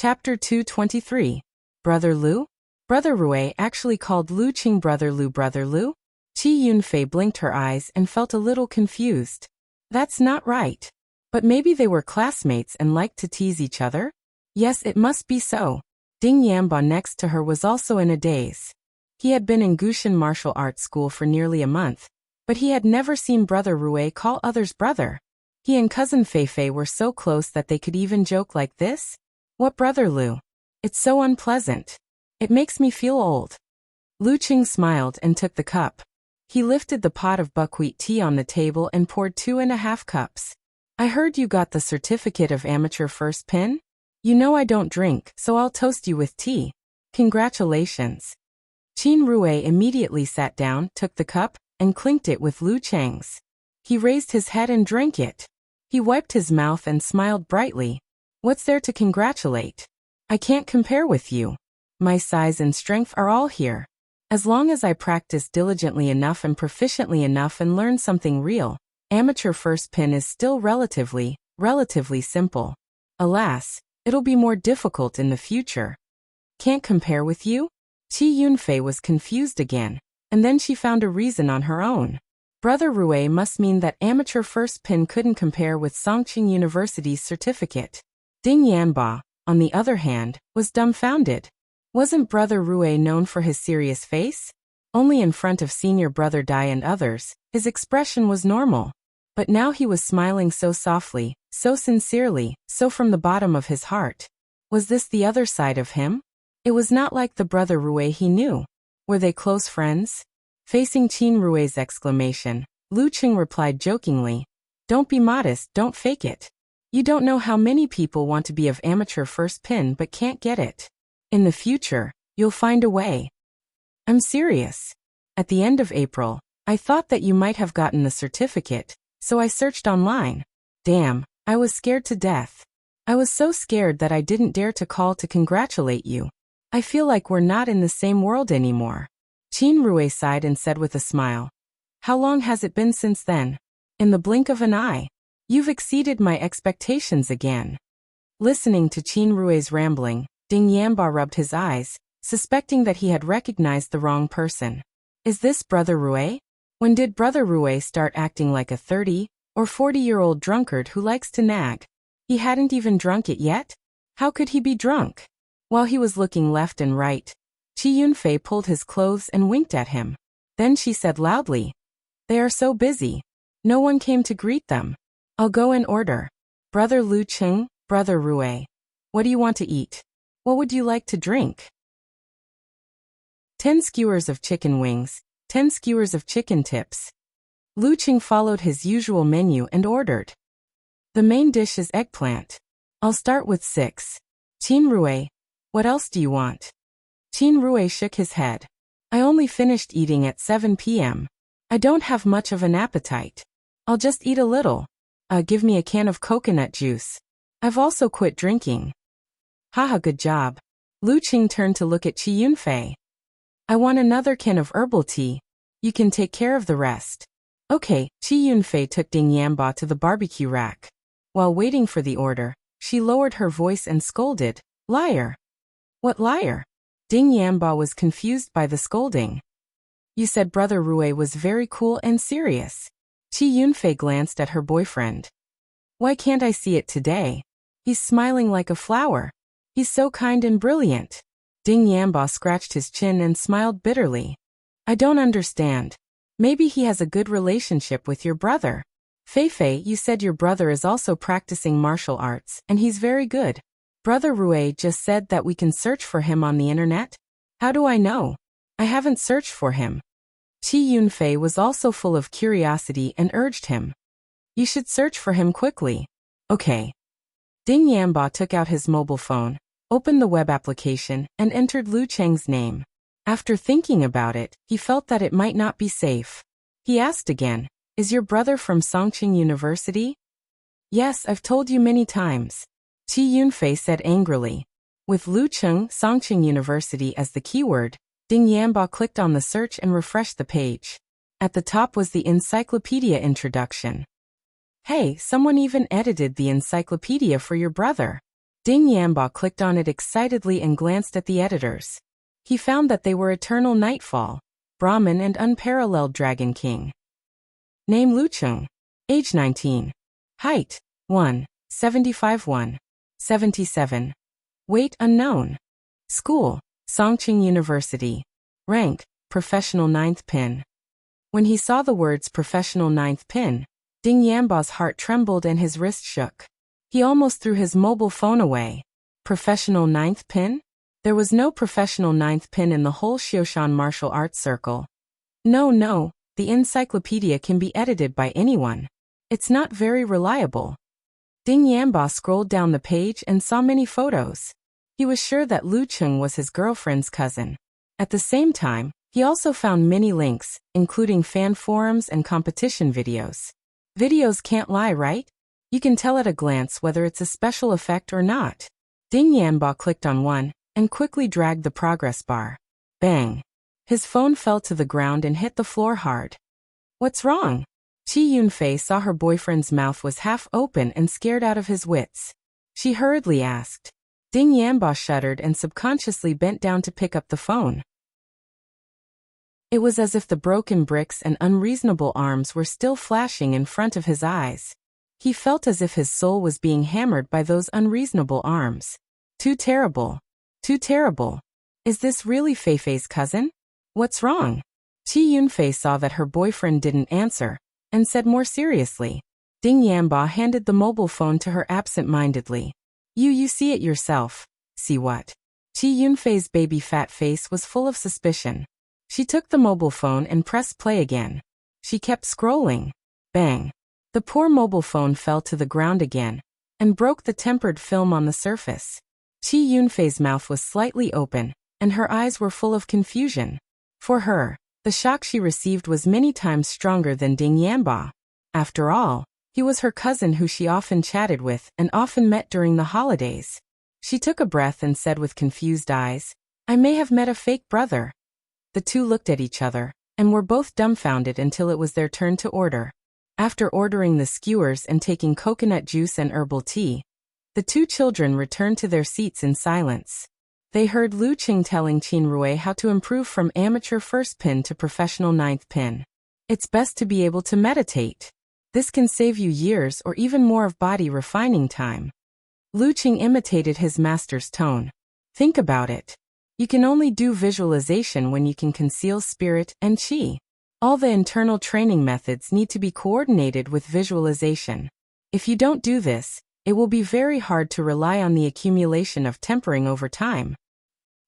Chapter 223. Brother Lu? Brother Rui actually called Lu Qing Brother Lu Brother Lu? Qi Yunfei blinked her eyes and felt a little confused. That's not right. But maybe they were classmates and liked to tease each other? Yes, it must be so. Ding Yanba next to her was also in a daze. He had been in Gushan martial arts school for nearly a month, but he had never seen Brother Rui call others brother. He and cousin Feifei were so close that they could even joke like this? What Brother Lu? It's so unpleasant. It makes me feel old. Lu Qing smiled and took the cup. He lifted the pot of buckwheat tea on the table and poured 2.5 cups. I heard you got the certificate of amateur first pin? You know I don't drink, so I'll toast you with tea. Congratulations. Qin Rui immediately sat down, took the cup, and clinked it with Lu Cheng's. He raised his head and drank it. He wiped his mouth and smiled brightly. What's there to congratulate? I can't compare with you. My size and strength are all here. As long as I practice diligently enough and proficiently enough and learn something real, amateur first pin is still relatively simple. Alas, it'll be more difficult in the future. Can't compare with you? Qi Yunfei was confused again, and then she found a reason on her own. Brother Rui must mean that amateur first pin couldn't compare with Songqing University's certificate. Ding Yanba, on the other hand, was dumbfounded. Wasn't Brother Rui known for his serious face? Only in front of senior brother Dai and others, his expression was normal. But now he was smiling so softly, so sincerely, so from the bottom of his heart. Was this the other side of him? It was not like the Brother Rui he knew. Were they close friends? Facing Qin Rui's exclamation, Lu Qing replied jokingly, "Don't be modest, don't fake it. You don't know how many people want to be of amateur first pin but can't get it. In the future, you'll find a way." I'm serious. At the end of April, I thought that you might have gotten the certificate, so I searched online. Damn, I was scared to death. I was so scared that I didn't dare to call to congratulate you. I feel like we're not in the same world anymore. Qin Rui sighed and said with a smile. How long has it been since then? In the blink of an eye. You've exceeded my expectations again. Listening to Qin Rui's rambling, Ding Yanba rubbed his eyes, suspecting that he had recognized the wrong person. Is this Brother Rui? When did Brother Rui start acting like a 30 or 40-year-old drunkard who likes to nag? He hadn't even drunk it yet? How could he be drunk? While he was looking left and right, Qi Yunfei pulled his clothes and winked at him. Then she said loudly, "They are so busy. No one came to greet them. I'll go in order. Brother Lu Qing, Brother Rui. What do you want to eat? What would you like to drink?" 10 skewers of chicken wings, 10 skewers of chicken tips. Lu Qing followed his usual menu and ordered. The main dish is eggplant. I'll start with 6. Qin Rui, what else do you want? Qin Rui shook his head. I only finished eating at 7 p.m. I don't have much of an appetite. I'll just eat a little. Give me a can of coconut juice. I've also quit drinking. Haha, good job. Lu Qing turned to look at Qi Yunfei. I want another can of herbal tea. You can take care of the rest. Okay, Qi Yunfei took Ding Yanba to the barbecue rack. While waiting for the order, she lowered her voice and scolded, "Liar." What liar? Ding Yanba was confused by the scolding. You said Brother Rui was very cool and serious. Qi Yunfei glanced at her boyfriend. Why can't I see it today? He's smiling like a flower. He's so kind and brilliant. Ding Yanba scratched his chin and smiled bitterly. I don't understand. Maybe he has a good relationship with your brother. Feifei, you said your brother is also practicing martial arts, and he's very good. Brother Rui just said that we can search for him on the internet. How do I know? I haven't searched for him. Qi Yunfei was also full of curiosity and urged him. You should search for him quickly. Okay. Ding Yanba took out his mobile phone, opened the web application, and entered Lu Cheng's name. After thinking about it, he felt that it might not be safe. He asked again, Is your brother from Songqing University? Yes, I've told you many times. Qi Yunfei said angrily. With Lu Cheng, Songqing University as the keyword, Ding Yanba clicked on the search and refreshed the page. At the top was the encyclopedia introduction. Hey, someone even edited the encyclopedia for your brother. Ding Yanba clicked on it excitedly and glanced at the editors. He found that they were Eternal Nightfall, Brahmin and Unparalleled Dragon King. Name Lucheng. Age 19. Height 1.75 1.77. Weight unknown. School, Songqing University. Rank, Professional 9th Pin. When he saw the words Professional 9th Pin, Ding Yanba's heart trembled and his wrist shook. He almost threw his mobile phone away. Professional 9th Pin? There was no Professional 9th Pin in the whole Xioshan martial arts circle. No, the encyclopedia can be edited by anyone. It's not very reliable. Ding Yanba scrolled down the page and saw many photos. He was sure that Lucheng was his girlfriend's cousin. At the same time, he also found many links, including fan forums and competition videos. Videos can't lie, right? You can tell at a glance whether it's a special effect or not. Ding Yanba clicked on one and quickly dragged the progress bar. Bang! His phone fell to the ground and hit the floor hard. What's wrong? Qi Yunfei saw her boyfriend's mouth was half open and scared out of his wits. She hurriedly asked. Ding Yanba shuddered and subconsciously bent down to pick up the phone. It was as if the broken bricks and unreasonable arms were still flashing in front of his eyes. He felt as if his soul was being hammered by those unreasonable arms. Too terrible. Too terrible. Is this really Feifei's cousin? What's wrong? Qi Yunfei saw that her boyfriend didn't answer, and said more seriously. Ding Yanba handed the mobile phone to her absent-mindedly. You see it yourself. See what? Qi Yunfei's baby fat face was full of suspicion. She took the mobile phone and pressed play again. She kept scrolling. Bang! The poor mobile phone fell to the ground again, and broke the tempered film on the surface. Qi Yunfei's mouth was slightly open, and her eyes were full of confusion. For her, the shock she received was many times stronger than Ding Yanba. After all, he was her cousin who she often chatted with and often met during the holidays. She took a breath and said with confused eyes, I may have met a fake brother. The two looked at each other, and were both dumbfounded until it was their turn to order. After ordering the skewers and taking coconut juice and herbal tea, the two children returned to their seats in silence. They heard Lucheng telling Qin Rui how to improve from amateur first pin to professional 9th pin. It's best to be able to meditate. This can save you years or even more of body refining time. Lucheng imitated his master's tone. Think about it. You can only do visualization when you can conceal spirit and qi. All the internal training methods need to be coordinated with visualization. If you don't do this, it will be very hard to rely on the accumulation of tempering over time.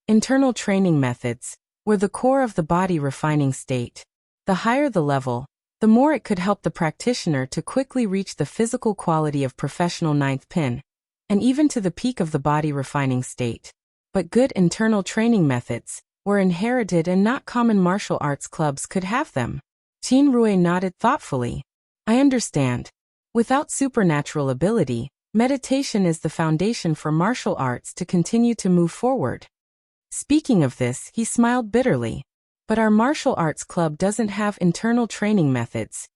Internal training methods were the core of the body refining state. The higher the level, the more it could help the practitioner to quickly reach the physical quality of professional 9th pin, and even to the peak of the body refining state. But good internal training methods were inherited and not common martial arts clubs could have them. Qin Rui nodded thoughtfully. I understand. Without supernatural ability, meditation is the foundation for martial arts to continue to move forward. Speaking of this, he smiled bitterly. But our martial arts club doesn't have internal training methods.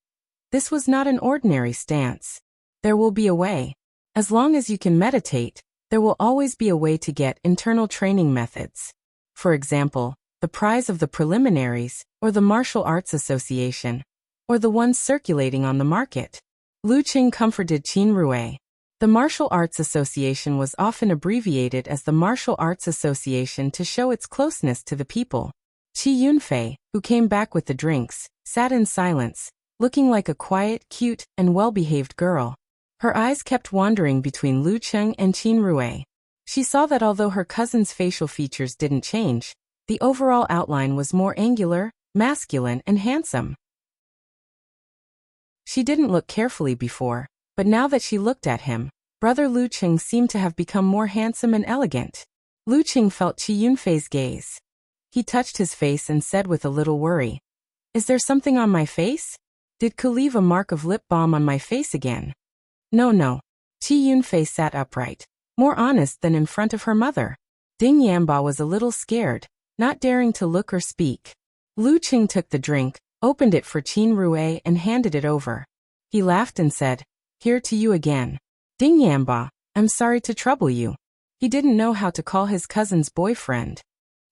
This was not an ordinary stance. There will be a way. As long as you can meditate, there will always be a way to get internal training methods. For example, the prize of the preliminaries, or the Martial Arts Association, or the ones circulating on the market. Lucheng comforted Qin Rui. The Martial Arts Association was often abbreviated as the Martial Arts Association to show its closeness to the people. Qi Yunfei, who came back with the drinks, sat in silence, looking like a quiet, cute, and well-behaved girl. Her eyes kept wandering between Lucheng and Qin Rui. She saw that although her cousin's facial features didn't change, the overall outline was more angular, masculine, and handsome. She didn't look carefully before, but now that she looked at him, brother Lucheng seemed to have become more handsome and elegant. Lucheng felt Qi Yunfei's gaze. He touched his face and said with a little worry, Is there something on my face? Did Ku leave a mark of lip balm on my face again? No. Qi Yunfei sat upright, more honest than in front of her mother. Ding Yanba was a little scared, not daring to look or speak. Lucheng took the drink, opened it for Qin Rui and handed it over. He laughed and said, Here to you again. Ding Yanba, I'm sorry to trouble you. He didn't know how to call his cousin's boyfriend.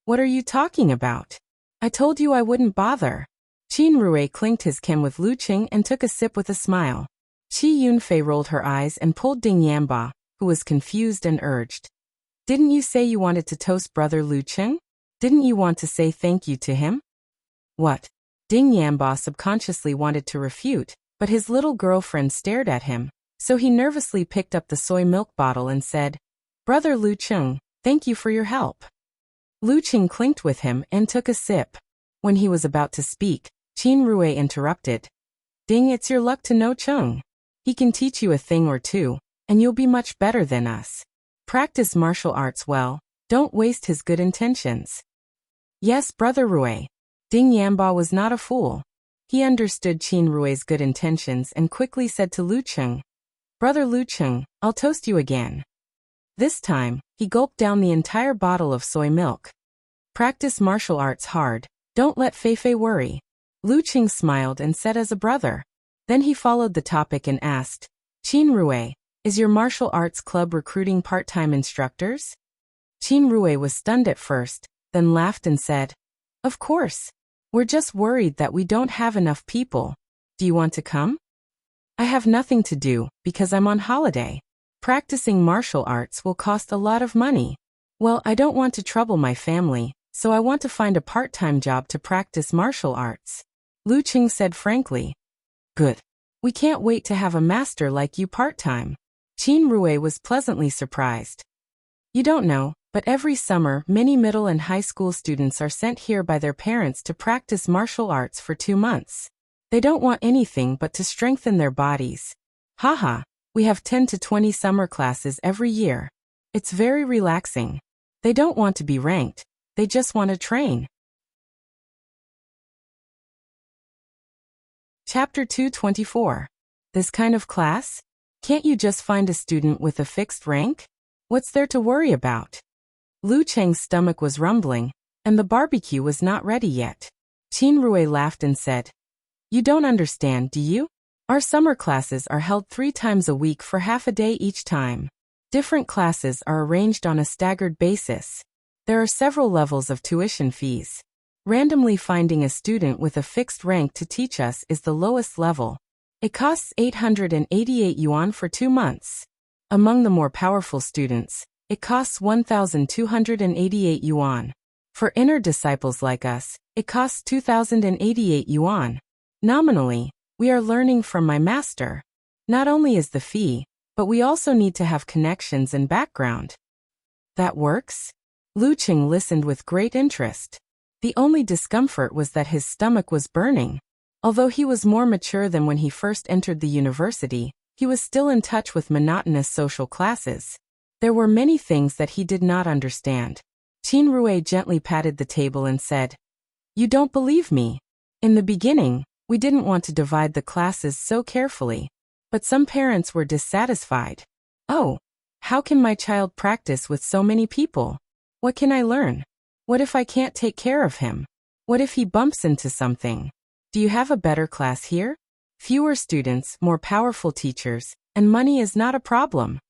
What are you talking about? I told you I wouldn't bother. Qin Rui clinked his can with Lu Qing and took a sip with a smile. Qi Yunfei rolled her eyes and pulled Ding Yanba, who was confused, and urged. Didn't you say you wanted to toast brother Lu Qing? Didn't you want to say thank you to him? What? Ding Yanba subconsciously wanted to refute, but his little girlfriend stared at him, so he nervously picked up the soy milk bottle and said, Brother Lu Qing, thank you for your help. Lu Qing clinked with him and took a sip. When he was about to speak, Qin Rui interrupted. Ding, it's your luck to know Qing. He can teach you a thing or two, and you'll be much better than us. Practice martial arts well, don't waste his good intentions. Yes, Brother Rui. Ding Yanba was not a fool. He understood Qin Rui's good intentions and quickly said to Lu Qing, Brother Lu Qing, I'll toast you again. This time, he gulped down the entire bottle of soy milk. Practice martial arts hard, don't let Feifei worry. Lu Qing smiled and said as a brother. Then he followed the topic and asked, Qin Rui, is your martial arts club recruiting part-time instructors? Qin Rui was stunned at first, then laughed and said, Of course. We're just worried that we don't have enough people. Do you want to come? I have nothing to do, because I'm on holiday. Practicing martial arts will cost a lot of money. Well, I don't want to trouble my family, so I want to find a part-time job to practice martial arts. Lu Qing said frankly. Good. We can't wait to have a master like you part-time. Qin Rui was pleasantly surprised. You don't know, but every summer many middle and high school students are sent here by their parents to practice martial arts for 2 months. They don't want anything but to strengthen their bodies. Haha, we have 10 to 20 summer classes every year. It's very relaxing. They don't want to be ranked, they just want to train. Chapter 224. This kind of class? Can't you just find a student with a fixed rank? What's there to worry about? Lu Cheng's stomach was rumbling, and the barbecue was not ready yet. Qin Rui laughed and said, You don't understand, do you? Our summer classes are held 3 times a week for half a day each time. Different classes are arranged on a staggered basis. There are several levels of tuition fees. Randomly finding a student with a fixed rank to teach us is the lowest level. It costs 888 yuan for 2 months. Among the more powerful students, it costs 1,288 yuan. For inner disciples like us, it costs 2,088 yuan. Nominally, we are learning from my master. Not only is the fee, but we also need to have connections and background. That works? Lu Qing listened with great interest. The only discomfort was that his stomach was burning. Although he was more mature than when he first entered the university, he was still in touch with monotonous social classes. There were many things that he did not understand. Qin Rui gently patted the table and said, You don't believe me. In the beginning, we didn't want to divide the classes so carefully. But some parents were dissatisfied. Oh, how can my child practice with so many people? What can I learn? What if I can't take care of him? What if he bumps into something? Do you have a better class here? Fewer students, more powerful teachers, and money is not a problem.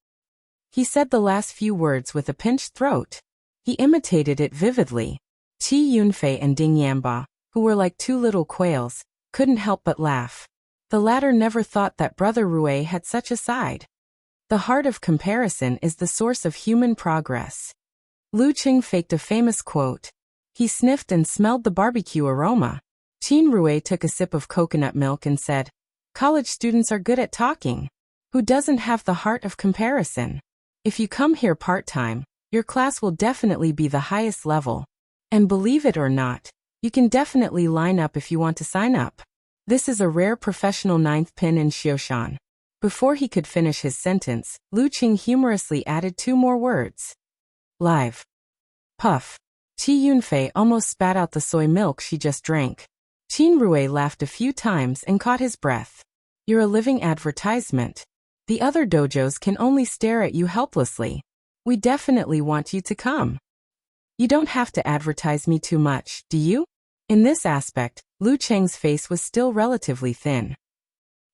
He said the last few words with a pinched throat. He imitated it vividly. Qi Yunfei and Ding Yanba, who were like 2 little quails, couldn't help but laugh. The latter never thought that Brother Rui had such a side. The heart of comparison is the source of human progress. Lu Qing faked a famous quote. He sniffed and smelled the barbecue aroma. Qin Rui took a sip of coconut milk and said, College students are good at talking. Who doesn't have the heart of comparison? If you come here part-time, your class will definitely be the highest level. And believe it or not, you can definitely line up if you want to sign up. This is a rare professional 9th pin in Xioshan. Before he could finish his sentence, Lu Qing humorously added 2 more words. Live. Puff. Qi Yunfei almost spat out the soy milk she just drank. Qin Rui laughed a few times and caught his breath. You're a living advertisement. The other dojos can only stare at you helplessly. We definitely want you to come. You don't have to advertise me too much, do you? In this aspect, Lu Cheng's face was still relatively thin.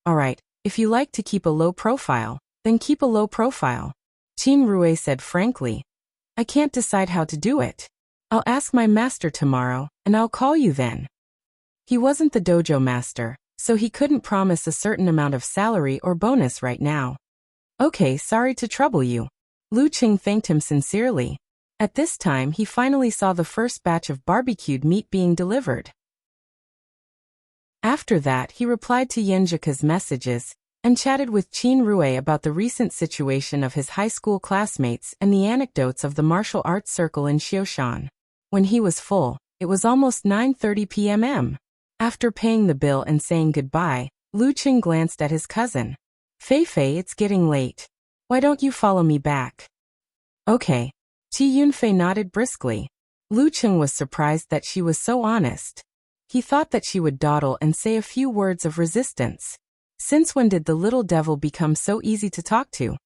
Alright, if you like to keep a low profile, then keep a low profile. Qin Rui said frankly, I can't decide how to do it. I'll ask my master tomorrow, and I'll call you then. He wasn't the dojo master, so he couldn't promise a certain amount of salary or bonus right now. Okay, sorry to trouble you. Lu Qing thanked him sincerely. At this time he finally saw the first batch of barbecued meat being delivered. After that he replied to Yenjika's messages, and chatted with Qin Rui about the recent situation of his high school classmates and the anecdotes of the martial arts circle in Xioshan. When he was full, it was almost 9:30 p.m. After paying the bill and saying goodbye, Lu Qing glanced at his cousin. Fei, it's getting late. Why don't you follow me back? Okay. Qi Yunfei nodded briskly. Lu Qing was surprised that she was so honest. He thought that she would dawdle and say a few words of resistance. Since when did the little devil become so easy to talk to?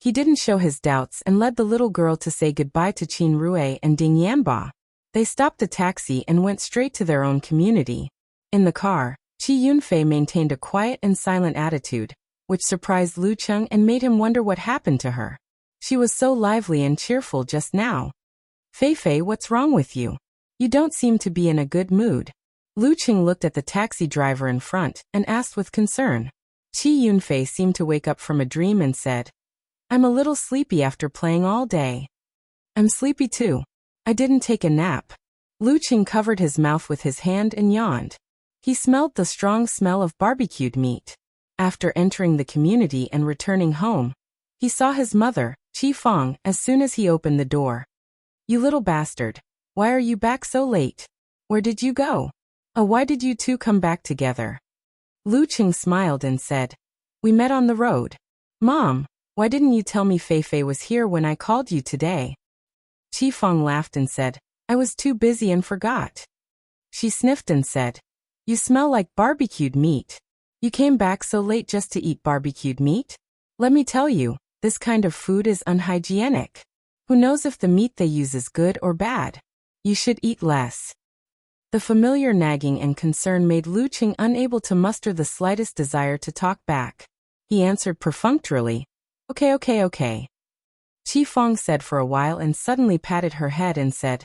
He didn't show his doubts and led the little girl to say goodbye to Qin Rui and Ding Yanba. They stopped the taxi and went straight to their own community. In the car, Qi Yunfei maintained a quiet and silent attitude, which surprised Lu Qing and made him wonder what happened to her. She was so lively and cheerful just now. Fei, what's wrong with you? You don't seem to be in a good mood. Lu Qing looked at the taxi driver in front and asked with concern. Qi Yunfei seemed to wake up from a dream and said, I'm a little sleepy after playing all day. I'm sleepy too. I didn't take a nap. Lu Qing covered his mouth with his hand and yawned. He smelled the strong smell of barbecued meat. After entering the community and returning home, he saw his mother, Qi Fong, as soon as he opened the door. You little bastard. Why are you back so late? Where did you go? Oh, why did you two come back together? Lu Qing smiled and said, We met on the road. Mom, why didn't you tell me Fei was here when I called you today? Qi Fong laughed and said, I was too busy and forgot. She sniffed and said, You smell like barbecued meat. You came back so late just to eat barbecued meat? Let me tell you, this kind of food is unhygienic. Who knows if the meat they use is good or bad? You should eat less. The familiar nagging and concern made Lu Qing unable to muster the slightest desire to talk back. He answered perfunctorily, Okay. Qi Fong said for a while and suddenly patted her head and said,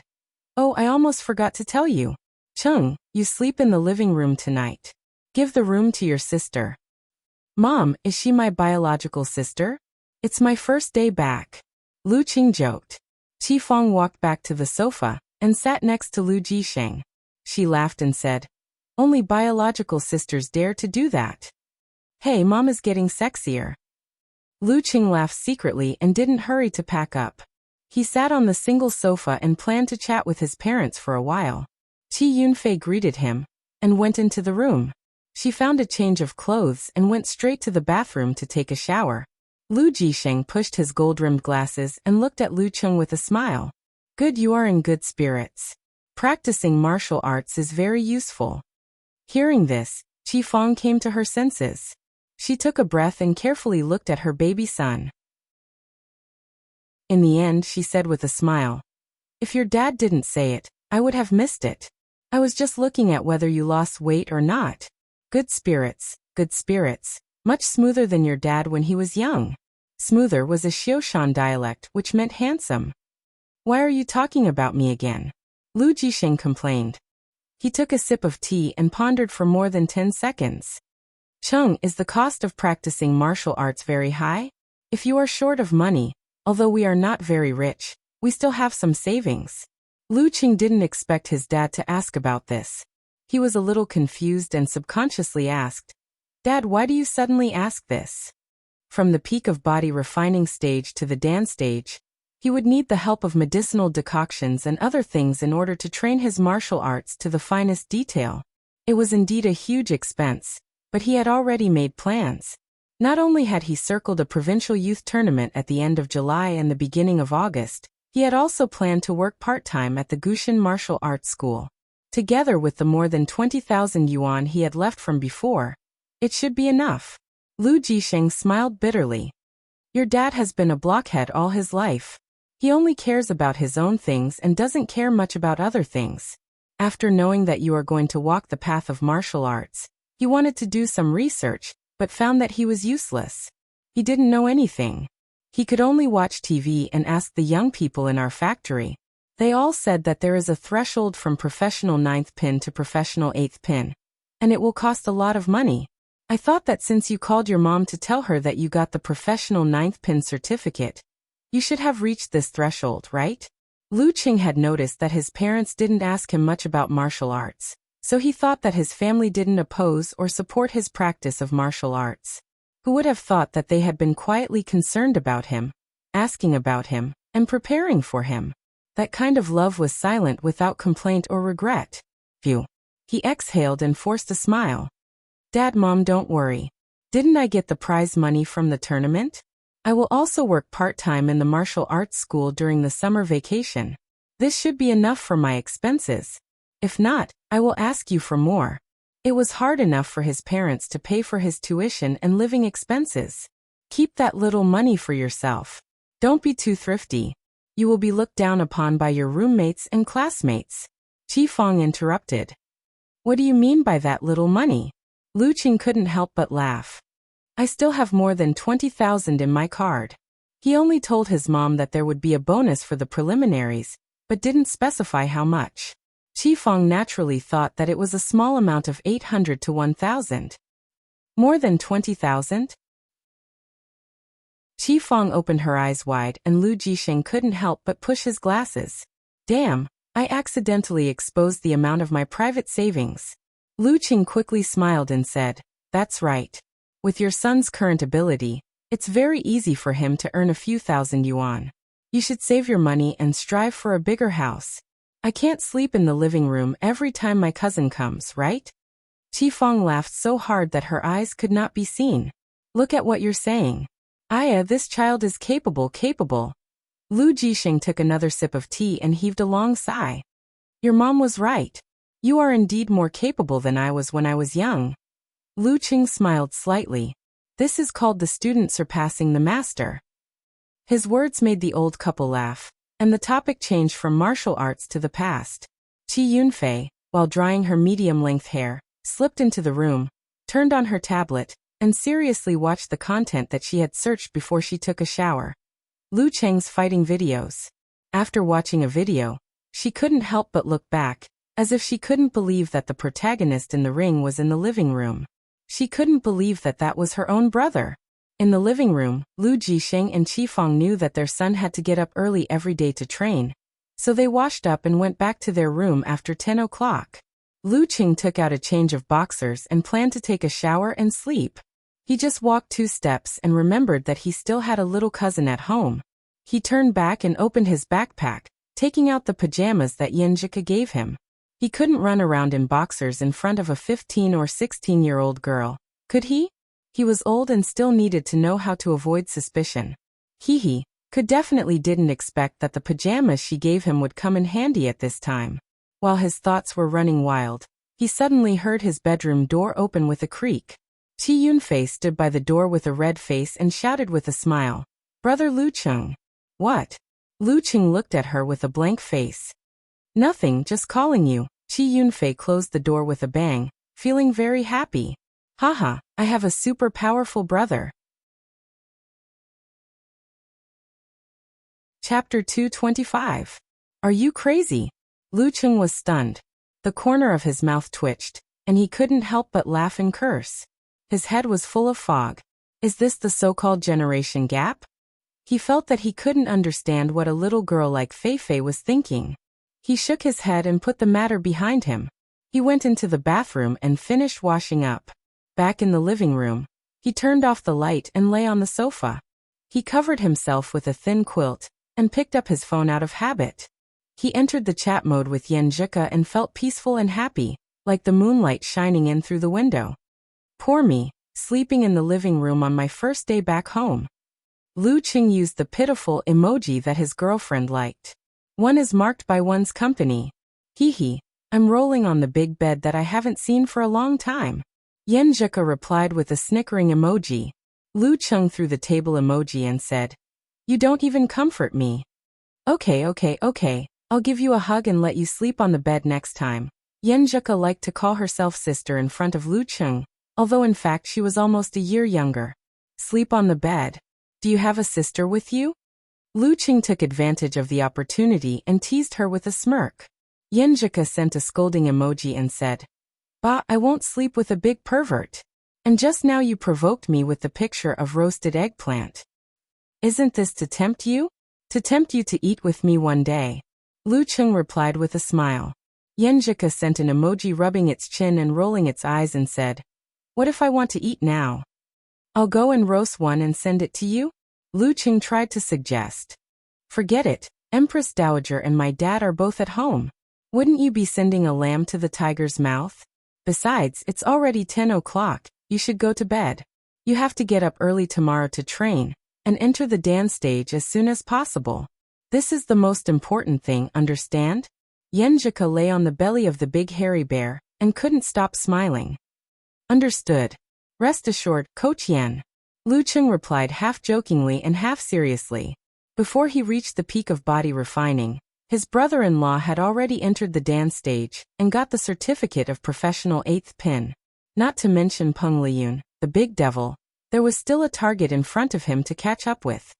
Oh, I almost forgot to tell you. Chung, you sleep in the living room tonight. Give the room to your sister. Mom, is she my biological sister? It's my first day back. Lu Qing joked. Qi Fong walked back to the sofa and sat next to Lu Jisheng. She laughed and said, Only biological sisters dare to do that. Hey, Mom is getting sexier. Lu Qing laughed secretly and didn't hurry to pack up. He sat on the single sofa and planned to chat with his parents for a while. Qi Yunfei greeted him and went into the room. She found a change of clothes and went straight to the bathroom to take a shower. Lu Jisheng pushed his gold-rimmed glasses and looked at Lu Qing with a smile. Good, you are in good spirits. Practicing martial arts is very useful. Hearing this, Qi Fong came to her senses. She took a breath and carefully looked at her baby son. In the end, she said with a smile, If your dad didn't say it, I would have missed it. I was just looking at whether you lost weight or not. Good spirits, much smoother than your dad when he was young. Smoother was a Xioshan dialect which meant handsome. Why are you talking about me again? Lu Jisheng complained. He took a sip of tea and pondered for more than 10 seconds. Chung, is the cost of practicing martial arts very high? If you are short of money, although we are not very rich, we still have some savings. Lu Qing didn't expect his dad to ask about this. He was a little confused and subconsciously asked, Dad, why do you suddenly ask this? From the peak of body refining stage to the dance stage, he would need the help of medicinal decoctions and other things in order to train his martial arts to the finest detail. It was indeed a huge expense, but he had already made plans. Not only had he circled a provincial youth tournament at the end of July and the beginning of August, he had also planned to work part-time at the Gushin Martial Arts School. Together with the more than 20,000 yuan he had left from before, it should be enough. Lu Jisheng smiled bitterly. Your dad has been a blockhead all his life. He only cares about his own things and doesn't care much about other things. After knowing that you are going to walk the path of martial arts, he wanted to do some research, but found that he was useless. He didn't know anything. He could only watch TV and ask the young people in our factory. They all said that there is a threshold from professional 9th pin to professional 8th pin. And it will cost a lot of money. I thought that since you called your mom to tell her that you got the professional 9th pin certificate, you should have reached this threshold, right? Lu Qing had noticed that his parents didn't ask him much about martial arts, so he thought that his family didn't oppose or support his practice of martial arts. Who would have thought that they had been quietly concerned about him, asking about him, and preparing for him? That kind of love was silent without complaint or regret. Phew. He exhaled and forced a smile. Dad, Mom, don't worry. Didn't I get the prize money from the tournament? I will also work part-time in the martial arts school during the summer vacation. This should be enough for my expenses. If not, I will ask you for more. It was hard enough for his parents to pay for his tuition and living expenses. Keep that little money for yourself. Don't be too thrifty. You will be looked down upon by your roommates and classmates. Qi Fong interrupted. What do you mean by that little money? Lu Qing couldn't help but laugh. I still have more than 20,000 in my card. He only told his mom that there would be a bonus for the preliminaries, but didn't specify how much. Qi Fong naturally thought that it was a small amount of 800 to 1,000. More than 20,000? Qi Fong opened her eyes wide and Lu Jixing couldn't help but push his glasses. Damn, I accidentally exposed the amount of my private savings. Lu Qing quickly smiled and said, That's right. With your son's current ability, it's very easy for him to earn a few thousand yuan. You should save your money and strive for a bigger house. I can't sleep in the living room every time my cousin comes, right? Qi Fong laughed so hard that her eyes could not be seen. Look at what you're saying. Aya, this child is capable. Lu Jixing took another sip of tea and heaved a long sigh. Your mom was right. You are indeed more capable than I was when I was young. Lu Qing smiled slightly. This is called the student surpassing the master. His words made the old couple laugh, and the topic changed from martial arts to the past. Qi Yunfei, while drying her medium-length hair, slipped into the room, turned on her tablet, and seriously watched the content that she had searched before she took a shower. Lu Cheng's fighting videos. After watching a video, she couldn't help but look back, as if she couldn't believe that the protagonist in the ring was in the living room. She couldn't believe that that was her own brother. In the living room, Lu Jixing and Qi Fong knew that their son had to get up early every day to train, so they washed up and went back to their room after 10 o'clock. Lu Qing took out a change of boxers and planned to take a shower and sleep. He just walked 2 steps and remembered that he still had a little cousin at home. He turned back and opened his backpack, taking out the pajamas that Yanjika gave him. He couldn't run around in boxers in front of a 15 or 16-year-old girl, could he? He was old and still needed to know how to avoid suspicion. He definitely didn't expect that the pajamas she gave him would come in handy at this time. While his thoughts were running wild, he suddenly heard his bedroom door open with a creak. Qi Yunfei stood by the door with a red face and shouted with a smile, Brother Lu Qing. What? Lu Qing looked at her with a blank face. Nothing, just calling you. Qi Yunfei closed the door with a bang, feeling very happy. Haha, I have a super powerful brother. Chapter 225. Are you crazy? Lu Qing was stunned. The corner of his mouth twitched, and he couldn't help but laugh and curse. His head was full of fog. Is this the so-called generation gap? He felt that he couldn't understand what a little girl like Fei Fei was thinking. He shook his head and put the matter behind him. He went into the bathroom and finished washing up. Back in the living room, he turned off the light and lay on the sofa. He covered himself with a thin quilt and picked up his phone out of habit. He entered the chat mode with Yanjika and felt peaceful and happy, like the moonlight shining in through the window. Poor me, sleeping in the living room on my first day back home. Lu Qing used the pitiful emoji that his girlfriend liked. One is marked by one's company. I'm rolling on the big bed that I haven't seen for a long time. Yanjika replied with a snickering emoji. Lu Qing threw the table emoji and said, You don't even comfort me. Okay, I'll give you a hug and let you sleep on the bed next time. Yanjika liked to call herself sister in front of Lu Qing, although in fact she was almost a year younger. Sleep on the bed. Do you have a sister with you? Lu Qing took advantage of the opportunity and teased her with a smirk. Yenjika sent a scolding emoji and said, "Bah, I won't sleep with a big pervert. And just now you provoked me with the picture of roasted eggplant. Isn't this to tempt you? To tempt you to eat with me one day?" Lu Qing replied with a smile. Yenjika sent an emoji rubbing its chin and rolling its eyes and said, "What if I want to eat now? I'll go and roast one and send it to you?" Lu Qing tried to suggest. "Forget it, Empress Dowager and my dad are both at home. Wouldn't you be sending a lamb to the tiger's mouth? Besides, it's already 10 o'clock, you should go to bed. You have to get up early tomorrow to train, and enter the dance stage as soon as possible. This is the most important thing, understand?" Yenjika lay on the belly of the big hairy bear, and couldn't stop smiling. "Understood. Rest assured, Coach Yen," Lu Qing replied half-jokingly and half-seriously. Before he reached the peak of body refining, his brother-in-law had already entered the dance stage and got the certificate of professional 8th pin. Not to mention Peng Liyun, the big devil, there was still a target in front of him to catch up with.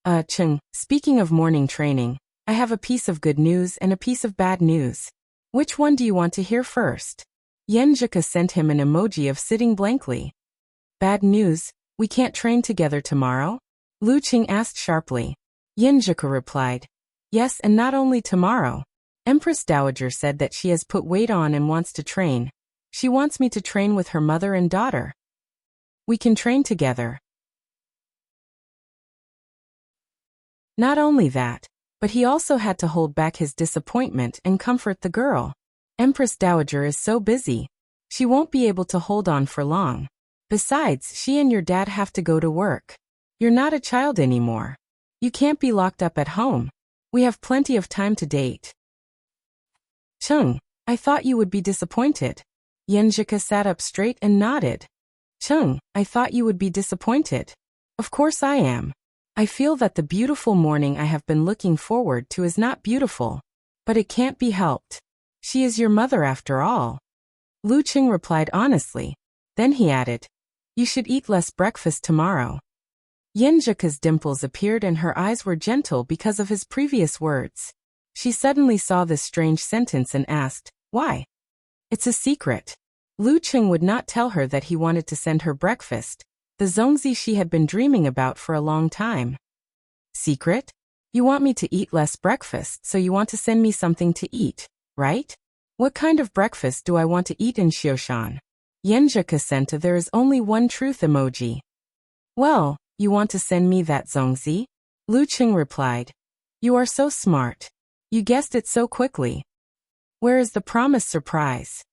Qing, speaking of morning training, I have a piece of good news and a piece of bad news. Which one do you want to hear first?" Yenjika sent him an emoji of sitting blankly. "Bad news, we can't train together tomorrow?" Lu Qing asked sharply. Yenjika replied, "Yes, and not only tomorrow. Empress Dowager said that she has put weight on and wants to train. She wants me to train with her mother and daughter. We can train together." Not only that, but he also had to hold back his disappointment and comfort the girl. Empress Dowager is so busy. She won't be able to hold on for long. Besides, she and your dad have to go to work. You're not a child anymore. You can't be locked up at home. We have plenty of time to date. "Chung, I thought you would be disappointed." Yenjika sat up straight and nodded. "Chung, I thought you would be disappointed. Of course I am. I feel that the beautiful morning I have been looking forward to is not beautiful. But it can't be helped. She is your mother after all." Lu Qing replied honestly. Then he added, "You should eat less breakfast tomorrow." Yenjika's dimples appeared and her eyes were gentle because of his previous words. She suddenly saw this strange sentence and asked, "Why?" "It's a secret." Lu Qing would not tell her that he wanted to send her breakfast, the zongzi she had been dreaming about for a long time. "Secret? You want me to eat less breakfast, so you want to send me something to eat, right? What kind of breakfast do I want to eat in Xioshan?" Yenjika sent a "there is only one truth" emoji. "Well, you want to send me that zongzi?" Lu Qing replied. "You are so smart. You guessed it so quickly. Where is the promised surprise?"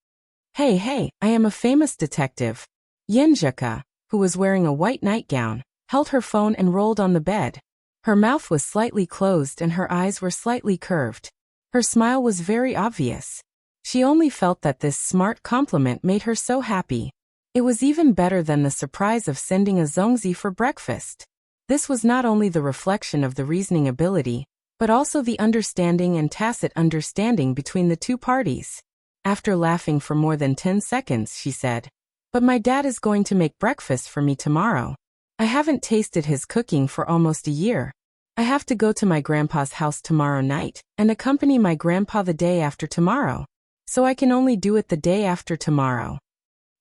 Hey, I am a famous detective." Yenjika, who was wearing a white nightgown, held her phone and rolled on the bed. Her mouth was slightly closed and her eyes were slightly curved. Her smile was very obvious. She only felt that this smart compliment made her so happy. It was even better than the surprise of sending a zongzi for breakfast. This was not only the reflection of the reasoning ability, but also the understanding and tacit understanding between the two parties. After laughing for more than 10 seconds, she said, "But my dad is going to make breakfast for me tomorrow. I haven't tasted his cooking for almost a year. I have to go to my grandpa's house tomorrow night and accompany my grandpa the day after tomorrow, so I can only do it the day after tomorrow."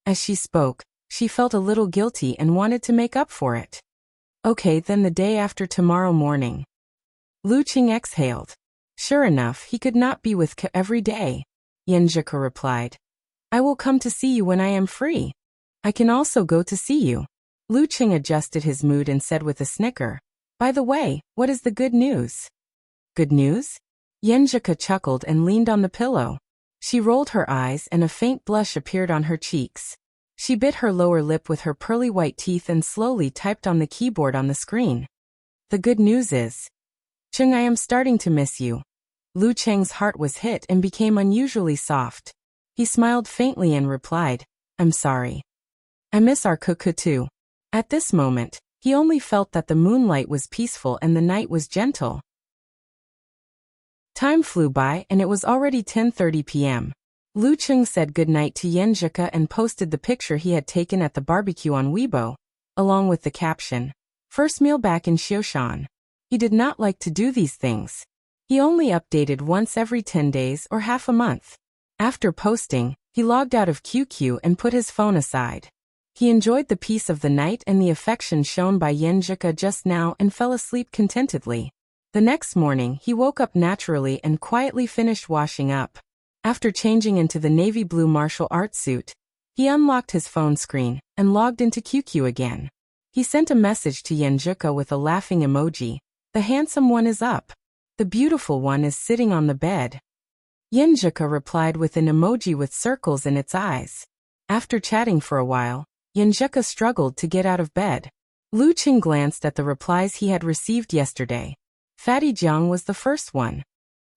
As she spoke, she felt a little guilty and wanted to make up for it. "Okay, then the day after tomorrow morning." Lu Qing exhaled. Sure enough, he could not be with Ka every day. Yenjika replied, "I will come to see you when I am free. I can also go to see you." Lu Qing adjusted his mood and said with a snicker, "By the way, what is the good news?" "Good news?" Yenjika chuckled and leaned on the pillow. She rolled her eyes and a faint blush appeared on her cheeks. She bit her lower lip with her pearly white teeth and slowly typed on the keyboard on the screen. "The good news is, Chung, I am starting to miss you." Lu Cheng's heart was hit and became unusually soft. He smiled faintly and replied, "I'm sorry. I miss our cuckoo too." At this moment, he only felt that the moonlight was peaceful and the night was gentle. Time flew by and it was already 10:30 p.m. Lu Cheng said goodnight to Yenjika and posted the picture he had taken at the barbecue on Weibo, along with the caption, First meal back in Xioshan. He did not like to do these things. He only updated once every 10 days or half a month. After posting, he logged out of QQ and put his phone aside. He enjoyed the peace of the night and the affection shown by Yenjika just now and fell asleep contentedly. The next morning, he woke up naturally and quietly finished washing up. After changing into the navy blue martial arts suit, he unlocked his phone screen and logged into QQ again. He sent a message to Yenjika with a laughing emoji. The handsome one is up. The beautiful one is sitting on the bed. Yenjika replied with an emoji with circles in its eyes. After chatting for a while, Yenjika struggled to get out of bed. Lu Qing glanced at the replies he had received yesterday. Fatty Jiang was the first one.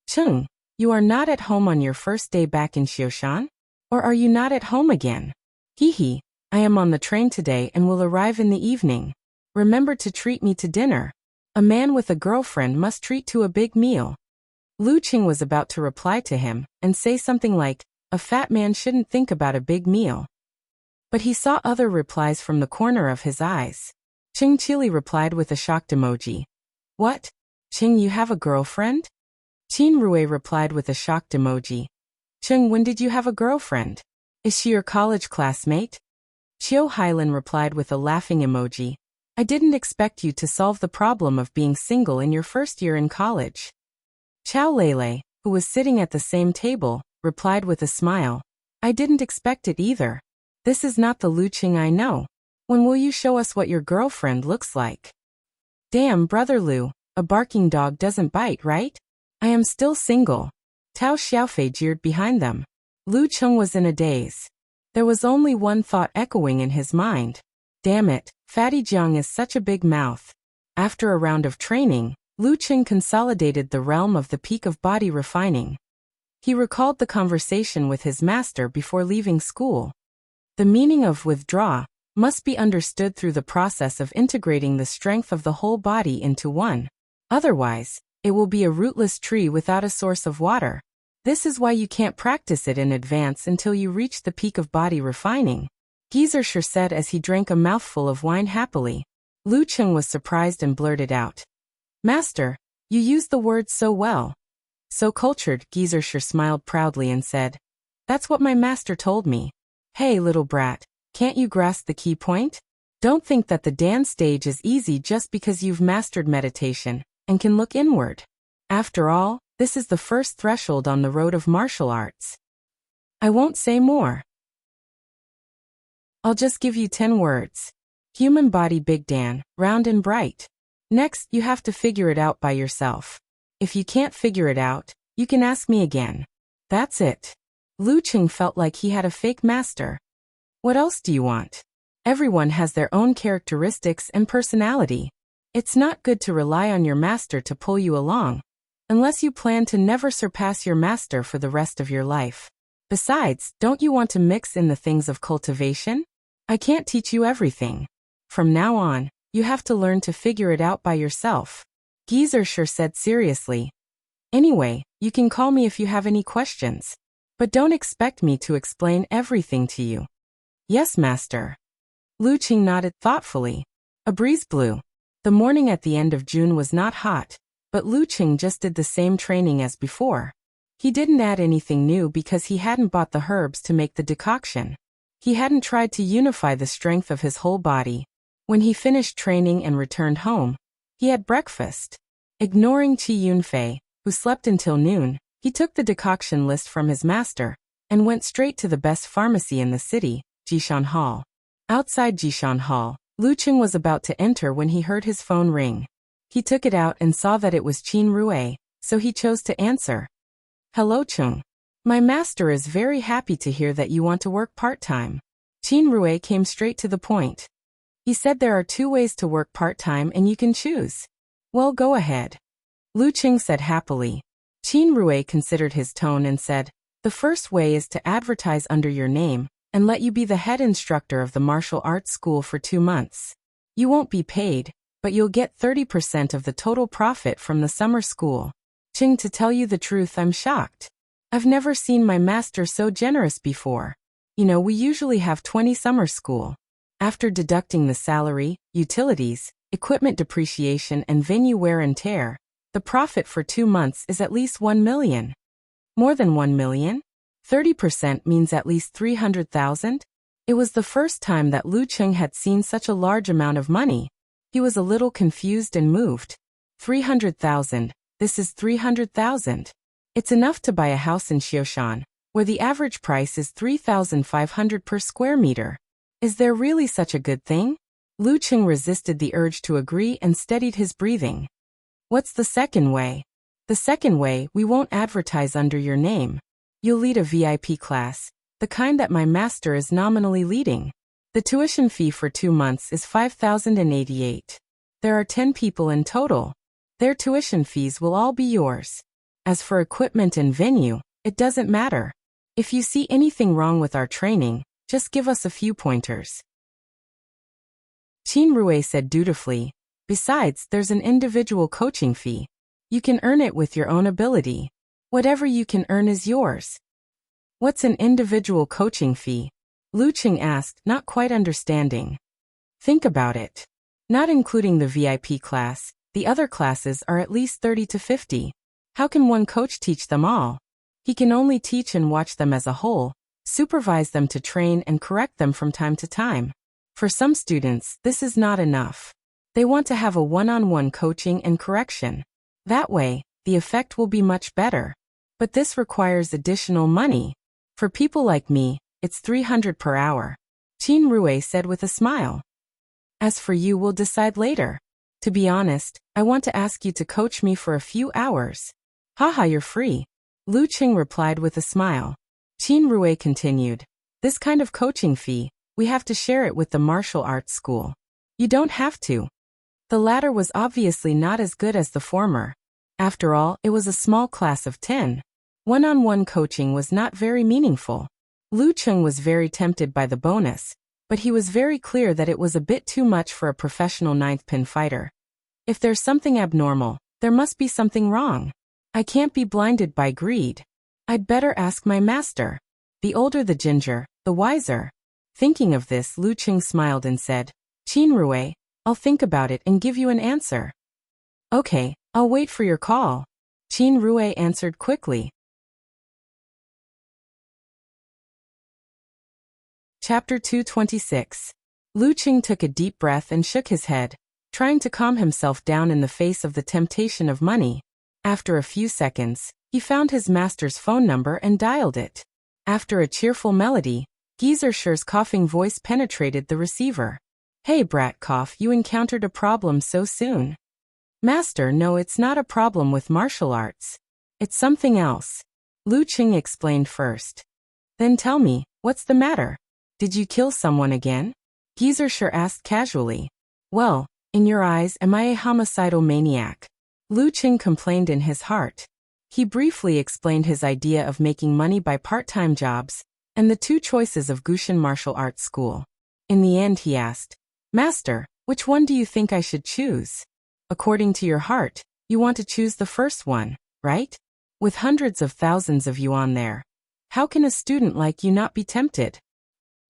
Qing, you are not at home on your first day back in Xioshan? Or are you not at home again? Hee, I am on the train today and will arrive in the evening. Remember to treat me to dinner. A man with a girlfriend must treat to a big meal. Lu Qing was about to reply to him and say something like, a fat man shouldn't think about a big meal. But he saw other replies from the corner of his eyes. Qing Chili replied with a shocked emoji. What? Qing, you have a girlfriend? Qin Rue replied with a shocked emoji. Qing, when did you have a girlfriend? Is she your college classmate? Qiu Hailan replied with a laughing emoji. I didn't expect you to solve the problem of being single in your first year in college. Chao Lele, who was sitting at the same table, replied with a smile. I didn't expect it either. This is not the Lu Qing I know. When will you show us what your girlfriend looks like? Damn, Brother Lu, a barking dog doesn't bite, right? I am still single. Tao Xiaofei jeered behind them. Lu Qing was in a daze. There was only one thought echoing in his mind. Damn it, Fatty Jiang is such a big mouth. After a round of training, Lu Qing consolidated the realm of the peak of body refining. He recalled the conversation with his master before leaving school. The meaning of withdraw must be understood through the process of integrating the strength of the whole body into one. Otherwise, it will be a rootless tree without a source of water. This is why you can't practice it in advance until you reach the peak of body refining. Gizershur said as he drank a mouthful of wine happily. Lu Qing was surprised and blurted out. Master, you used the words so well. So cultured, Gizershur smiled proudly and said. That's what my master told me. Hey little brat, can't you grasp the key point? Don't think that the dance stage is easy just because you've mastered meditation and can look inward. After all, this is the first threshold on the road of martial arts. I won't say more. I'll just give you 10 words. Human body Big Dan, round and bright. Next, you have to figure it out by yourself. If you can't figure it out, you can ask me again. That's it. Lu Qing felt like he had a fake master. What else do you want? Everyone has their own characteristics and personality. It's not good to rely on your master to pull you along, unless you plan to never surpass your master for the rest of your life. Besides, don't you want to mix in the things of cultivation? I can't teach you everything. From now on, you have to learn to figure it out by yourself. Gizershur said seriously. Anyway, you can call me if you have any questions. But don't expect me to explain everything to you. Yes, master. Lu Qing nodded thoughtfully. A breeze blew. The morning at the end of June was not hot, but Lu Qing just did the same training as before. He didn't add anything new because he hadn't bought the herbs to make the decoction. He hadn't tried to unify the strength of his whole body. When he finished training and returned home, he had breakfast. Ignoring Qi Yunfei, who slept until noon, he took the decoction list from his master and went straight to the best pharmacy in the city, Jishan Hall. Outside Jishan Hall, Lu Qing was about to enter when he heard his phone ring. He took it out and saw that it was Qin Rue, so he chose to answer. Hello Qing. My master is very happy to hear that you want to work part-time. Qin Rue came straight to the point. He said there are 2 ways to work part-time and you can choose. Well, go ahead. Lu Qing said happily. Qin Rue considered his tone and said, the first way is to advertise under your name and let you be the head instructor of the martial arts school for 2 months. You won't be paid, but you'll get 30% of the total profit from the summer school. Qing, to tell you the truth, I'm shocked. I've never seen my master so generous before. You know, we usually have 20 summer school. After deducting the salary, utilities, equipment depreciation and venue wear and tear, the profit for 2 months is at least 1 million. More than 1 million? 30% means at least 300,000? It was the first time that Lu Cheng had seen such a large amount of money. He was a little confused and moved. 300,000, this is 300,000. It's enough to buy a house in Xioshan, where the average price is 3,500 per square meter. Is there really such a good thing? Lu Cheng resisted the urge to agree and steadied his breathing. What's the second way? The second way, we won't advertise under your name. You'll lead a VIP class, the kind that my master is nominally leading. The tuition fee for 2 months is 5,088. There are 10 people in total. Their tuition fees will all be yours. As for equipment and venue, it doesn't matter. If you see anything wrong with our training, just give us a few pointers. Qin Rui said dutifully. Besides, there's an individual coaching fee. You can earn it with your own ability. Whatever you can earn is yours. What's an individual coaching fee? Lu Cheng asked, not quite understanding. Think about it. Not including the VIP class, the other classes are at least 30 to 50. How can one coach teach them all? He can only teach and watch them as a whole, supervise them to train and correct them from time to time. For some students, this is not enough. They want to have a one-on-one coaching and correction. That way, the effect will be much better. But this requires additional money. For people like me, it's 300 per hour. Qin Rui said with a smile. As for you, we'll decide later. To be honest, I want to ask you to coach me for a few hours. Haha, you're free. Lu Cheng replied with a smile. Qin Rui continued. This kind of coaching fee, we have to share it with the martial arts school. You don't have to. The latter was obviously not as good as the former. After all, it was a small class of 10. One-on-one coaching was not very meaningful. Lu Cheng was very tempted by the bonus, but he was very clear that it was a bit too much for a professional ninth pin fighter. If there's something abnormal, there must be something wrong. I can't be blinded by greed. I'd better ask my master. The older the ginger, the wiser. Thinking of this, Lu Cheng smiled and said, Qin Rui, I'll think about it and give you an answer. Okay, I'll wait for your call. Qin Rui answered quickly. Chapter 226. Lu Cheng took a deep breath and shook his head, trying to calm himself down in the face of the temptation of money. After a few seconds, he found his master's phone number and dialed it. After a cheerful melody, Geezer Sher's coughing voice penetrated the receiver. Hey Bratkov, you encountered a problem so soon. Master, no, it's not a problem with martial arts. It's something else. Lu Cheng explained first. Then tell me, what's the matter? Did you kill someone again? Geezer Sher asked casually. Well, in your eyes, am I a homicidal maniac? Lu Cheng complained in his heart. He briefly explained his idea of making money by part-time jobs, and the 2 choices of Gushan Martial Arts School. In the end he asked, Master, which one do you think I should choose? According to your heart, you want to choose the first one, right? With hundreds of thousands of yuan there. How can a student like you not be tempted?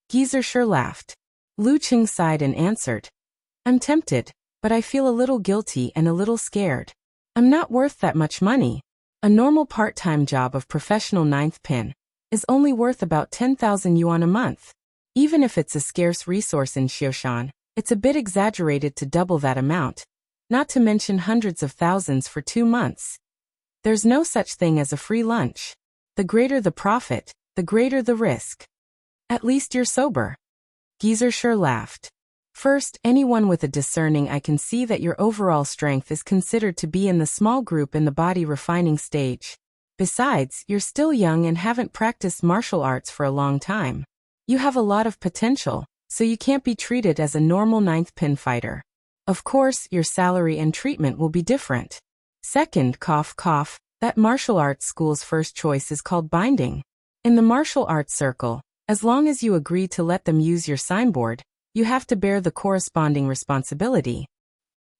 Geezer Sher laughed. Lu Cheng sighed and answered, I'm tempted, but I feel a little guilty and a little scared. I'm not worth that much money. A normal part-time job of professional ninth pin is only worth about 10,000 yuan a month. Even if it's a scarce resource in Xioshan, it's a bit exaggerated to double that amount, not to mention hundreds of thousands for 2 months. There's no such thing as a free lunch. The greater the profit, the greater the risk. At least you're sober. Geezer Sher laughed. First, anyone with a discerning eye can see that your overall strength is considered to be in the small group in the body refining stage. Besides, you're still young and haven't practiced martial arts for a long time. You have a lot of potential, so you can't be treated as a normal ninth pin fighter. Of course, your salary and treatment will be different. Second, cough cough, that martial arts school's first choice is called binding. In the martial arts circle, as long as you agree to let them use your signboard, you have to bear the corresponding responsibility.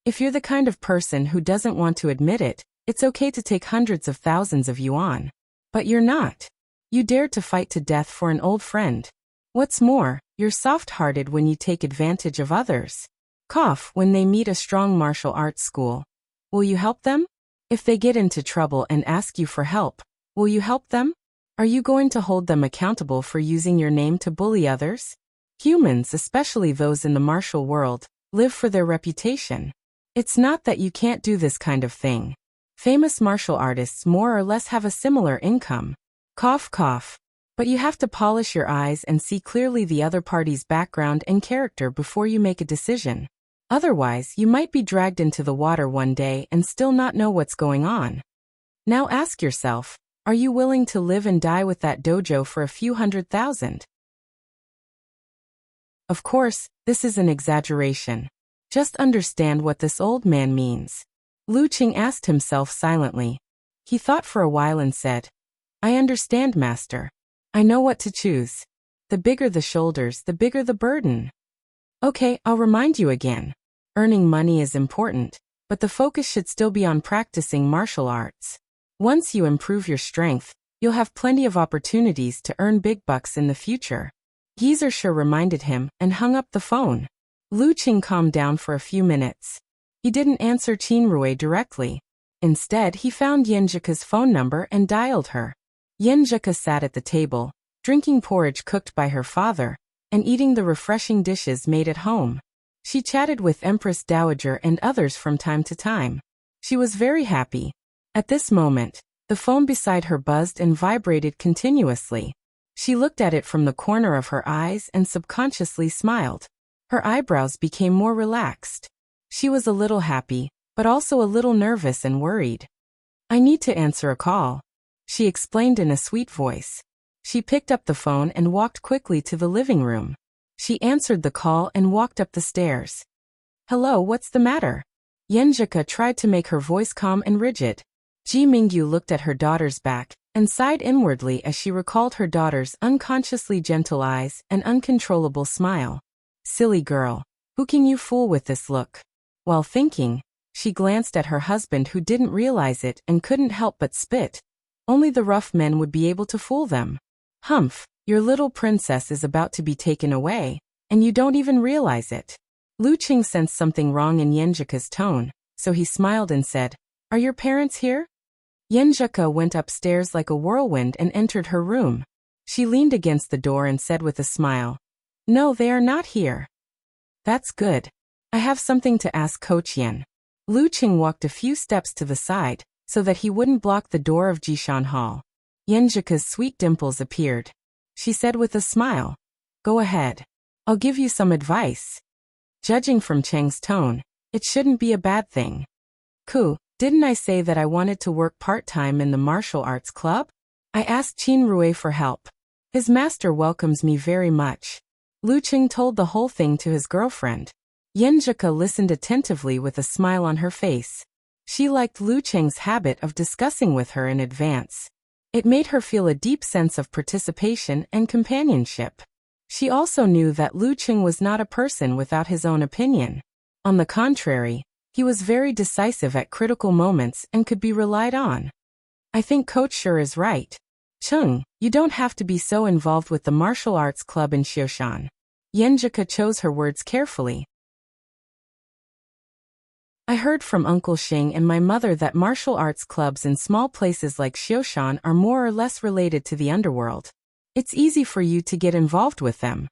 If you're the kind of person who doesn't want to admit it, it's okay to take hundreds of thousands of yuan. But you're not. You dared to fight to death for an old friend. What's more, you're soft-hearted when you take advantage of others. Cough when they meet a strong martial arts school. Will you help them? If they get into trouble and ask you for help, will you help them? Are you going to hold them accountable for using your name to bully others? Humans, especially those in the martial world, live for their reputation. It's not that you can't do this kind of thing. Famous martial artists more or less have a similar income. Cough, cough. But you have to polish your eyes and see clearly the other party's background and character before you make a decision. Otherwise, you might be dragged into the water one day and still not know what's going on. Now ask yourself, are you willing to live and die with that dojo for a few $100,000? Of course, this is an exaggeration. Just understand what this old man means. Luqing asked himself silently. He thought for a while and said, I understand, master. I know what to choose. The bigger the shoulders, the bigger the burden. Okay, I'll remind you again. Earning money is important, but the focus should still be on practicing martial arts. Once you improve your strength, you'll have plenty of opportunities to earn big bucks in the future. Geezer reminded him and hung up the phone. Luqing calmed down for a few minutes. He didn't answer Qinrui directly. Instead, he found Yenjika's phone number and dialed her. Yenjika sat at the table, drinking porridge cooked by her father, and eating the refreshing dishes made at home. She chatted with Empress Dowager and others from time to time. She was very happy. At this moment, the phone beside her buzzed and vibrated continuously. She looked at it from the corner of her eyes and subconsciously smiled. Her eyebrows became more relaxed. She was a little happy, but also a little nervous and worried. I need to answer a call, she explained in a sweet voice. She picked up the phone and walked quickly to the living room. She answered the call and walked up the stairs. Hello, what's the matter? Yenjika tried to make her voice calm and rigid. Ji Mingyu looked at her daughter's back and sighed inwardly as she recalled her daughter's unconsciously gentle eyes and uncontrollable smile. Silly girl, who can you fool with this look? While thinking, she glanced at her husband who didn't realize it and couldn't help but spit. Only the rough men would be able to fool them. Humph, your little princess is about to be taken away, and you don't even realize it. Luqing sensed something wrong in Yenjika's tone, so he smiled and said, Are your parents here? Yenjika went upstairs like a whirlwind and entered her room. She leaned against the door and said with a smile, No, they are not here. That's good. I have something to ask Coach Yen. Luqing walked a few steps to the side, so that he wouldn't block the door of Jishan Hall. Yenjika's sweet dimples appeared. She said with a smile, Go ahead. I'll give you some advice. Judging from Cheng's tone, it shouldn't be a bad thing. Didn't I say that I wanted to work part-time in the martial arts club? I asked Qinrui for help. His master welcomes me very much. Luqing told the whole thing to his girlfriend. Yenjika listened attentively with a smile on her face. She liked Luqing's habit of discussing with her in advance. It made her feel a deep sense of participation and companionship. She also knew that Luqing was not a person without his own opinion. On the contrary, he was very decisive at critical moments and could be relied on. I think Coach Sure is right. Chung, you don't have to be so involved with the martial arts club in Xioshan. Yenjika chose her words carefully. I heard from Uncle Xing and my mother that martial arts clubs in small places like Xioshan are more or less related to the underworld. It's easy for you to get involved with them.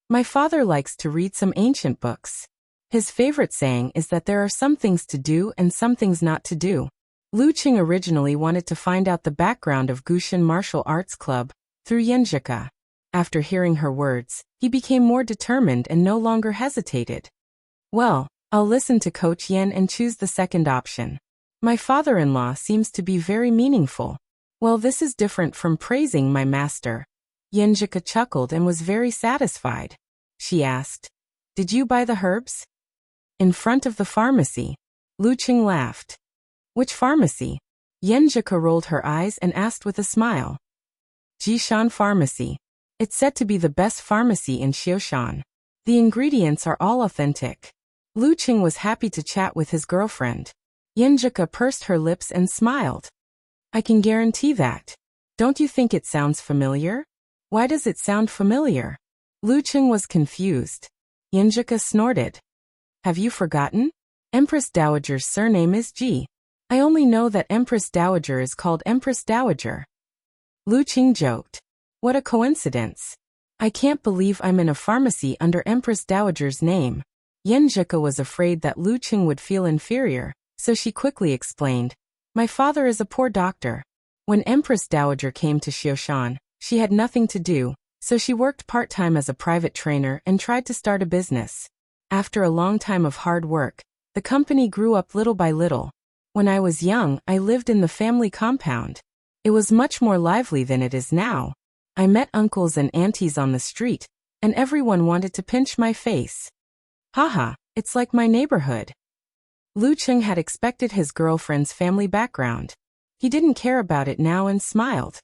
My father likes to read some ancient books. His favorite saying is that there are some things to do and some things not to do. Luqing originally wanted to find out the background of Gushin Martial Arts Club through Yenjika. After hearing her words, he became more determined and no longer hesitated. Well, I'll listen to Coach Yen and choose the second option. My father-in-law seems to be very meaningful. Well, this is different from praising my master. Yenjika chuckled and was very satisfied. She asked, Did you buy the herbs? In front of the pharmacy. Luqing laughed. Which pharmacy? Yenjika rolled her eyes and asked with a smile. Jishan Pharmacy. It's said to be the best pharmacy in Xioshan. The ingredients are all authentic. Luqing was happy to chat with his girlfriend. Yenjika pursed her lips and smiled. I can guarantee that. Don't you think it sounds familiar? Why does it sound familiar? Luqing was confused. Yenjika snorted. Have you forgotten? Empress Dowager's surname is Ji. I only know that Empress Dowager is called Empress Dowager. Lu Qing joked. What a coincidence. I can't believe I'm in a pharmacy under Empress Dowager's name. Yan Zhika was afraid that Lu Qing would feel inferior, so she quickly explained. My father is a poor doctor. When Empress Dowager came to Xiushan, she had nothing to do, so she worked part-time as a private trainer and tried to start a business. After a long time of hard work, the company grew up little by little. When I was young, I lived in the family compound. It was much more lively than it is now. I met uncles and aunties on the street, and everyone wanted to pinch my face. Haha, it's like my neighborhood. Lu Qing had expected his girlfriend's family background. He didn't care about it now and smiled.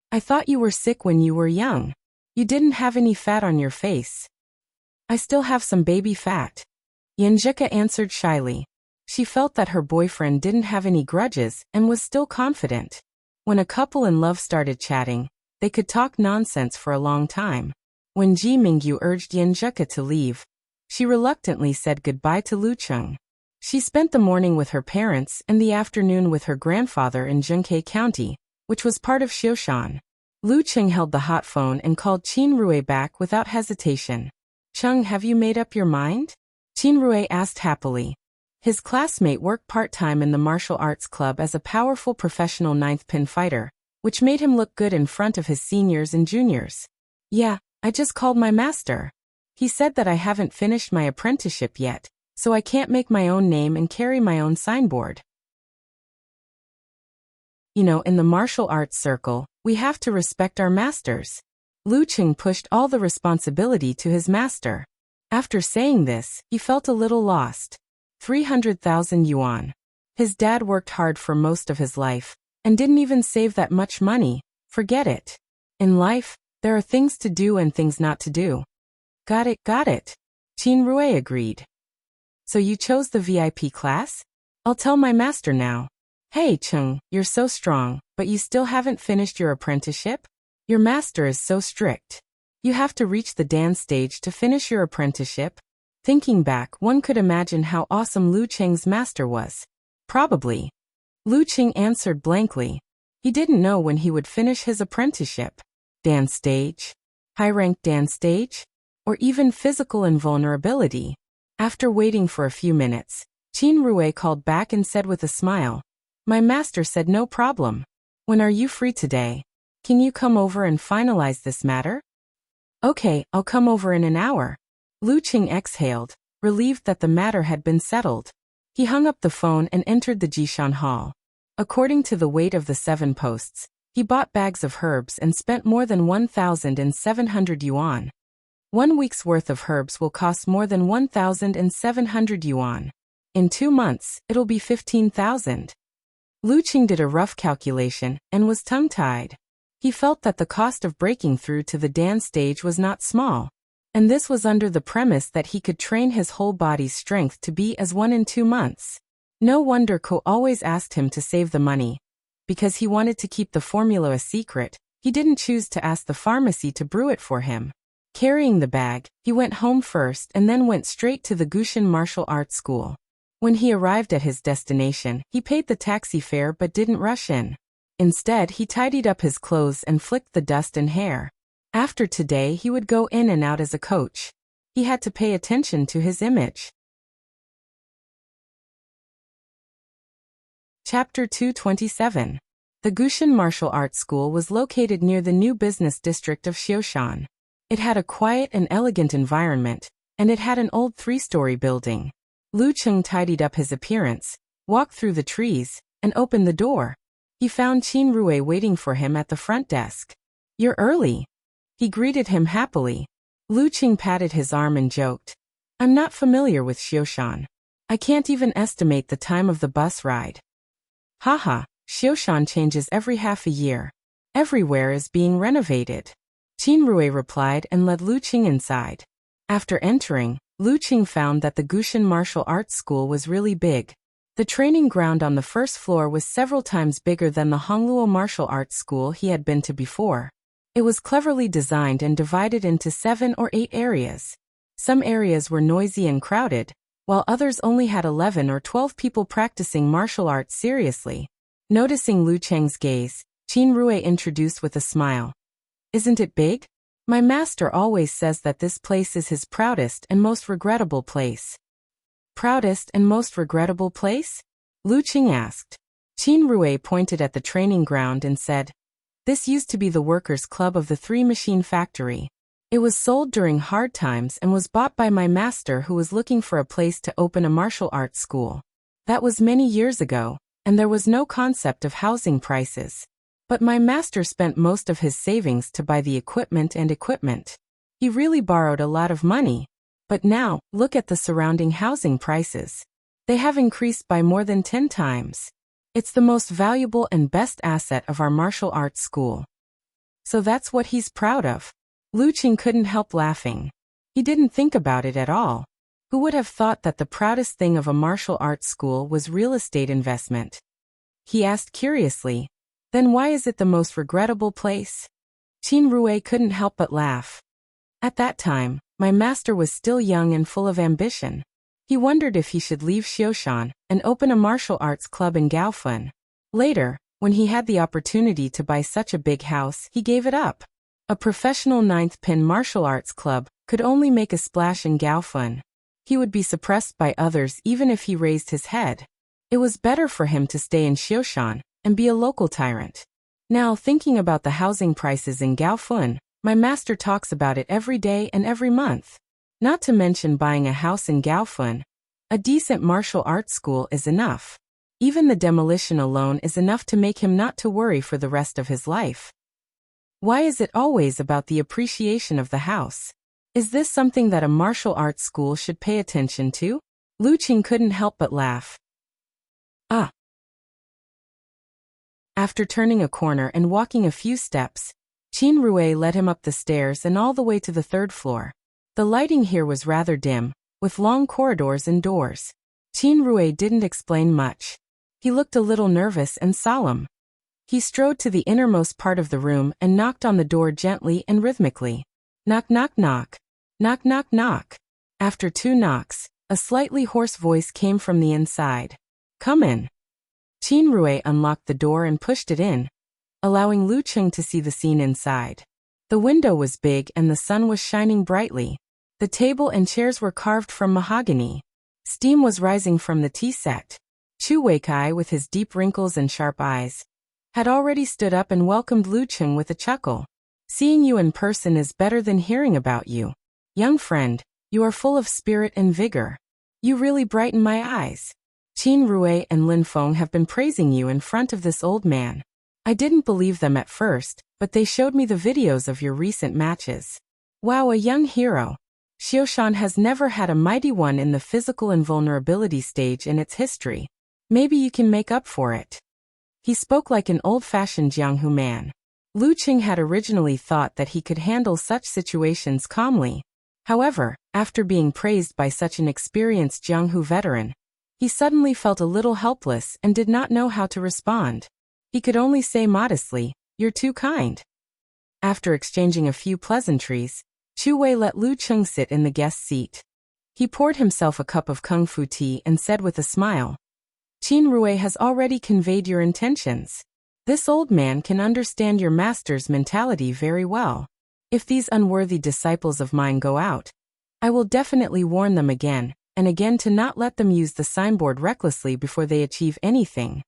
I thought you were sick when you were young. You didn't have any fat on your face. I still have some baby fat. Yan Zhika answered shyly. She felt that her boyfriend didn't have any grudges and was still confident. When a couple in love started chatting, they could talk nonsense for a long time. When Ji Mingyu urged Yan Zhika to leave, she reluctantly said goodbye to Lu Qing. She spent the morning with her parents and the afternoon with her grandfather in Zhengke County, which was part of Xiushan. Lu Qing held the hot phone and called Qin Rui back without hesitation. Cheng, have you made up your mind? Qin Rui asked happily. His classmate worked part-time in the martial arts club as a powerful professional ninth pin fighter, which made him look good in front of his seniors and juniors. Yeah, I just called my master. He said that I haven't finished my apprenticeship yet, so I can't make my own name and carry my own signboard. You know, in the martial arts circle, we have to respect our masters. Lu Qing pushed all the responsibility to his master. After saying this, he felt a little lost. 300,000 yuan. His dad worked hard for most of his life, and didn't even save that much money. Forget it. In life, there are things to do and things not to do. Got it. Qin Rui agreed. So you chose the VIP class? I'll tell my master now. Hey Cheng, you're so strong, but you still haven't finished your apprenticeship? Your master is so strict. You have to reach the dance stage to finish your apprenticeship. Thinking back, one could imagine how awesome Lu Qing's master was. Probably. Lu Qing answered blankly. He didn't know when he would finish his apprenticeship. Dance stage? High-ranked dance stage? Or even physical invulnerability? After waiting for a few minutes, Qin Rui called back and said with a smile, my master said no problem. When are you free today? Can you come over and finalize this matter? Okay, I'll come over in an hour. Lu Qing exhaled, relieved that the matter had been settled. He hung up the phone and entered the Jishan Hall. According to the weight of the 7 posts, he bought bags of herbs and spent more than 1,700 yuan. 1 week's worth of herbs will cost more than 1,700 yuan. In 2 months, it'll be 15,000. Lu Qing did a rough calculation and was tongue-tied. He felt that the cost of breaking through to the dance stage was not small. And this was under the premise that he could train his whole body's strength to be as one in 2 months. No wonder Ko always asked him to save the money. Because he wanted to keep the formula a secret, he didn't choose to ask the pharmacy to brew it for him. Carrying the bag, he went home first and then went straight to the Gushan Martial Arts School. When he arrived at his destination, he paid the taxi fare but didn't rush in. Instead, he tidied up his clothes and flicked the dust and hair. After today, he would go in and out as a coach. He had to pay attention to his image. Chapter 227. The Gushan Martial Arts School was located near the new business district of Xiushan. It had a quiet and elegant environment, and it had an old 3-story building. Lu Qing tidied up his appearance, walked through the trees, and opened the door. He found Qin Rui waiting for him at the front desk. You're early. He greeted him happily. Lu Qing patted his arm and joked. I'm not familiar with Xiushan. I can't even estimate the time of the bus ride. Haha, Xiushan changes every half a year. Everywhere is being renovated. Qin Rui replied and led Lu Qing inside. After entering, Lu Qing found that the Gushan Martial Arts School was really big. The training ground on the first floor was several times bigger than the Hongluo Martial Arts School he had been to before. It was cleverly designed and divided into 7 or 8 areas. Some areas were noisy and crowded, while others only had 11 or 12 people practicing martial arts seriously. Noticing Lu Cheng's gaze, Qin Rui introduced with a smile. Isn't it big? My master always says that this place is his proudest and most regrettable place. Proudest and most regrettable place? Lu Qing asked. Qin Rui pointed at the training ground and said, This used to be the workers' club of the three-machine factory. It was sold during hard times and was bought by my master who was looking for a place to open a martial arts school. That was many years ago, and there was no concept of housing prices. But my master spent most of his savings to buy the equipment and equipment. He really borrowed a lot of money. But now, look at the surrounding housing prices. They have increased by more than 10 times. It's the most valuable and best asset of our martial arts school. So that's what he's proud of. Lu Qing couldn't help laughing. He didn't think about it at all. Who would have thought that the proudest thing of a martial arts school was real estate investment? He asked curiously, Then why is it the most regrettable place? Qin Rui couldn't help but laugh. At that time, my master was still young and full of ambition. He wondered if he should leave Xiushan and open a martial arts club in Gaofun. Later, when he had the opportunity to buy such a big house, he gave it up. A professional ninth-pin martial arts club could only make a splash in Gaofun. He would be suppressed by others even if he raised his head. It was better for him to stay in Xiushan and be a local tyrant. Now, thinking about the housing prices in Gaofun, my master talks about it every day and every month. Not to mention buying a house in Gaofun. A decent martial arts school is enough. Even the demolition alone is enough to make him not to worry for the rest of his life. Why is it always about the appreciation of the house? Is this something that a martial arts school should pay attention to? Lu Qing couldn't help but laugh. After turning a corner and walking a few steps, Qin Rui led him up the stairs and all the way to the third floor. The lighting here was rather dim, with long corridors and doors. Qin Rui didn't explain much. He looked a little nervous and solemn. He strode to the innermost part of the room and knocked on the door gently and rhythmically. Knock, knock, knock. Knock, knock, knock. After 2 knocks, a slightly hoarse voice came from the inside. Come in. Qin Rui unlocked the door and pushed it in, allowing Lu Qing to see the scene inside. The window was big and the sun was shining brightly. The table and chairs were carved from mahogany. Steam was rising from the tea set. Chu Weikai, with his deep wrinkles and sharp eyes, had already stood up and welcomed Lu Qing with a chuckle. Seeing you in person is better than hearing about you. Young friend, you are full of spirit and vigor. You really brighten my eyes. Qin Rui and Lin Feng have been praising you in front of this old man. I didn't believe them at first, but they showed me the videos of your recent matches. Wow, a young hero. Xiushan has never had a mighty one in the physical invulnerability stage in its history. Maybe you can make up for it. He spoke like an old-fashioned Jianghu man. Lu Qing had originally thought that he could handle such situations calmly. However, after being praised by such an experienced Jianghu veteran, he suddenly felt a little helpless and did not know how to respond. He could only say modestly, "You're too kind." After exchanging a few pleasantries, Chu Wei let Lu Qing sit in the guest seat. He poured himself a cup of kung fu tea and said with a smile, "Qin Rui has already conveyed your intentions. This old man can understand your master's mentality very well. If these unworthy disciples of mine go out, I will definitely warn them again and again to not let them use the signboard recklessly before they achieve anything."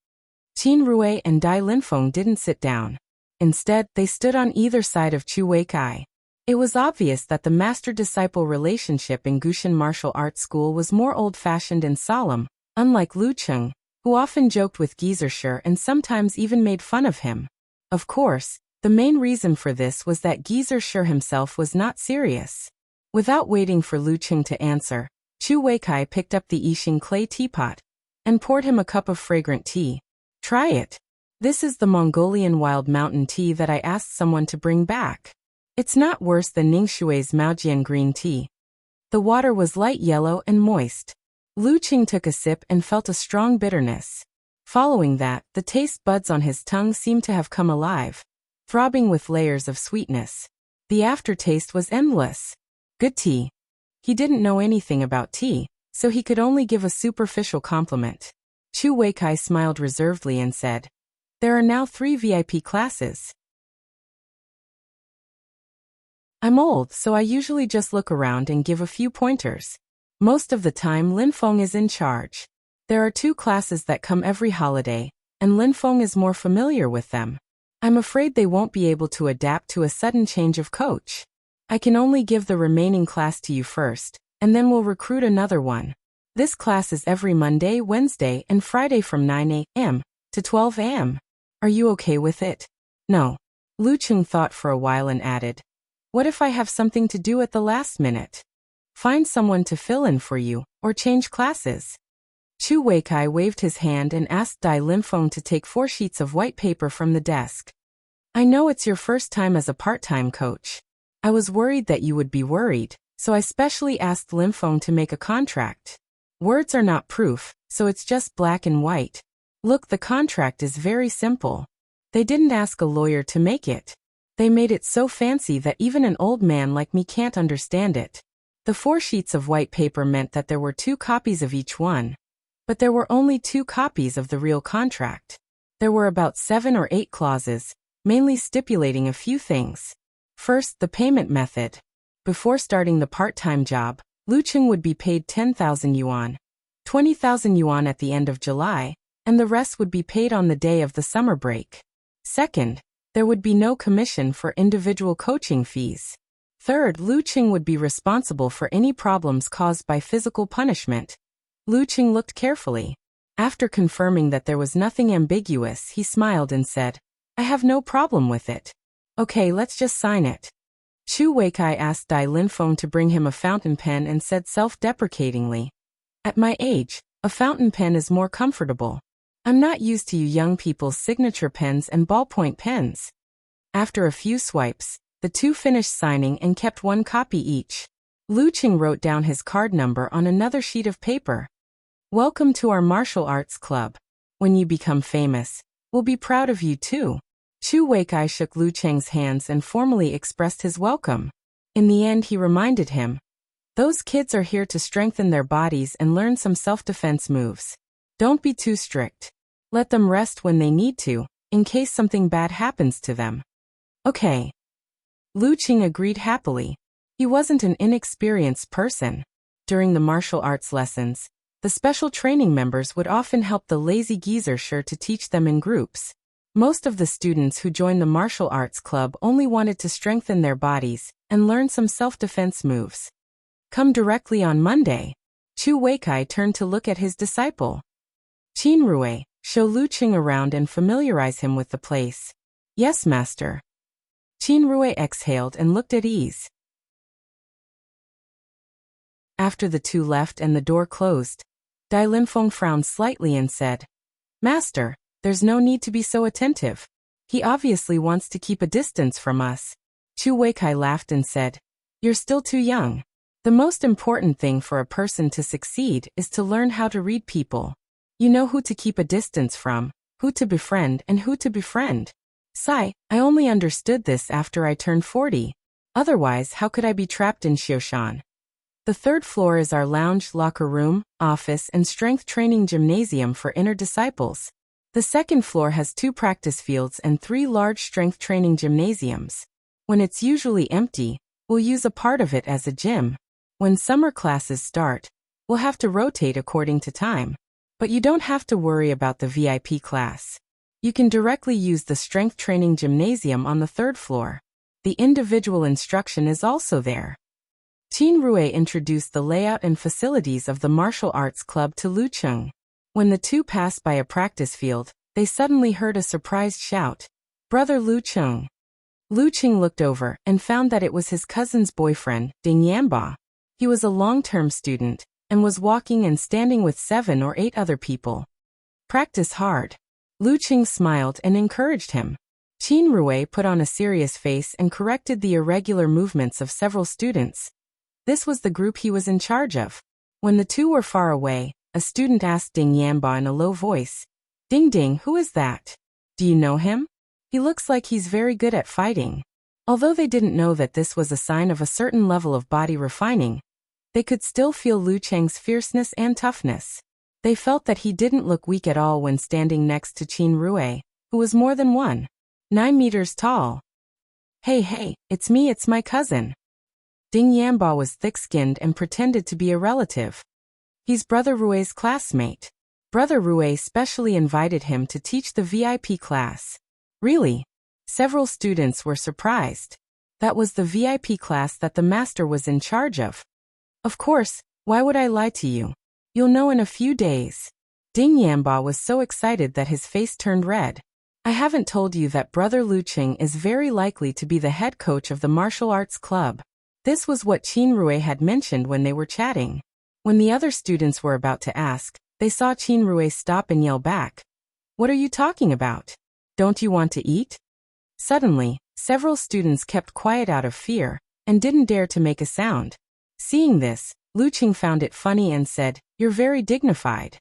Qin Rui and Dai Linfeng didn't sit down. Instead, they stood on either side of Chu Weikai. It was obvious that the master-disciple relationship in Gushan Martial Arts School was more old-fashioned and solemn, unlike Lu Qing, who often joked with Gizershur and sometimes even made fun of him. Of course, the main reason for this was that Gizershur himself was not serious. Without waiting for Lu Qing to answer, Chu Weikai picked up the Yixing clay teapot and poured him a cup of fragrant tea. "Try it. This is the Mongolian wild mountain tea that I asked someone to bring back. It's not worse than Ningshui's Maojian green tea." The water was light yellow and moist. Lu Qing took a sip and felt a strong bitterness. Following that, the taste buds on his tongue seemed to have come alive, throbbing with layers of sweetness. The aftertaste was endless. Good tea. He didn't know anything about tea, so he could only give a superficial compliment. Chu Weikai smiled reservedly and said, "There are now 3 VIP classes. I'm old, so I usually just look around and give a few pointers. Most of the time Lin Feng is in charge. There are 2 classes that come every holiday, and Lin Feng is more familiar with them. I'm afraid they won't be able to adapt to a sudden change of coach. I can only give the remaining class to you first, and then we'll recruit another one. This class is every Monday, Wednesday, and Friday from 9 a.m. to 12 a.m. Are you okay with it?" "No." Lu Cheng thought for a while and added, "What if I have something to do at the last minute? Find someone to fill in for you, or change classes." Chu Weikai waved his hand and asked Dai Linfeng to take 4 sheets of white paper from the desk. "I know it's your first time as a part-time coach. I was worried that you would be worried, so I specially asked Linfeng to make a contract. Words are not proof, so it's just black and white. Look, the contract is very simple. They didn't ask a lawyer to make it. They made it so fancy that even an old man like me can't understand it." The 4 sheets of white paper meant that there were 2 copies of each one. But there were only 2 copies of the real contract. There were about 7 or 8 clauses, mainly stipulating a few things. First, the payment method. Before starting the part-time job, Lu Cheng would be paid 10,000 yuan, 20,000 yuan at the end of July, and the rest would be paid on the day of the summer break. Second, there would be no commission for individual coaching fees. Third, Lu Cheng would be responsible for any problems caused by physical punishment. Lu Cheng looked carefully. After confirming that there was nothing ambiguous, he smiled and said, "I have no problem with it. Okay, let's just sign it." Chu Weikai asked Dai Linfeng to bring him a fountain pen and said self-deprecatingly, "At my age, a fountain pen is more comfortable. I'm not used to you young people's signature pens and ballpoint pens." After a few swipes, the 2 finished signing and kept 1 copy each. Lu Cheng wrote down his card number on another sheet of paper. "Welcome to our martial arts club. When you become famous, we'll be proud of you too." Chu Weikai shook Lu Cheng's hands and formally expressed his welcome. In the end, he reminded him, "Those kids are here to strengthen their bodies and learn some self-defense moves. Don't be too strict. Let them rest when they need to, in case something bad happens to them." "Okay." Lu Cheng agreed happily. He wasn't an inexperienced person. During the martial arts lessons, the special training members would often help the lazy geezer sure to teach them in groups. Most of the students who joined the martial arts club only wanted to strengthen their bodies and learn some self-defense moves. "Come directly on Monday." Chu Weikai turned to look at his disciple. "Qin Rui, show Lu Cheng around and familiarize him with the place." "Yes, master." Qin Rui exhaled and looked at ease. After the 2 left and the door closed, Dai Linfeng frowned slightly and said, "Master, there's no need to be so attentive. He obviously wants to keep a distance from us." Chu Weikai laughed and said, "You're still too young. The most important thing for a person to succeed is to learn how to read people. You know who to keep a distance from, who to befriend and who to befriend. Sai, I only understood this after I turned 40. Otherwise, how could I be trapped in Xioshan? The 3rd floor is our lounge, locker room, office, and strength training gymnasium for inner disciples. The 2nd floor has 2 practice fields and 3 large strength training gymnasiums. When it's usually empty, we'll use a part of it as a gym. When summer classes start, we'll have to rotate according to time. But you don't have to worry about the VIP class. You can directly use the strength training gymnasium on the 3rd floor. The individual instruction is also there." Qin Rui introduced the layout and facilities of the martial arts club to Lu Cheng. When the 2 passed by a practice field, they suddenly heard a surprised shout, "Brother Lu Cheng!" Lu Cheng looked over and found that it was his cousin's boyfriend, Ding Yanba. He was a long-term student and was walking and standing with 7 or 8 other people. "Practice hard." Lu Cheng smiled and encouraged him. Qin Rui put on a serious face and corrected the irregular movements of several students. This was the group he was in charge of. When the 2 were far away, a student asked Ding Yanba in a low voice, "Ding Ding, who is that? Do you know him? He looks like he's very good at fighting." Although they didn't know that this was a sign of a certain level of body refining, they could still feel Lu Cheng's fierceness and toughness. They felt that he didn't look weak at all when standing next to Qin Rui, who was more than 1.9 meters tall. Hey, it's me, it's my cousin. Ding Yanba was thick-skinned and pretended to be a relative. He's Brother Rui's classmate. Brother Rui specially invited him to teach the VIP class. Really? Several students were surprised. That was the VIP class that the master was in charge of. Of course, why would I lie to you? You'll know in a few days. Ding Yanba was so excited that his face turned red. I haven't told you that Brother Lu Qing is very likely to be the head coach of the martial arts club. This was what Qin Rui had mentioned when they were chatting. When the other students were about to ask, they saw Qin Rui stop and yell back. What are you talking about? Don't you want to eat? Suddenly, several students kept quiet out of fear, and didn't dare to make a sound. Seeing this, Lu Qing found it funny and said, You're very dignified.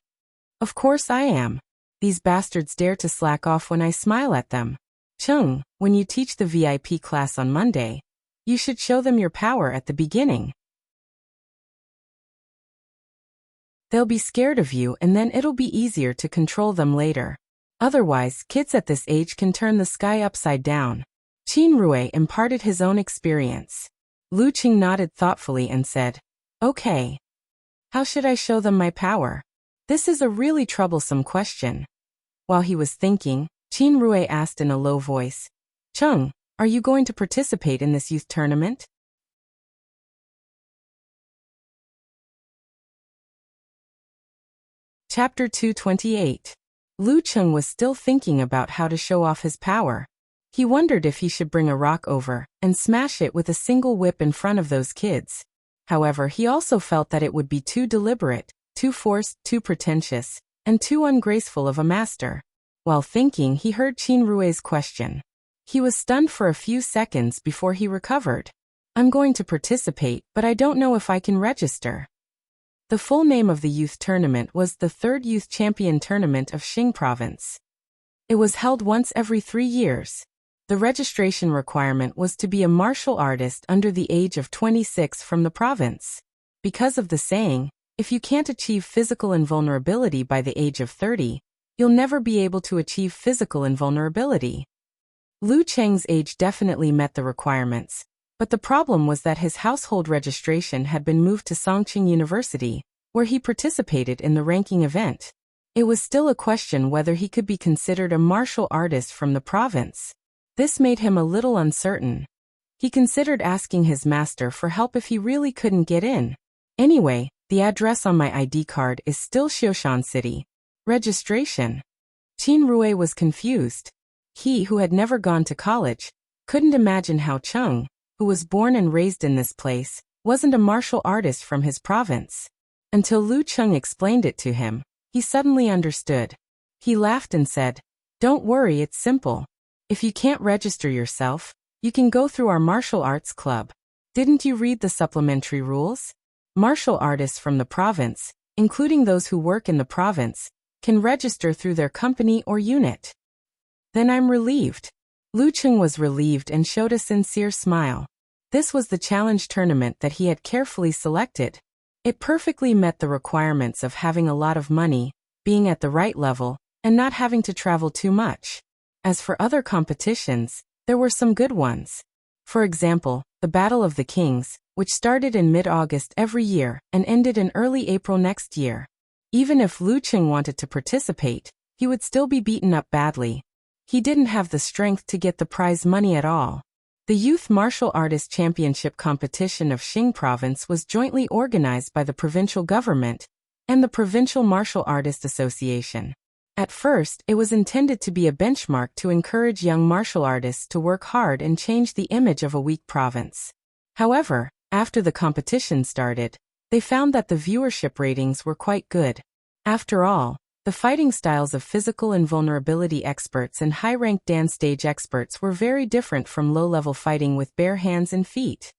Of course I am. These bastards dare to slack off when I smile at them. Chung, when you teach the VIP class on Monday, you should show them your power at the beginning. They'll be scared of you and then it'll be easier to control them later. Otherwise, kids at this age can turn the sky upside down. Qin Rui imparted his own experience. Lu Qing nodded thoughtfully and said, Okay. How should I show them my power? This is a really troublesome question. While he was thinking, Qin Rui asked in a low voice, Chung, are you going to participate in this youth tournament? Chapter 228. Lu Cheng was still thinking about how to show off his power. He wondered if he should bring a rock over and smash it with a single whip in front of those kids. However, he also felt that it would be too deliberate, too forced, too pretentious, and too ungraceful of a master. While thinking, he heard Qin Rui's question. He was stunned for a few seconds before he recovered. I'm going to participate, but I don't know if I can register. The full name of the youth tournament was the Third Youth Champion Tournament of Xing Province. It was held once every 3 years. The registration requirement was to be a martial artist under the age of 26 from the province. Because of the saying, if you can't achieve physical invulnerability by the age of 30, you'll never be able to achieve physical invulnerability. Lu Cheng's age definitely met the requirements, but the problem was that his household registration had been moved to Songqing University, where he participated in the ranking event. It was still a question whether he could be considered a martial artist from the province. This made him a little uncertain. He considered asking his master for help if he really couldn't get in. Anyway, the address on my ID card is still Xiushan City. Registration. Qin Rui was confused. He, who had never gone to college, couldn't imagine how Chung, who was born and raised in this place, wasn't a martial artist from his province. Until Lu Cheng explained it to him, he suddenly understood. He laughed and said, Don't worry, it's simple. If you can't register yourself, you can go through our martial arts club. Didn't you read the supplementary rules? Martial artists from the province, including those who work in the province, can register through their company or unit. Then I'm relieved. Lu Cheng was relieved and showed a sincere smile. This was the challenge tournament that he had carefully selected. It perfectly met the requirements of having a lot of money, being at the right level, and not having to travel too much. As for other competitions, there were some good ones. For example, the Battle of the Kings, which started in mid-August every year and ended in early April next year. Even if Lu Cheng wanted to participate, he would still be beaten up badly. He didn't have the strength to get the prize money at all. The Youth Martial Artist Championship competition of Xing Province was jointly organized by the provincial government and the Provincial Martial Artist Association. At first, it was intended to be a benchmark to encourage young martial artists to work hard and change the image of a weak province. However, after the competition started, they found that the viewership ratings were quite good. After all, the fighting styles of physical invulnerability experts and high-ranked dance stage experts were very different from low-level fighting with bare hands and feet.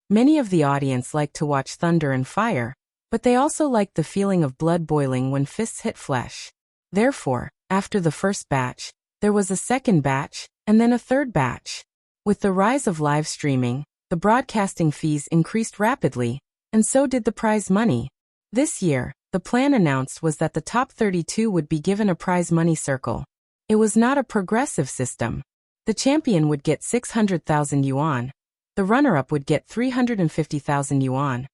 Many of the audience liked to watch thunder and fire, but they also liked the feeling of blood boiling when fists hit flesh. Therefore, after the first batch, there was a second batch, and then a third batch. With the rise of live streaming, the broadcasting fees increased rapidly, and so did the prize money. This year, the plan announced was that the top 32 would be given a prize money circle. It was not a progressive system. The champion would get 600,000 yuan. The runner-up would get 350,000 yuan.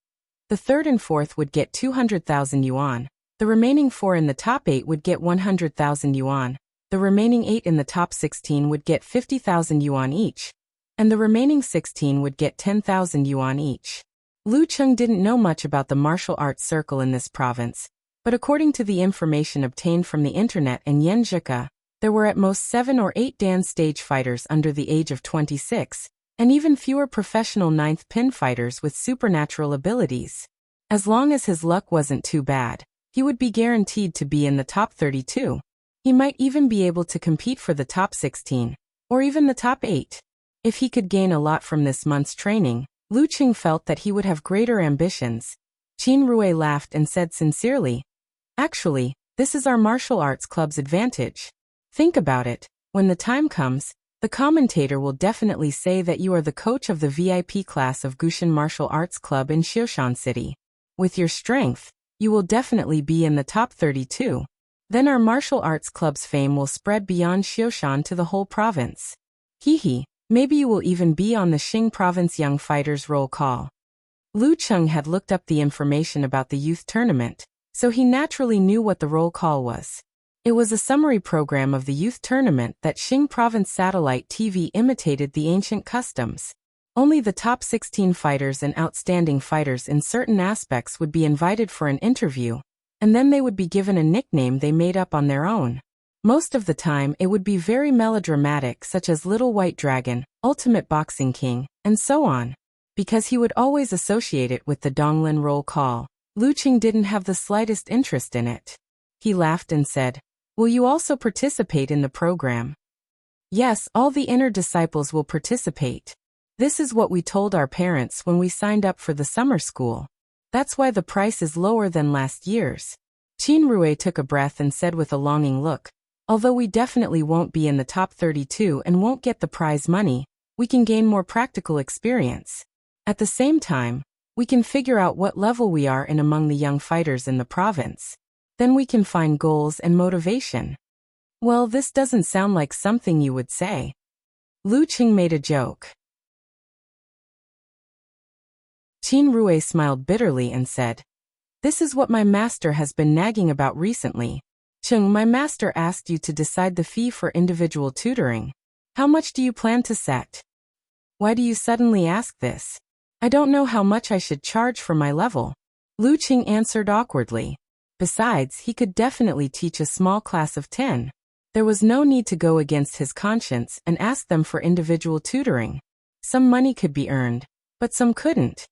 The third and fourth would get 200,000 yuan. The remaining 4 in the top 8 would get 100,000 yuan. The remaining 8 in the top 16 would get 50,000 yuan each. And the remaining 16 would get 10,000 yuan each. Lu Cheng didn't know much about the martial arts circle in this province, but according to the information obtained from the internet and Yanzhika, there were at most 7 or 8 Dan stage fighters under the age of 26, and even fewer professional 9th pin fighters with supernatural abilities. As long as his luck wasn't too bad, he would be guaranteed to be in the top 32. He might even be able to compete for the top 16, or even the top 8. If he could gain a lot from this month's training, Lu Qing felt that he would have greater ambitions. Qin Rui laughed and said sincerely, "Actually, this is our martial arts club's advantage. Think about it, when the time comes, the commentator will definitely say that you are the coach of the VIP class of Gushan Martial Arts Club in Xiushan City. With your strength, you will definitely be in the top 32. Then our martial arts club's fame will spread beyond Xiushan to the whole province. Hehe, maybe you will even be on the Xing province young fighters roll call." Lu Cheng had looked up the information about the youth tournament, so he naturally knew what the roll call was. It was a summary program of the youth tournament that Xing Province Satellite TV imitated the ancient customs. Only the top 16 fighters and outstanding fighters in certain aspects would be invited for an interview, and then they would be given a nickname they made up on their own. Most of the time it would be very melodramatic, such as Little White Dragon, Ultimate Boxing King, and so on. Because he would always associate it with the Donglin roll call, Lu Qing didn't have the slightest interest in it. He laughed and said, "Will you also participate in the program?" "Yes, all the inner disciples will participate. This is what we told our parents when we signed up for the summer school. That's why the price is lower than last year's." Qin Rui took a breath and said with a longing look, "Although we definitely won't be in the top 32 and won't get the prize money, we can gain more practical experience. At the same time, we can figure out what level we are in among the young fighters in the province. Then we can find goals and motivation." "Well, this doesn't sound like something you would say." Lu Qing made a joke. Qin Rui smiled bitterly and said, "This is what my master has been nagging about recently. Cheng, my master asked you to decide the fee for individual tutoring. How much do you plan to set?" "Why do you suddenly ask this? I don't know how much I should charge for my level." Lu Qing answered awkwardly. Besides, he could definitely teach a small class of 10. There was no need to go against his conscience and ask them for individual tutoring. Some money could be earned, but some couldn't.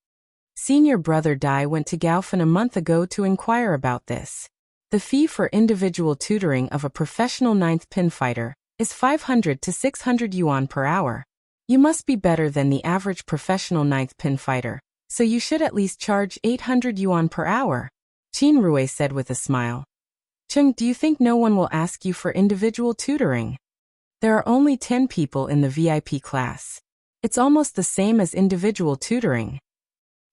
Senior brother Dai went to Gaofan a month ago to inquire about this. The fee for individual tutoring of a professional 9th pin fighter is 500 to 600 yuan per hour. You must be better than the average professional 9th pin fighter, so you should at least charge 800 yuan per hour. Qin Rui said with a smile. "Cheng, do you think no one will ask you for individual tutoring? There are only 10 people in the VIP class. It's almost the same as individual tutoring."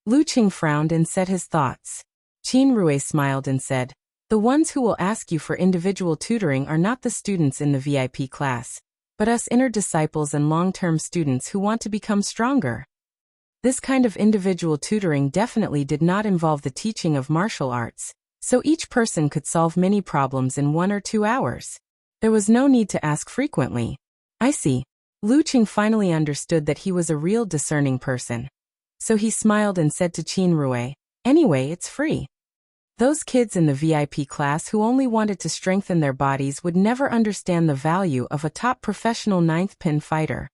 Lu Qing frowned and said his thoughts. Qin Rui smiled and said, "The ones who will ask you for individual tutoring are not the students in the VIP class, but us inner disciples and long-term students who want to become stronger." This kind of individual tutoring definitely did not involve the teaching of martial arts, so each person could solve many problems in 1 or 2 hours. There was no need to ask frequently. "I see." Lu Qing finally understood that he was a real discerning person. So he smiled and said to Qin Rui, "Anyway, it's free. Those kids in the VIP class who only wanted to strengthen their bodies would never understand the value of a top professional 9th pin fighter.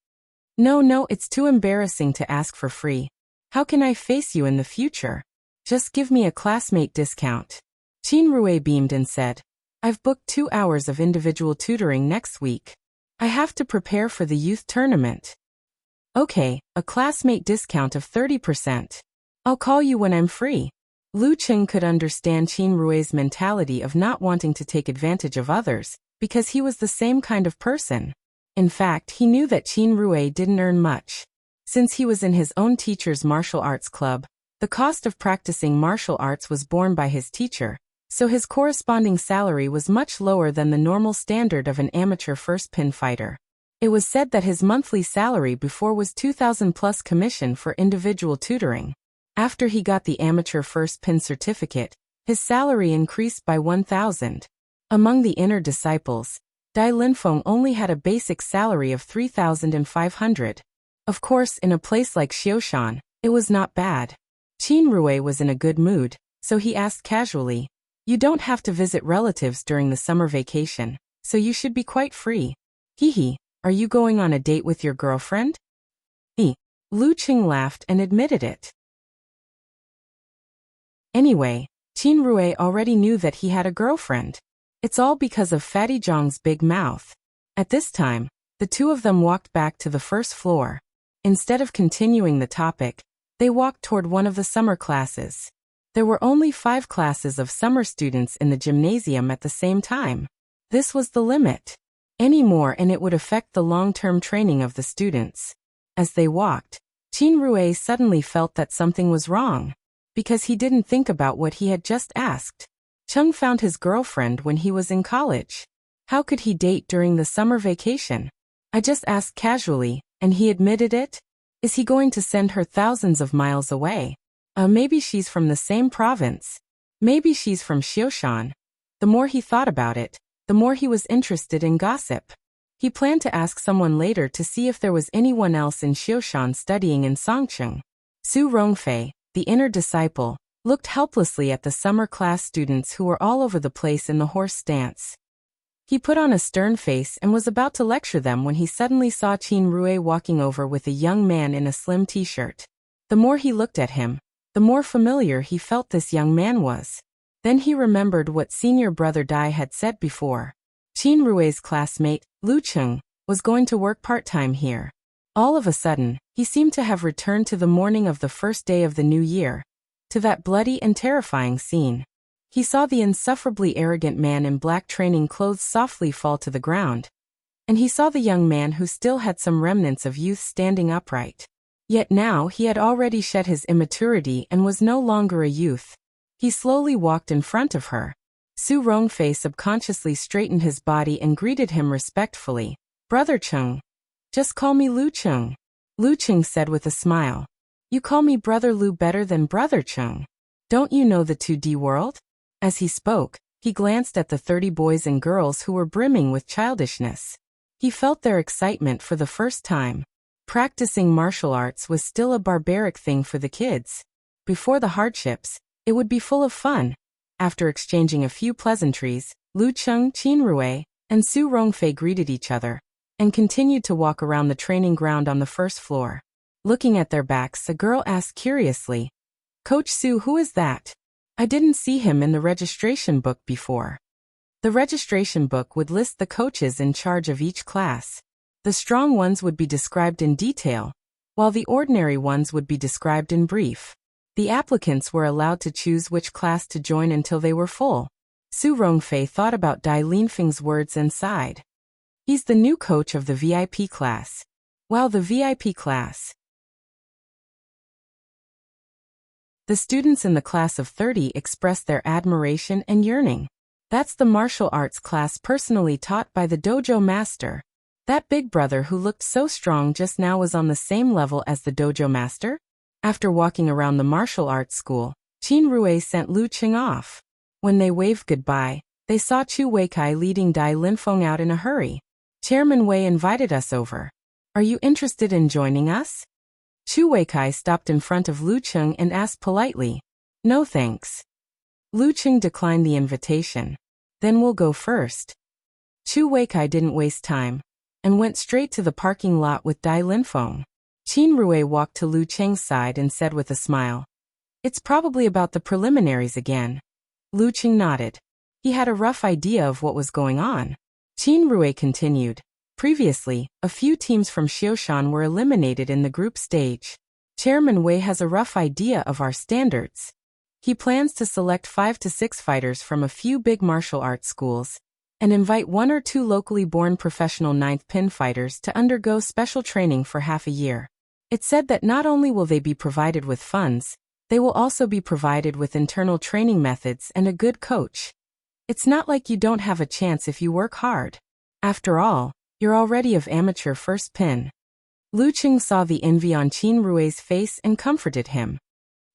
No, it's too embarrassing to ask for free. How can I face you in the future? Just give me a classmate discount." Qin Rui beamed and said, "I've booked 2 hours of individual tutoring next week. I have to prepare for the youth tournament." "Okay, a classmate discount of 30%. I'll call you when I'm free." Lu Qing could understand Qin Rui's mentality of not wanting to take advantage of others, because he was the same kind of person. In fact, he knew that Qin Rui didn't earn much. Since he was in his own teacher's martial arts club, the cost of practicing martial arts was borne by his teacher, so his corresponding salary was much lower than the normal standard of an amateur first pin fighter. It was said that his monthly salary before was 2,000 plus commission for individual tutoring. After he got the amateur first pin certificate, his salary increased by 1,000. Among the inner disciples, Dai Linfeng only had a basic salary of 3,500. Of course, in a place like Xiaoshan, it was not bad. Qin Rui was in a good mood, so he asked casually, "You don't have to visit relatives during the summer vacation, so you should be quite free. Hee, are you going on a date with your girlfriend?" Lu Qing laughed and admitted it. Anyway, Qin Rui already knew that he had a girlfriend. It's all because of Fatty Zhang's big mouth. At this time, the two of them walked back to the first floor. Instead of continuing the topic, they walked toward one of the summer classes. There were only 5 classes of summer students in the gymnasium at the same time. This was the limit. Any more and it would affect the long-term training of the students. As they walked, Qin Rui suddenly felt that something was wrong, because he didn't think about what he had just asked. Cheng found his girlfriend when he was in college. How could he date during the summer vacation? I just asked casually, and he admitted it? Is he going to send her thousands of miles away? Maybe she's from the same province. Maybe she's from Xiaoshan. The more he thought about it, the more he was interested in gossip. He planned to ask someone later to see if there was anyone else in Xiaoshan studying in Songcheng. Su Rongfei, the inner disciple, looked helplessly at the summer class students who were all over the place in the horse stance. He put on a stern face and was about to lecture them when he suddenly saw Qin Rui walking over with a young man in a slim t-shirt. The more he looked at him, the more familiar he felt this young man was. Then he remembered what senior brother Dai had said before. Qin Rui's classmate, Lu Cheng, was going to work part-time here. All of a sudden, he seemed to have returned to the morning of the first day of the new year, to that bloody and terrifying scene. He saw the insufferably arrogant man in black training clothes softly fall to the ground. And he saw the young man who still had some remnants of youth standing upright. Yet now he had already shed his immaturity and was no longer a youth. He slowly walked in front of her. Su Rongfei subconsciously straightened his body and greeted him respectfully. "Brother Cheng." "Just call me Lu Cheng," Lu Cheng said with a smile. "You call me Brother Lu better than Brother Cheng. Don't you know the 2D world?" As he spoke, he glanced at the 30 boys and girls who were brimming with childishness. He felt their excitement for the first time. Practicing martial arts was still a barbaric thing for the kids. Before the hardships, it would be full of fun. After exchanging a few pleasantries, Lu Cheng, Qin Rui, and Su Rongfei greeted each other, and continued to walk around the training ground on the first floor. Looking at their backs, a girl asked curiously, "Coach Su, who is that? I didn't see him in the registration book before." The registration book would list the coaches in charge of each class. The strong ones would be described in detail, while the ordinary ones would be described in brief. The applicants were allowed to choose which class to join until they were full. Su Rongfei thought about Dai Linfeng's words and sighed. He's the new coach of the VIP class. Well, the VIP class. The students in the class of 30 expressed their admiration and yearning. That's the martial arts class personally taught by the dojo master. That big brother who looked so strong just now was on the same level as the dojo master? After walking around the martial arts school, Qin Rui sent Lu Qing off. When they waved goodbye, they saw Chu Weikai leading Dai Linfeng out in a hurry. "Chairman Wei invited us over. Are you interested in joining us?" Chu Weikai stopped in front of Lu Cheng and asked politely. "No thanks." Lu Cheng declined the invitation. "Then we'll go first." Chu Weikai didn't waste time, and went straight to the parking lot with Dai Linfeng. Qin Rui walked to Lu Cheng's side and said with a smile, "It's probably about the preliminaries again." Lu Cheng nodded. He had a rough idea of what was going on. Qin Rui continued. Previously, a few teams from Xiaoshan were eliminated in the group stage. Chairman Wei has a rough idea of our standards. He plans to select 5 to 6 fighters from a few big martial arts schools, and invite 1 or 2 locally born professional 9th pin fighters to undergo special training for half a year. It said that not only will they be provided with funds, they will also be provided with internal training methods and a good coach. It's not like you don't have a chance if you work hard. After all, you're already of amateur first pin. Lu Qing saw the envy on Qin Rui's face and comforted him.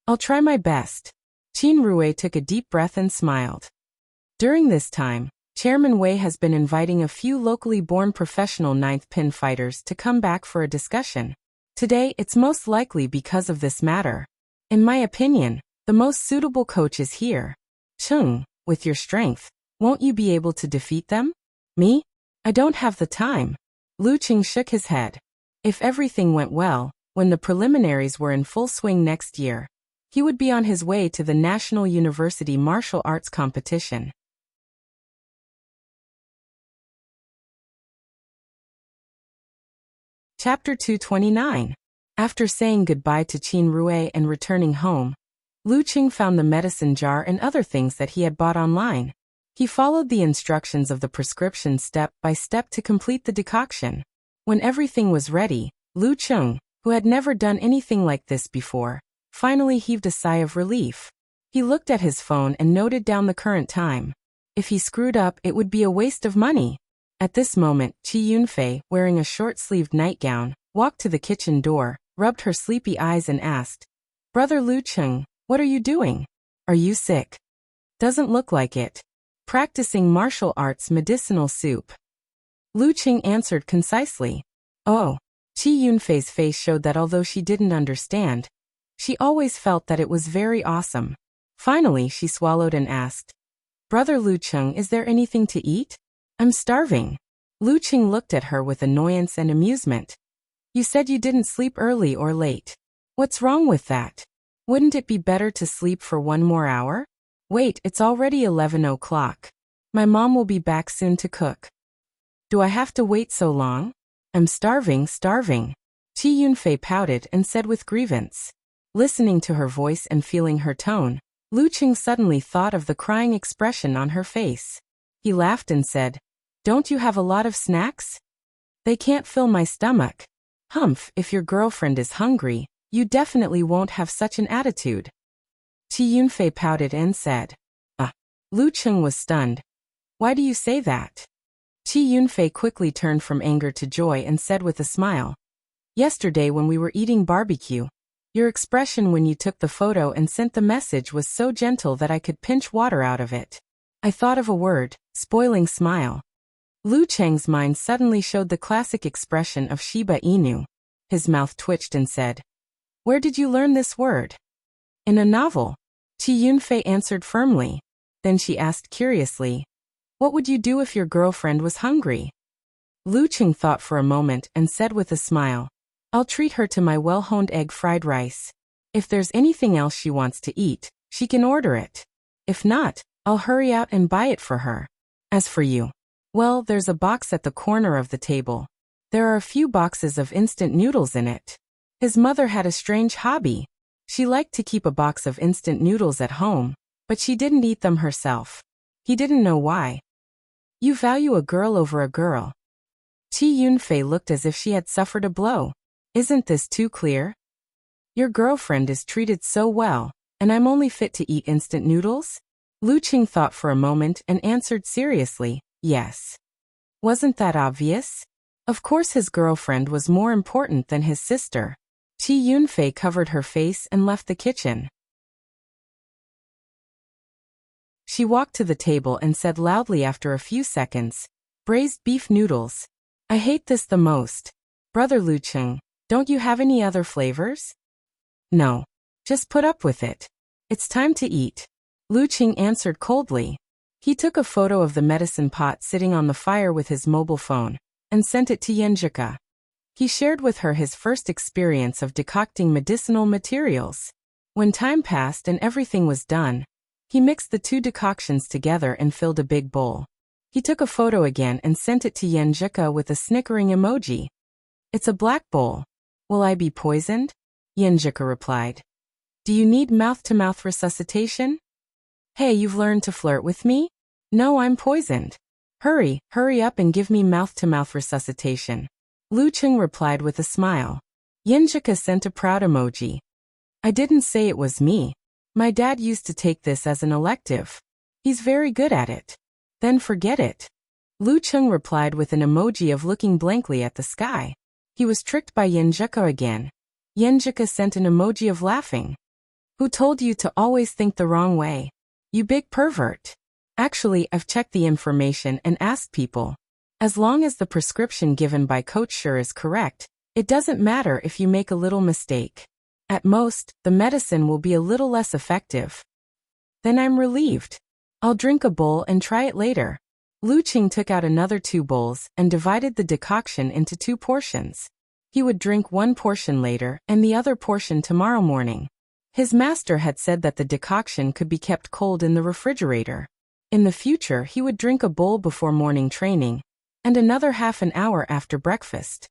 I'll try my best. Qin Rui took a deep breath and smiled. During this time, Chairman Wei has been inviting a few locally born professional ninth pin fighters to come back for a discussion. Today, it's most likely because of this matter. In my opinion, the most suitable coach is here. Chung, with your strength, won't you be able to defeat them? Me? I don't have the time. Lu Qing shook his head. If everything went well, when the preliminaries were in full swing next year, he would be on his way to the National University Martial Arts Competition. Chapter 229. After saying goodbye to Qin Rui and returning home, Lu Qing found the medicine jar and other things that he had bought online. He followed the instructions of the prescription step by step to complete the decoction. When everything was ready, Lu Qing, who had never done anything like this before, finally heaved a sigh of relief. He looked at his phone and noted down the current time. If he screwed up, it would be a waste of money. At this moment, Qi Yunfei, wearing a short-sleeved nightgown, walked to the kitchen door, rubbed her sleepy eyes and asked, "Brother Lu Qing, what are you doing? Are you sick?" "Doesn't look like it. Practicing martial arts medicinal soup." Lu Qing answered concisely. Oh. Qi Yunfei's face showed that although she didn't understand, she always felt that it was very awesome. Finally, she swallowed and asked, "Brother Lu Qing, is there anything to eat? I'm starving." Lu Qing looked at her with annoyance and amusement. "You said you didn't sleep early or late. What's wrong with that? Wouldn't it be better to sleep for one more hour? Wait, it's already 11 o'clock. My mom will be back soon to cook. Do I have to wait so long? I'm starving. Qi Yunfei pouted and said with grievance. Listening to her voice and feeling her tone, Lu Qing suddenly thought of the crying expression on her face. He laughed and said, "Don't you have a lot of snacks? They can't fill my stomach." "Humph, if your girlfriend is hungry, you definitely won't have such an attitude." Qi Yunfei pouted and said, Lu Qing was stunned. "Why do you say that?" Qi Yunfei quickly turned from anger to joy and said with a smile, "Yesterday when we were eating barbecue, your expression when you took the photo and sent the message was so gentle that I could pinch water out of it. I thought of a word, spoiling smile." Lu Cheng's mind suddenly showed the classic expression of Shiba Inu. His mouth twitched and said, "Where did you learn this word?" "In a novel," Qi Yunfei answered firmly. Then she asked curiously, "What would you do if your girlfriend was hungry?" Lu Qing thought for a moment and said with a smile, "I'll treat her to my well-honed egg fried rice. If there's anything else she wants to eat, she can order it. If not, I'll hurry out and buy it for her. As for you, well, there's a box at the corner of the table. There are a few boxes of instant noodles in it." His mother had a strange hobby. She liked to keep a box of instant noodles at home, but she didn't eat them herself. He didn't know why. "You value a girl over a girl." Qi Yunfei looked as if she had suffered a blow. "Isn't this too clear? Your girlfriend is treated so well, and I'm only fit to eat instant noodles?" Lu Qing thought for a moment and answered seriously, "Yes. Wasn't that obvious?" Of course his girlfriend was more important than his sister. Qi Yunfei covered her face and left the kitchen. She walked to the table and said loudly after a few seconds, "Braised beef noodles. I hate this the most. Brother Lu Qing, don't you have any other flavors?" "No. Just put up with it. It's time to eat," Lu Qing answered coldly. He took a photo of the medicine pot sitting on the fire with his mobile phone and sent it to Yenjika. He shared with her his first experience of decocting medicinal materials. When time passed and everything was done, he mixed the two decoctions together and filled a big bowl. He took a photo again and sent it to Yenjika with a snickering emoji. "It's a black bowl. Will I be poisoned?" Yenjika replied. "Do you need mouth-to-mouth resuscitation?" "Hey, you've learned to flirt with me?" "No, I'm poisoned. Hurry up and give me mouth-to-mouth resuscitation," Lu Qing replied with a smile. Yenjika sent a proud emoji. I didn't say it was me. My dad used to take this as an elective. He's very good at it. Then forget it. Lu Cheng replied with an emoji of looking blankly at the sky. He was tricked by Yenjika again. Yenjika sent an emoji of laughing. Who told you to always think the wrong way? You big pervert. Actually, I've checked the information and asked people. As long as the prescription given by Coach Sure is correct, it doesn't matter if you make a little mistake. At most, the medicine will be a little less effective. Then I'm relieved. I'll drink a bowl and try it later. Lu Qing took out another 2 bowls and divided the decoction into 2 portions. He would drink 1 portion later and the other portion tomorrow morning. His master had said that the decoction could be kept cold in the refrigerator. In the future, he would drink a bowl before morning training, and another half an hour after breakfast.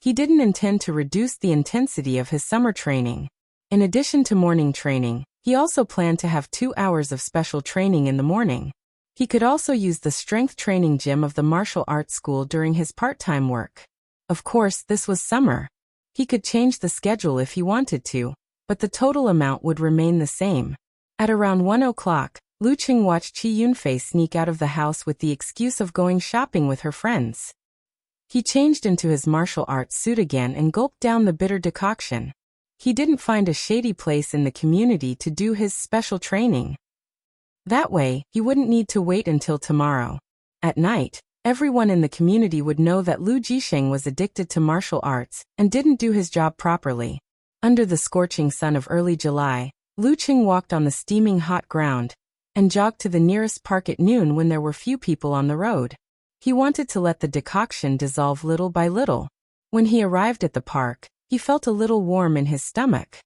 He didn't intend to reduce the intensity of his summer training. In addition to morning training, he also planned to have 2 hours of special training in the morning. He could also use the strength training gym of the martial arts school during his part-time work. Of course, this was summer. He could change the schedule if he wanted to, but the total amount would remain the same. At around 1 o'clock, Lu Qing watched Qi Yunfei sneak out of the house with the excuse of going shopping with her friends. He changed into his martial arts suit again and gulped down the bitter decoction. He didn't find a shady place in the community to do his special training. That way, he wouldn't need to wait until tomorrow. At night, everyone in the community would know that Lu Jisheng was addicted to martial arts and didn't do his job properly. Under the scorching sun of early July, Lu Qing walked on the steaming hot ground and jogged to the nearest park at noon when there were few people on the road. He wanted to let the decoction dissolve little by little. When he arrived at the park, he felt a little warm in his stomach.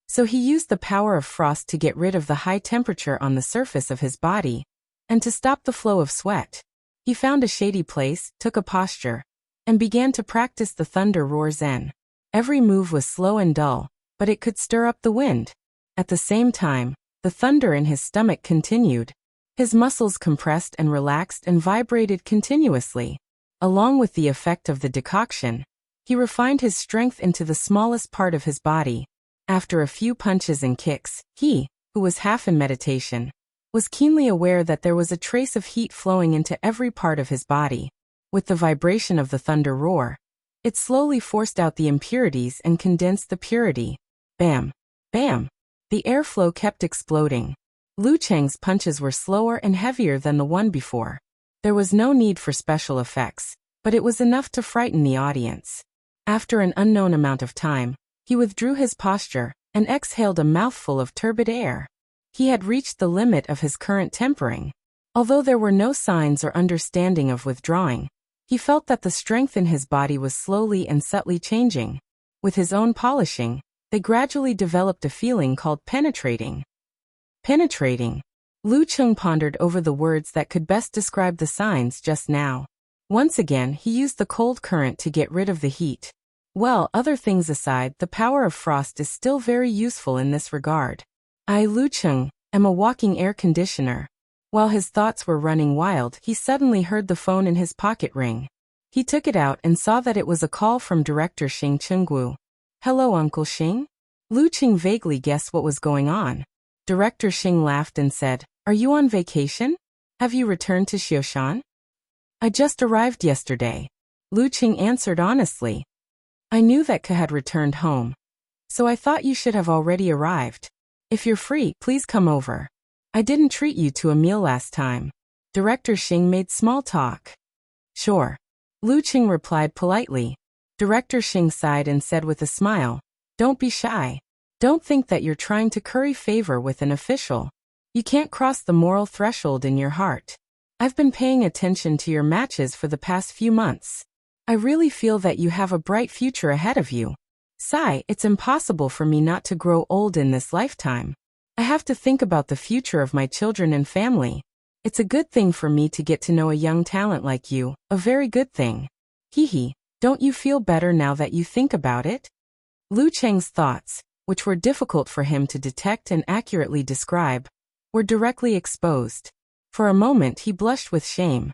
So he used the power of frost to get rid of the high temperature on the surface of his body and to stop the flow of sweat. He found a shady place, took a posture, and began to practice the thunder roar zen. Every move was slow and dull, but it could stir up the wind. At the same time, the thunder in his stomach continued. His muscles compressed and relaxed and vibrated continuously. Along with the effect of the decoction, he refined his strength into the smallest part of his body. After a few punches and kicks, he, who was half in meditation, was keenly aware that there was a trace of heat flowing into every part of his body. With the vibration of the thunder roar, it slowly forced out the impurities and condensed the purity. Bam! Bam! The airflow kept exploding. Lu Cheng's punches were slower and heavier than the one before. There was no need for special effects, but it was enough to frighten the audience. After an unknown amount of time, he withdrew his posture and exhaled a mouthful of turbid air. He had reached the limit of his current tempering. Although there were no signs or understanding of withdrawing, he felt that the strength in his body was slowly and subtly changing. With his own polishing, they gradually developed a feeling called penetrating. Penetrating. Lu Cheng pondered over the words that could best describe the signs just now. Once again, he used the cold current to get rid of the heat. Well, other things aside, the power of frost is still very useful in this regard. I, Lu Cheng, am a walking air conditioner. While his thoughts were running wild, he suddenly heard the phone in his pocket ring. He took it out and saw that it was a call from Director Xing Chenggu. Hello, Uncle Xing? Lu Qing vaguely guessed what was going on. Director Xing laughed and said, Are you on vacation? Have you returned to Xioshan? I just arrived yesterday. Lu Qing answered honestly. I knew that Ke had returned home, so I thought you should have already arrived. If you're free, please come over. I didn't treat you to a meal last time. Director Xing made small talk. Sure. Lu Qing replied politely. Director Xing sighed and said with a smile, Don't be shy. Don't think that you're trying to curry favor with an official. You can't cross the moral threshold in your heart. I've been paying attention to your matches for the past few months. I really feel that you have a bright future ahead of you. Sai, it's impossible for me not to grow old in this lifetime. I have to think about the future of my children and family. It's a good thing for me to get to know a young talent like you, a very good thing. Hee. Don't you feel better now that you think about it? Lu Cheng's thoughts, which were difficult for him to detect and accurately describe, were directly exposed. For a moment he blushed with shame.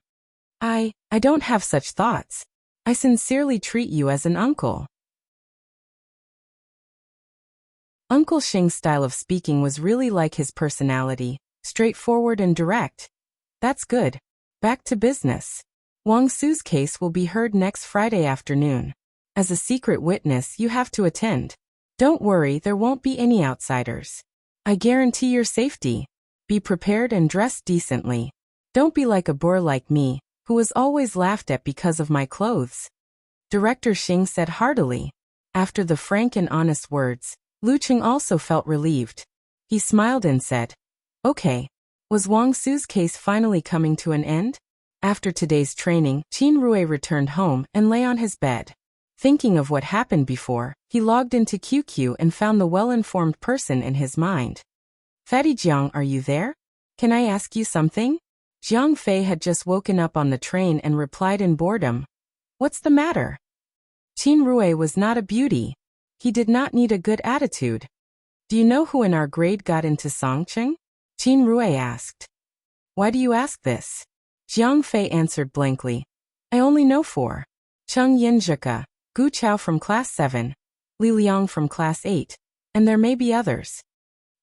I don't have such thoughts. I sincerely treat you as an uncle. Uncle Xing's style of speaking was really like his personality, straightforward and direct. That's good. Back to business. Wang Su's case will be heard next Friday afternoon. As a secret witness, you have to attend. Don't worry, there won't be any outsiders. I guarantee your safety. Be prepared and dress decently. Don't be like a boor like me, who was always laughed at because of my clothes. Director Xing said heartily. After the frank and honest words, Lu Qing also felt relieved. He smiled and said, "Okay." Was Wang Su's case finally coming to an end? After today's training, Qin Rui returned home and lay on his bed. Thinking of what happened before, he logged into QQ and found the well-informed person in his mind. "Fatty Jiang, are you there? Can I ask you something?" Jiang Fei had just woken up on the train and replied in boredom. "What's the matter?" Qin Rui was not a beauty. He did not need a good attitude. "Do you know who in our grade got into Songqing?" Qin Rui asked. "Why do you ask this?" Jiang Fei answered blankly. "I only know 4. Cheng Yinzhika, Gu Chao from class 7, Li Liang from class 8, and there may be others."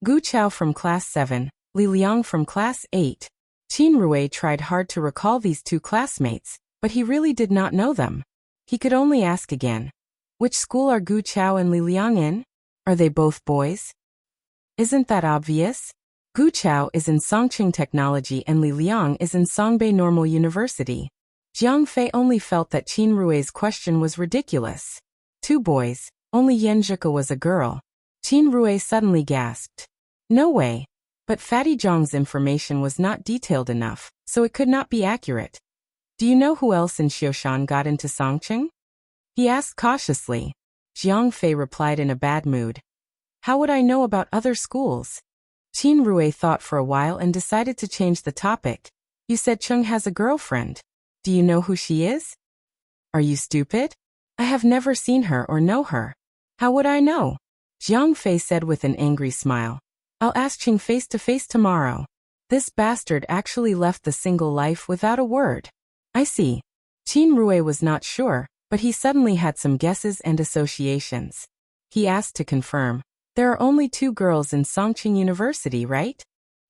Gu Chao from class 7, Li Liang from class 8. Qin Rui tried hard to recall these 2 classmates, but he really did not know them. He could only ask again. "Which school are Gu Chao and Li Liang in? Are they both boys?" "Isn't that obvious? Gu Chao is in Songqing Technology and Li Liang is in Songbei Normal University." Jiang Fei only felt that Qin Rui's question was ridiculous. 2 boys, only Yenzhika was a girl. Qin Rui suddenly gasped. No way. But Fatty Zhang's information was not detailed enough, so it could not be accurate. "Do you know who else in Xioshan got into Songqing?" he asked cautiously. Jiang Fei replied in a bad mood. "How would I know about other schools?" Qin Rui thought for a while and decided to change the topic. "You said Cheng has a girlfriend. Do you know who she is?" "Are you stupid? I have never seen her or know her. How would I know?" Jiang Fei said with an angry smile. "I'll ask Cheng face to face tomorrow." This bastard actually left the single life without a word. I see. Qin Rui was not sure, but he suddenly had some guesses and associations. He asked to confirm. "There are only 2 girls in Songqing University, right?"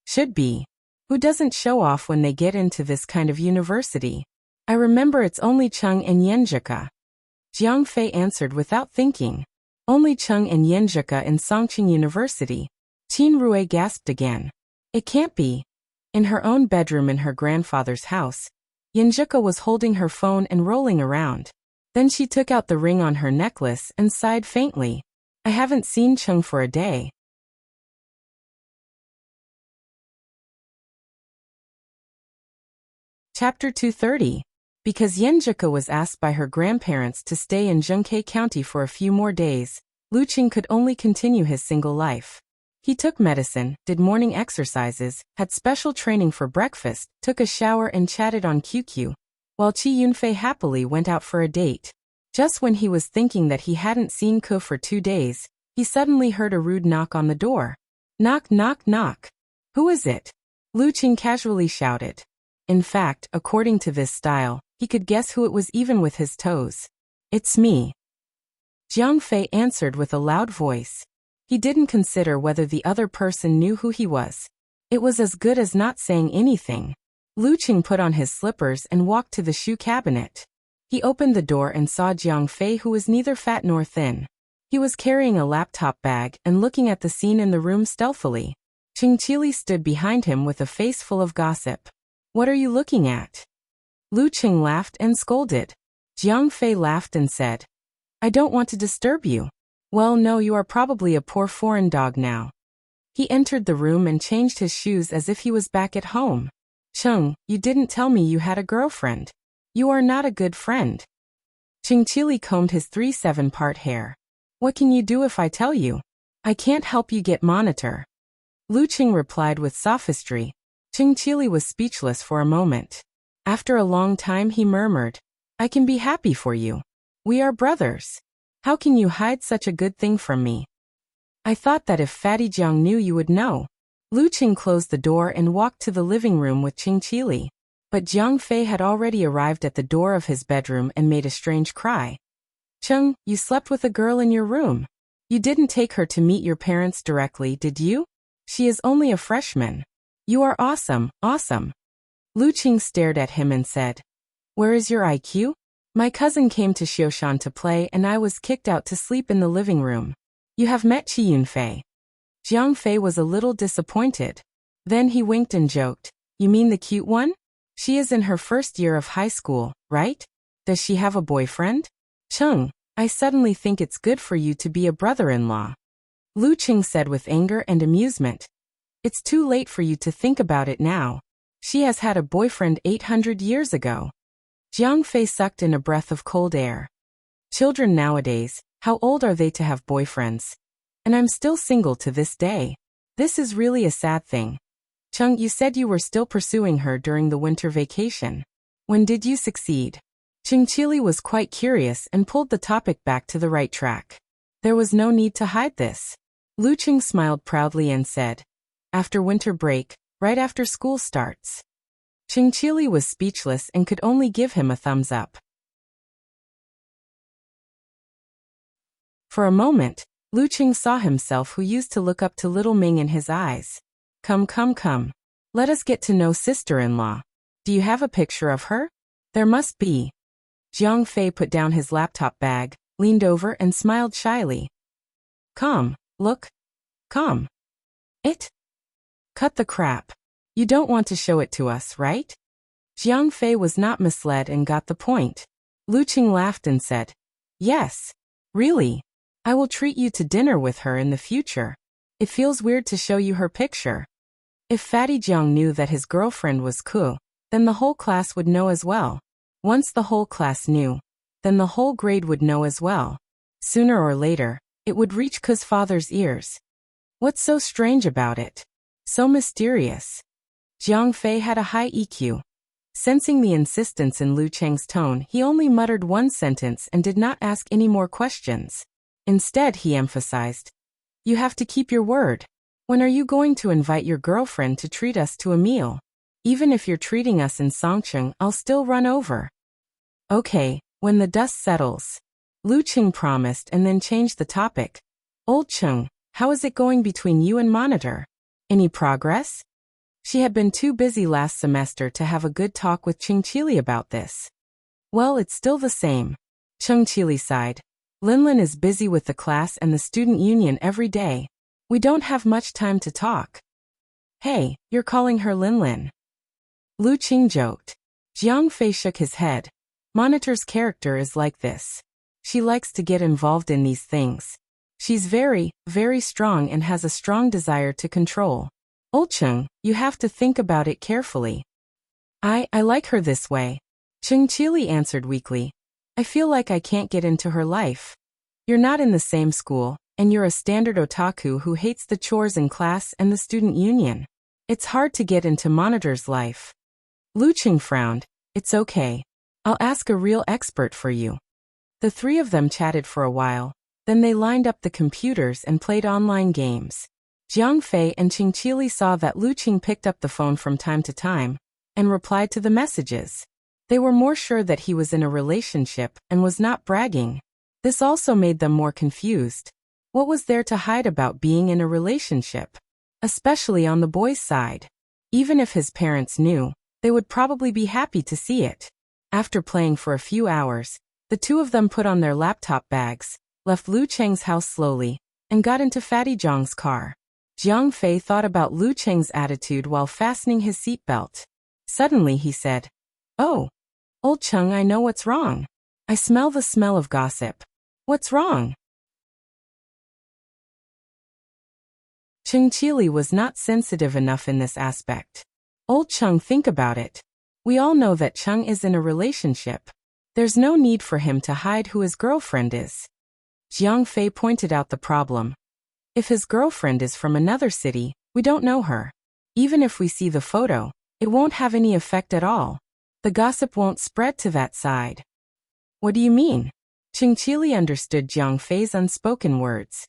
"Should be. Who doesn't show off when they get into this kind of university?" "I remember it's only Cheng and Yenzhika." Jiang Fei answered without thinking. "Only Cheng and Yenzhika in Songqing University." Qin Rui gasped again. "It can't be." In her own bedroom in her grandfather's house, Yenzhika was holding her phone and rolling around. Then she took out the ring on her necklace and sighed faintly. "I haven't seen Cheng for a day." Chapter 230. Because Yenzhika was asked by her grandparents to stay in Zhengke County for a few more days, Lu Qing could only continue his single life. He took medicine, did morning exercises, had special training for breakfast, took a shower and chatted on QQ, while Qi Yunfei happily went out for a date. Just when he was thinking that he hadn't seen Ke for 2 days, he suddenly heard a rude knock on the door. "Knock, knock, knock. Who is it?" Lu Qing casually shouted. In fact, according to this style, he could guess who it was even with his toes. "It's me." Jiang Fei answered with a loud voice. He didn't consider whether the other person knew who he was. It was as good as not saying anything. Lu Qing put on his slippers and walked to the shoe cabinet. He opened the door and saw Jiang Fei, who was neither fat nor thin. He was carrying a laptop bag and looking at the scene in the room stealthily. Qing Qili stood behind him with a face full of gossip. "What are you looking at?" Lu Qing laughed and scolded. Jiang Fei laughed and said, "I don't want to disturb you." "Well, no, you are probably a poor foreign dog now." He entered the room and changed his shoes as if he was back at home. "Cheng, you didn't tell me you had a girlfriend. You are not a good friend." Qing Qili combed his 3/7-part hair. "What can you do if I tell you? I can't help you get monitor." Lu Qing replied with sophistry. Qing Qili was speechless for a moment. After a long time he murmured, "I can be happy for you. We are brothers. How can you hide such a good thing from me? I thought that if Fatty Jiang knew you would know." Lu Qing closed the door and walked to the living room with Qing Qili. But Jiang Fei had already arrived at the door of his bedroom and made a strange cry. Cheng, you slept with a girl in your room. You didn't take her to meet your parents directly, did you? She is only a freshman. You are awesome, awesome. Lu Qing stared at him and said, Where is your IQ? My cousin came to Xioshan to play and I was kicked out to sleep in the living room. You have met Qi Yunfei. Jiang Fei was a little disappointed. Then he winked and joked, You mean the cute one? She is in her first year of high school, right? Does she have a boyfriend? Cheng, I suddenly think it's good for you to be a brother-in-law. Lu Qing said with anger and amusement. It's too late for you to think about it now. She has had a boyfriend 800 years ago. Jiang Fei sucked in a breath of cold air. Children nowadays, how old are they to have boyfriends? And I'm still single to this day. This is really a sad thing. Cheng, you said you were still pursuing her during the winter vacation. When did you succeed? Ching Chili was quite curious and pulled the topic back to the right track. There was no need to hide this. Lu Qing smiled proudly and said, After winter break, right after school starts. Ching Chili was speechless and could only give him a thumbs up. For a moment, Lu Qing saw himself who used to look up to little Ming in his eyes. Come, come, come. Let us get to know sister-in-law. Do you have a picture of her? There must be. Jiang Fei put down his laptop bag, leaned over and smiled shyly. Come, look. Come. It? Cut the crap. You don't want to show it to us, right? Jiang Fei was not misled and got the point. Lu Qing laughed and said, Yes. Really? I will treat you to dinner with her in the future. It feels weird to show you her picture. If Fatty Jiang knew that his girlfriend was Ku, then the whole class would know as well. Once the whole class knew, then the whole grade would know as well. Sooner or later, it would reach Ku's father's ears. What's so strange about it? So mysterious. Jiang Fei had a high EQ. Sensing the insistence in Lu Cheng's tone, he only muttered one sentence and did not ask any more questions. Instead, he emphasized, You have to keep your word. When are you going to invite your girlfriend to treat us to a meal? Even if you're treating us in Songcheng, I'll still run over. Okay, when the dust settles. Lu Qing promised and then changed the topic. Old Cheng, how is it going between you and Monitor? Any progress? She had been too busy last semester to have a good talk with Ching Chili about this. Well, it's still the same. Cheng Chili sighed. Linlin is busy with the class and the student union every day. We don't have much time to talk. Hey, you're calling her Linlin. Lu Qing joked. Jiang Fei shook his head. Monitor's character is like this. She likes to get involved in these things. She's very, very strong and has a strong desire to control. Old Cheng, you have to think about it carefully. I like her this way. Cheng Chili answered weakly. I feel like I can't get into her life. You're not in the same school, and you're a standard otaku who hates the chores in class and the student union. It's hard to get into Monitor's life. Lu Qing frowned. It's okay. I'll ask a real expert for you. The three of them chatted for a while. Then they lined up the computers and played online games. Jiang Fei and Ching Chili saw that Lu Qing picked up the phone from time to time and replied to the messages. They were more sure that he was in a relationship and was not bragging. This also made them more confused. What was there to hide about being in a relationship? Especially on the boy's side. Even if his parents knew, they would probably be happy to see it. After playing for a few hours, the two of them put on their laptop bags, left Lu Cheng's house slowly, and got into Fatty Zhang's car. Jiang Fei thought about Lu Cheng's attitude while fastening his seatbelt. Suddenly he said, Oh, Old Cheng, I know what's wrong. I smell the smell of gossip. What's wrong? Cheng Chili was not sensitive enough in this aspect. Old Cheng, think about it. We all know that Cheng is in a relationship. There's no need for him to hide who his girlfriend is. Jiang Fei pointed out the problem. If his girlfriend is from another city, we don't know her. Even if we see the photo, it won't have any effect at all. The gossip won't spread to that side. What do you mean? Ching Chili understood Jiang Fei's unspoken words.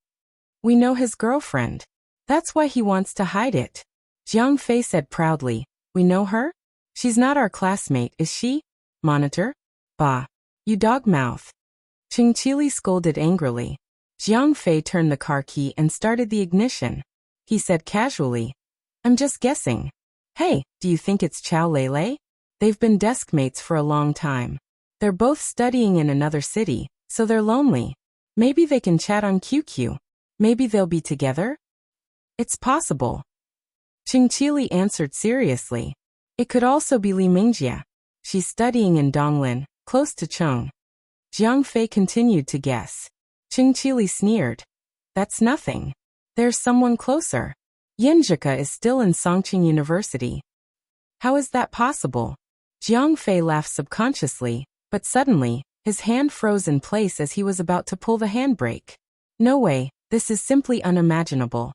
We know his girlfriend. That's why he wants to hide it. Jiang Fei said proudly, We know her? She's not our classmate, is she? Monitor? Bah. You dog mouth. Ching Chili scolded angrily. Jiang Fei turned the car key and started the ignition. He said casually, I'm just guessing. Hey, do you think it's Chow Lele? They've been desk mates for a long time. They're both studying in another city, so they're lonely. Maybe they can chat on QQ. Maybe they'll be together? It's possible. Ching Chili answered seriously. It could also be Li Mingjia. She's studying in Donglin, close to Cheng. Jiang Fei continued to guess. Ching Chili sneered. That's nothing. There's someone closer. Yinjika is still in Songqing University. How is that possible? Jiang Fei laughed subconsciously, but suddenly, his hand froze in place as he was about to pull the handbrake. No way, this is simply unimaginable.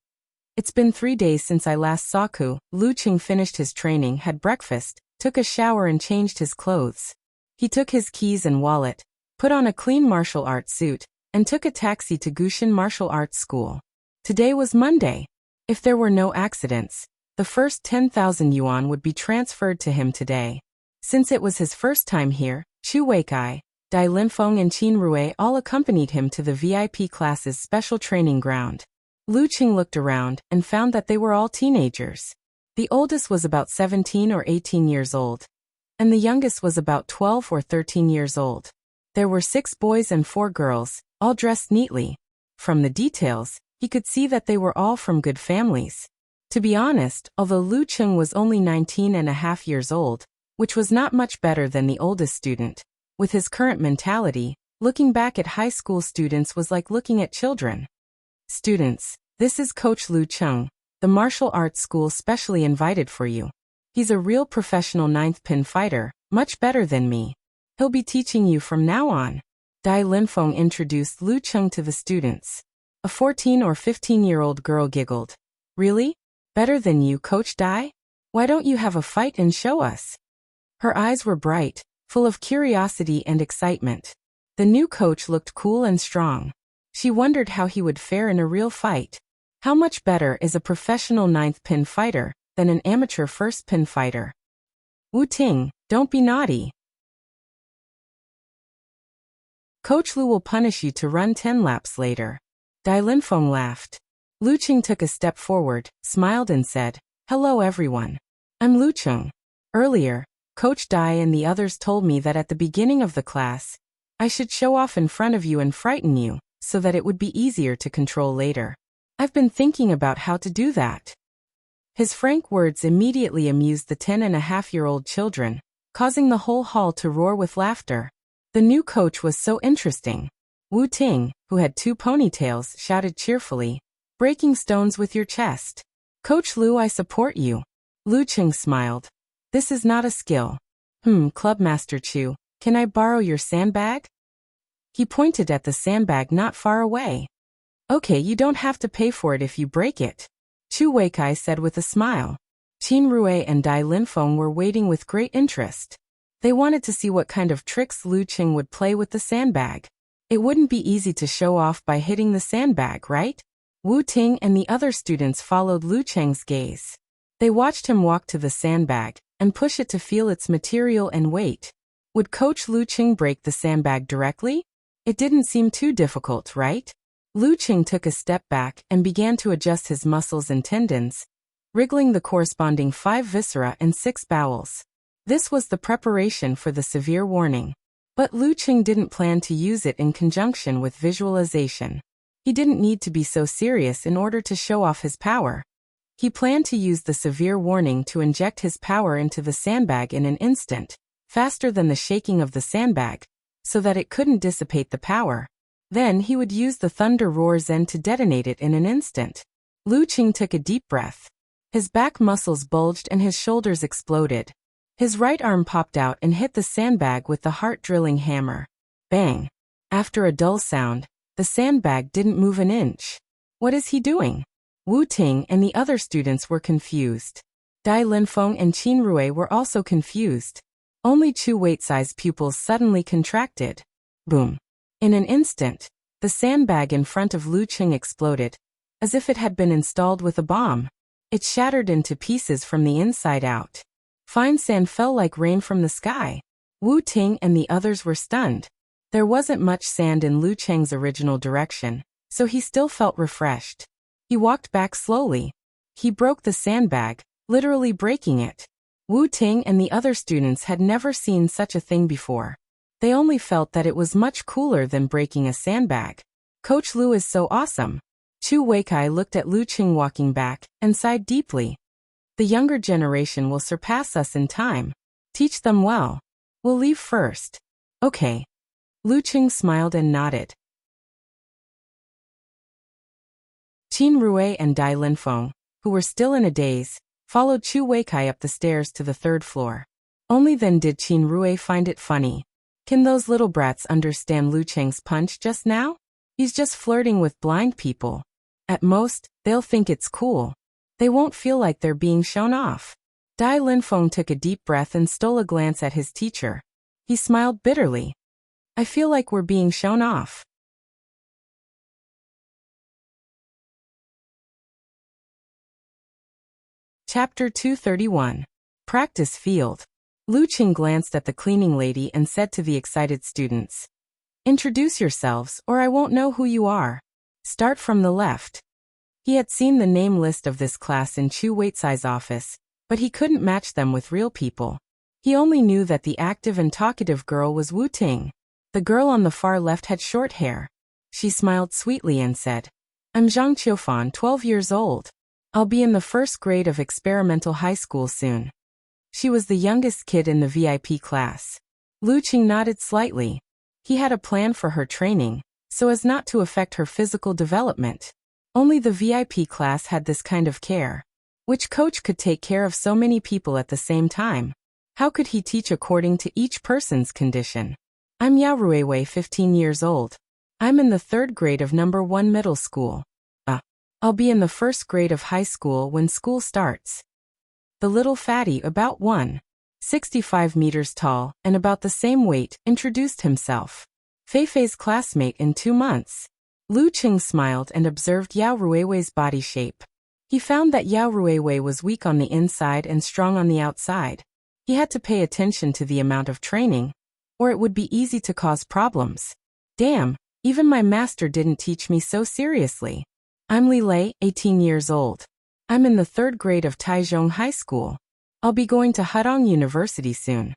It's been 3 days since I last saw Ku. Lu Qing finished his training, had breakfast, took a shower and changed his clothes. He took his keys and wallet, put on a clean martial arts suit, and took a taxi to Gushin Martial Arts School. Today was Monday. If there were no accidents, the first 10,000 yuan would be transferred to him today. Since it was his first time here, Chu Weikai, Dai Linfeng and Qin Rue all accompanied him to the VIP class's special training ground. Lu Qing looked around and found that they were all teenagers. The oldest was about 17 or 18 years old, and the youngest was about 12 or 13 years old. There were 6 boys and 4 girls, all dressed neatly. From the details, he could see that they were all from good families. To be honest, although Lu Qing was only 19.5 years old, which was not much better than the oldest student, with his current mentality, looking back at high school students was like looking at children. Students, this is Coach Lu Qing, the martial arts school specially invited for you. He's a real professional 9th pin fighter, much better than me. He'll be teaching you from now on. Dai Linfeng introduced Lu Qing to the students. A 14 or 15-year-old girl giggled. Really? Better than you, Coach Dai? Why don't you have a fight and show us? Her eyes were bright, full of curiosity and excitement. The new coach looked cool and strong. She wondered how he would fare in a real fight. How much better is a professional 9th pin fighter than an amateur 1st pin fighter? Wu Ting, don't be naughty. Coach Lu will punish you to run 10 laps later. Dai Linfeng laughed. Lu Qing took a step forward, smiled and said, Hello everyone. I'm Lu Qing. Earlier, Coach Dai and the others told me that at the beginning of the class, I should show off in front of you and frighten you, so that it would be easier to control later. I've been thinking about how to do that. His frank words immediately amused the 10.5-year-old children, causing the whole hall to roar with laughter. The new coach was so interesting. Wu Ting, who had 2 ponytails, shouted cheerfully, breaking stones with your chest. Coach Lu, I support you. Lu Qing smiled. This is not a skill. Clubmaster Chu, can I borrow your sandbag? He pointed at the sandbag not far away. Okay, you don't have to pay for it if you break it. Chu Weikai said with a smile. Qin Rue and Dai Linfeng were waiting with great interest. They wanted to see what kind of tricks Lu Qing would play with the sandbag. It wouldn't be easy to show off by hitting the sandbag, right? Wu Ting and the other students followed Lu Qing's gaze. They watched him walk to the sandbag and push it to feel its material and weight. Would Coach Lu Qing break the sandbag directly? It didn't seem too difficult, right? Lu Qing took a step back and began to adjust his muscles and tendons, wriggling the corresponding 5 viscera and 6 bowels. This was the preparation for the severe warning. But Lu Qing didn't plan to use it in conjunction with visualization. He didn't need to be so serious in order to show off his power. He planned to use the severe warning to inject his power into the sandbag in an instant, faster than the shaking of the sandbag, so that it couldn't dissipate the power. Then he would use the thunder roar zen to detonate it in an instant. Lu Qing took a deep breath. His back muscles bulged and his shoulders exploded. His right arm popped out and hit the sandbag with the heart-drilling hammer. Bang! After a dull sound, the sandbag didn't move an inch. What is he doing? Wu Ting and the other students were confused. Dai Linfeng and Qin Rue were also confused. Only Chu Wei's pupils suddenly contracted. Boom! In an instant, the sandbag in front of Lu Qing exploded, as if it had been installed with a bomb. It shattered into pieces from the inside out. Fine sand fell like rain from the sky. Wu Ting and the others were stunned. There wasn't much sand in Lu Cheng's original direction, so he still felt refreshed. He walked back slowly. He broke the sandbag, literally breaking it. Wu Ting and the other students had never seen such a thing before. They only felt that it was much cooler than breaking a sandbag. Coach Lu is so awesome. Chu Weikai looked at Lu Qing walking back and sighed deeply. The younger generation will surpass us in time. Teach them well. We'll leave first. Okay. Lu Qing smiled and nodded. Qin Rui and Dai Linfeng, who were still in a daze, followed Chu Weikai up the stairs to the third floor. Only then did Qin Rui find it funny. Can those little brats understand Lu Cheng's punch just now? He's just flirting with blind people. At most, they'll think it's cool. They won't feel like they're being shown off. Dai Linfeng took a deep breath and stole a glance at his teacher. He smiled bitterly. I feel like we're being shown off. Chapter 231. Practice Field. Lu Qing glanced at the cleaning lady and said to the excited students, "Introduce yourselves or I won't know who you are. Start from the left." He had seen the name list of this class in Chu Weitzai's office, but he couldn't match them with real people. He only knew that the active and talkative girl was Wu Ting. The girl on the far left had short hair. She smiled sweetly and said, "I'm Zhang Qiufan, 12 years old. I'll be in the first grade of experimental high school soon." She was the youngest kid in the VIP class. Lu Qing nodded slightly. He had a plan for her training, so as not to affect her physical development. Only the VIP class had this kind of care. Which coach could take care of so many people at the same time? How could he teach according to each person's condition? I'm Yao Ruiwei, 15 years old. I'm in the third grade of number 1 middle school. I'll be in the first grade of high school when school starts. The little fatty, about 1.65 meters tall and about the same weight, introduced himself. Feifei's classmate in 2 months. Lu Qing smiled and observed Yao Ruiwei's body shape. He found that Yao Ruiwei was weak on the inside and strong on the outside. He had to pay attention to the amount of training, or it would be easy to cause problems. Damn, even my master didn't teach me so seriously. I'm Li Lei, 18 years old. I'm in the third grade of Taichung High School. I'll be going to Hudong University soon.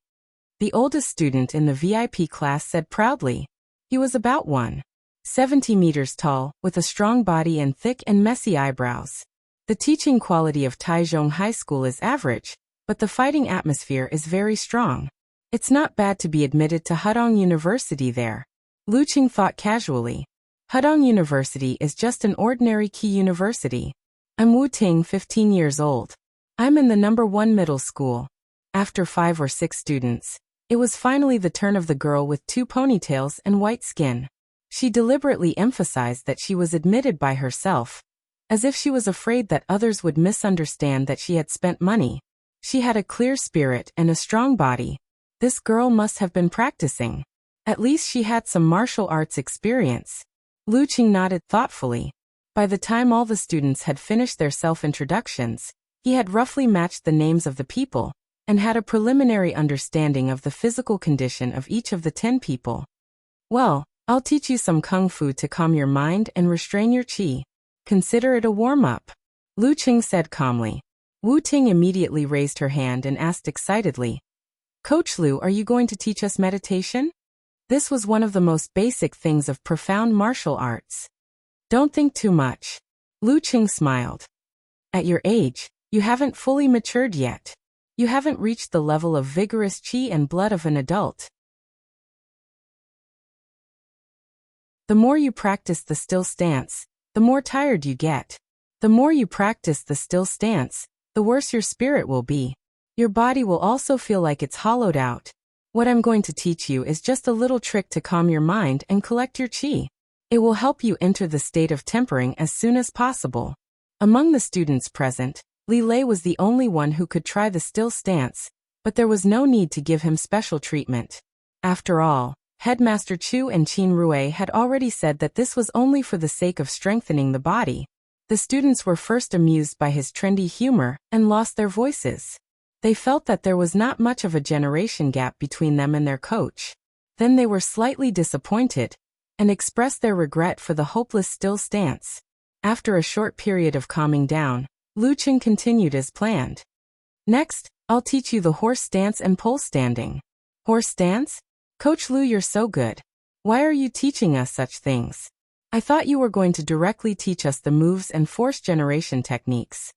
The oldest student in the VIP class said proudly. He was about 1.70 meters tall, with a strong body and thick and messy eyebrows. The teaching quality of Taichung High School is average, but the fighting atmosphere is very strong. It's not bad to be admitted to Hudong University there. Lu Qing thought casually. Hudong University is just an ordinary key university. I'm Wu Ting, 15 years old. I'm in the number 1 middle school. After 5 or 6 students, it was finally the turn of the girl with 2 ponytails and white skin. She deliberately emphasized that she was admitted by herself, as if she was afraid that others would misunderstand that she had spent money. She had a clear spirit and a strong body. This girl must have been practicing. At least she had some martial arts experience. Lu Qing nodded thoughtfully. By the time all the students had finished their self-introductions, he had roughly matched the names of the people, and had a preliminary understanding of the physical condition of each of the 10 people. Well, I'll teach you some kung fu to calm your mind and restrain your qi. Consider it a warm-up. Lu Qing said calmly. Wu Ting immediately raised her hand and asked excitedly, "Coach Lu, are you going to teach us meditation?" This was one of the most basic things of profound martial arts. Don't think too much. Lu Qing smiled. At your age, you haven't fully matured yet. You haven't reached the level of vigorous qi and blood of an adult. The more you practice the still stance, the more tired you get. The more you practice the still stance, the worse your spirit will be. Your body will also feel like it's hollowed out. What I'm going to teach you is just a little trick to calm your mind and collect your qi. It will help you enter the state of tempering as soon as possible. Among the students present, Li Lei was the only one who could try the still stance, but there was no need to give him special treatment. After all, Headmaster Chu and Qin Rui had already said that this was only for the sake of strengthening the body. The students were first amused by his trendy humor and lost their voices. They felt that there was not much of a generation gap between them and their coach. Then they were slightly disappointed and expressed their regret for the hopeless still stance. After a short period of calming down, Lu Qing continued as planned. Next, I'll teach you the horse stance and pole standing. Horse stance? Coach Lu, you're so good. Why are you teaching us such things? I thought you were going to directly teach us the moves and force generation techniques.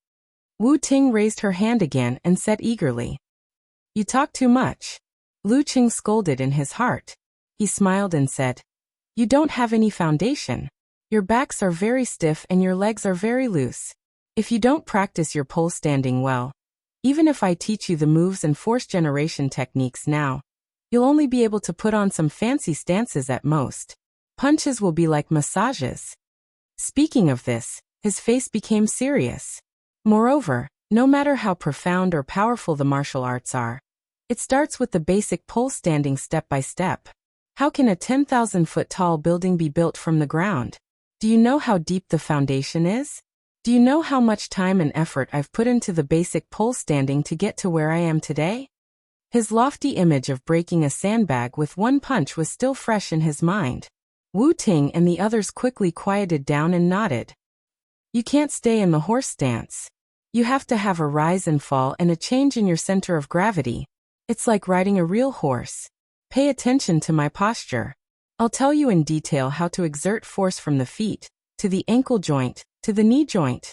Wu Ting raised her hand again and said eagerly. You talk too much. Lu Qing scolded in his heart. He smiled and said, You don't have any foundation. Your backs are very stiff and your legs are very loose. If you don't practice your pole standing well, even if I teach you the moves and force generation techniques now, you'll only be able to put on some fancy stances at most. Punches will be like massages. Speaking of this, his face became serious. Moreover, no matter how profound or powerful the martial arts are, it starts with the basic pole standing step by step. How can a 10,000-foot tall building be built from the ground? Do you know how deep the foundation is? Do you know how much time and effort I've put into the basic pole standing to get to where I am today? His lofty image of breaking a sandbag with one punch was still fresh in his mind. Wu Ting and the others quickly quieted down and nodded. You can't stay in the horse stance. You have to have a rise and fall and a change in your center of gravity. It's like riding a real horse. Pay attention to my posture. I'll tell you in detail how to exert force from the feet, to the ankle joint, to the knee joint.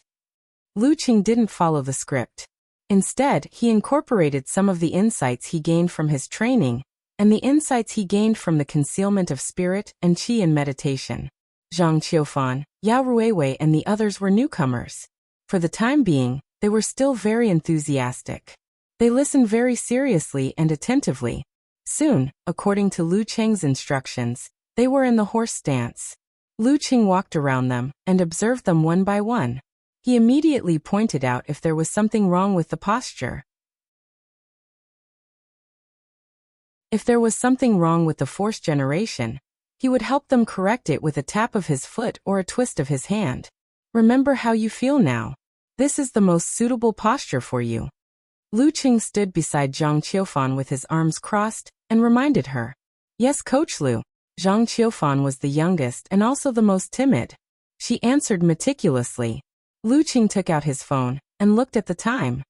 Lu Qing didn't follow the script. Instead, he incorporated some of the insights he gained from his training, and the insights he gained from the concealment of spirit and qi in meditation. Zhang Qiufan, Yao Ruiwei and the others were newcomers. For the time being, they were still very enthusiastic. They listened very seriously and attentively. Soon, according to Lu Qing's instructions, they were in the horse stance. Lu Qing walked around them and observed them one by one. He immediately pointed out if there was something wrong with the posture. If there was something wrong with the force generation, he would help them correct it with a tap of his foot or a twist of his hand. Remember how you feel now. This is the most suitable posture for you. Lu Qing stood beside Zhang Qiufan with his arms crossed and reminded her. Yes, Coach Lu. Zhang Qiufan was the youngest and also the most timid. She answered meticulously. Lu Qing took out his phone and looked at the time.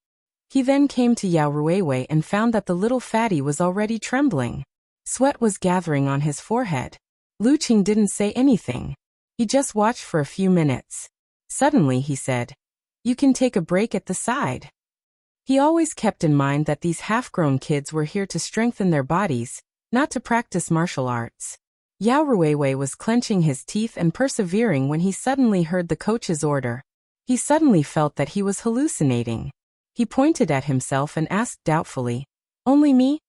He then came to Yao Ruiwei and found that the little fatty was already trembling. Sweat was gathering on his forehead. Lu Qing didn't say anything. He just watched for a few minutes. Suddenly he said, You can take a break at the side. He always kept in mind that these half-grown kids were here to strengthen their bodies, not to practice martial arts. Yao Ruiwei was clenching his teeth and persevering when he suddenly heard the coach's order. He suddenly felt that he was hallucinating. He pointed at himself and asked doubtfully, Only me?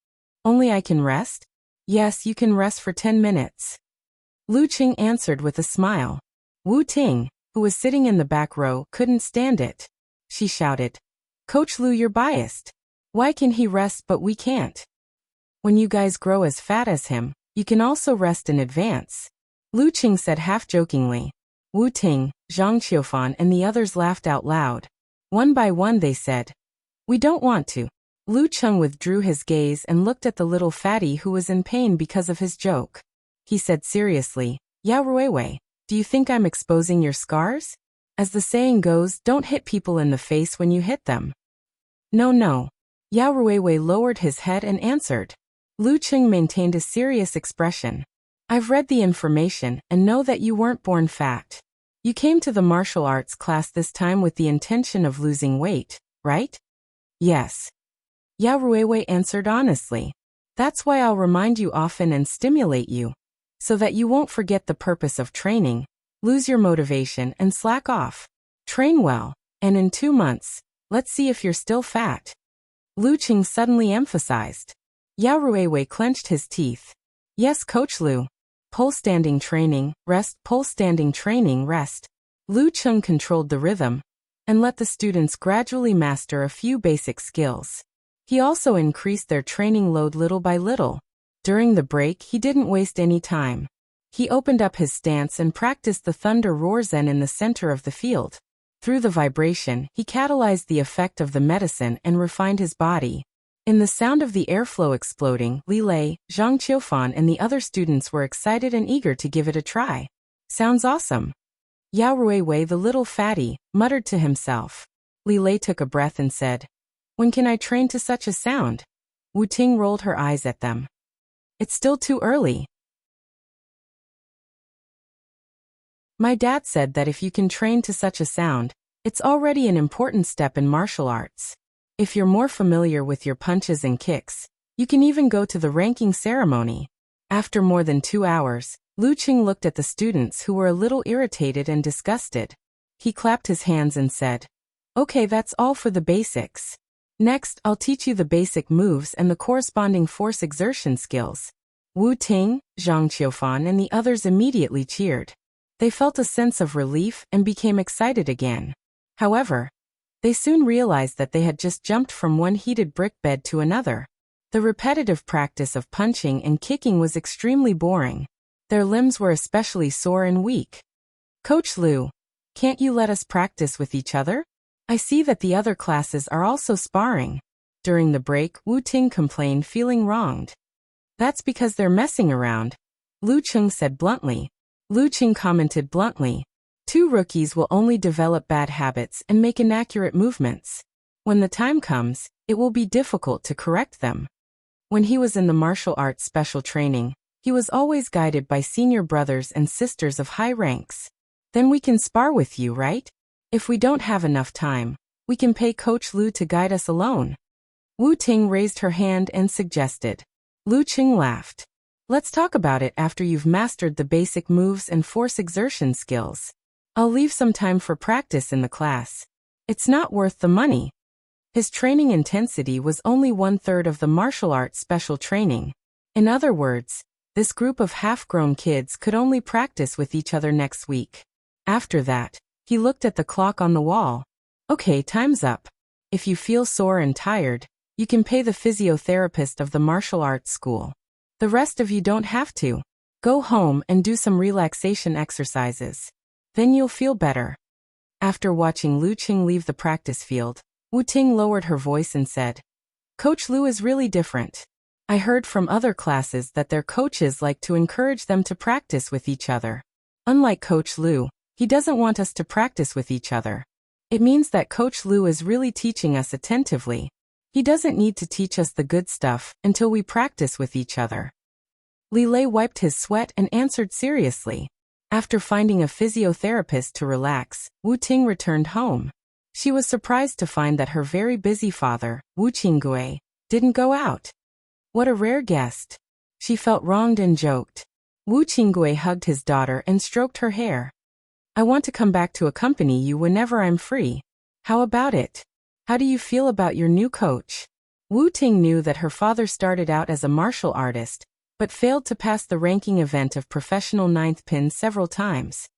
Only I can rest? Yes, you can rest for 10 minutes. Lu Qing answered with a smile. Wu Ting, who was sitting in the back row, couldn't stand it. She shouted, Coach Lu, you're biased. Why can he rest but we can't? When you guys grow as fat as him, you can also rest in advance. Lu Qing said half-jokingly. Wu Ting, Zhang Qiufan and the others laughed out loud. One by one they said, We don't want to. Lu Qing withdrew his gaze and looked at the little fatty who was in pain because of his joke. He said seriously, Yao Ruiwei, do you think I'm exposing your scars? As the saying goes, don't hit people in the face when you hit them. No. Yao Ruiwei lowered his head and answered. Lu Qing maintained a serious expression. I've read the information and know that you weren't born fat. You came to the martial arts class this time with the intention of losing weight, right? Yes. Yao Ruiwei answered honestly. That's why I'll remind you often and stimulate you, so that you won't forget the purpose of training, lose your motivation and slack off. Train well, and in 2 months, let's see if you're still fat. Lu Qing suddenly emphasized. Yao Ruiwei clenched his teeth. Yes, Coach Lu. Pole standing training, rest, pole standing training, rest. Lu Qing controlled the rhythm and let the students gradually master a few basic skills. He also increased their training load little by little. During the break, he didn't waste any time. He opened up his stance and practiced the thunder roar zen in the center of the field. Through the vibration, he catalyzed the effect of the medicine and refined his body. In the sound of the airflow exploding, Li Lei, Zhang Qiufan and the other students were excited and eager to give it a try. Sounds awesome. Yao Ruiwei, the little fatty, muttered to himself. Li Lei took a breath and said, "When can I train to such a sound?" Wu Ting rolled her eyes at them. "It's still too early. My dad said that if you can train to such a sound, it's already an important step in martial arts. If you're more familiar with your punches and kicks, you can even go to the ranking ceremony." After more than 2 hours, Lu Qing looked at the students who were a little irritated and disgusted. He clapped his hands and said, "Okay, that's all for the basics. Next, I'll teach you the basic moves and the corresponding force exertion skills." Wu Ting, Zhang Qiufan and the others immediately cheered. They felt a sense of relief and became excited again. However, they soon realized that they had just jumped from one heated brick bed to another. The repetitive practice of punching and kicking was extremely boring. Their limbs were especially sore and weak. "Coach Lu, can't you let us practice with each other? I see that the other classes are also sparring." During the break, Wu Ting complained, feeling wronged. "That's because they're messing around," Lu Qing said bluntly. Lu Qing commented bluntly, "Two rookies will only develop bad habits and make inaccurate movements. When the time comes, it will be difficult to correct them." When he was in the martial arts special training, he was always guided by senior brothers and sisters of high ranks. "Then we can spar with you, right? If we don't have enough time, we can pay Coach Lu to guide us alone." Wu Ting raised her hand and suggested. Lu Qing laughed. "Let's talk about it after you've mastered the basic moves and force exertion skills. I'll leave some time for practice in the class. It's not worth the money." His training intensity was only 1/3 of the martial arts special training. In other words, this group of half-grown kids could only practice with each other next week. After that, he looked at the clock on the wall. "Okay, time's up. If you feel sore and tired, you can pay the physiotherapist of the martial arts school. The rest of you don't have to. Go home and do some relaxation exercises. Then you'll feel better." After watching Lu Qing leave the practice field, Wu Ting lowered her voice and said, "Coach Lu is really different. I heard from other classes that their coaches like to encourage them to practice with each other. Unlike Coach Lu, he doesn't want us to practice with each other. It means that Coach Lu is really teaching us attentively. He doesn't need to teach us the good stuff until we practice with each other." Li Lei wiped his sweat and answered seriously. After finding a physiotherapist to relax, Wu Ting returned home. She was surprised to find that her very busy father, Wu Qinggui, didn't go out. What a rare guest. She felt wronged and joked. Wu Qinggui hugged his daughter and stroked her hair. "I want to come back to accompany you whenever I'm free. How about it? How do you feel about your new coach?" Wu Ting knew that her father started out as a martial artist, but failed to pass the ranking event of professional 9th pin several times.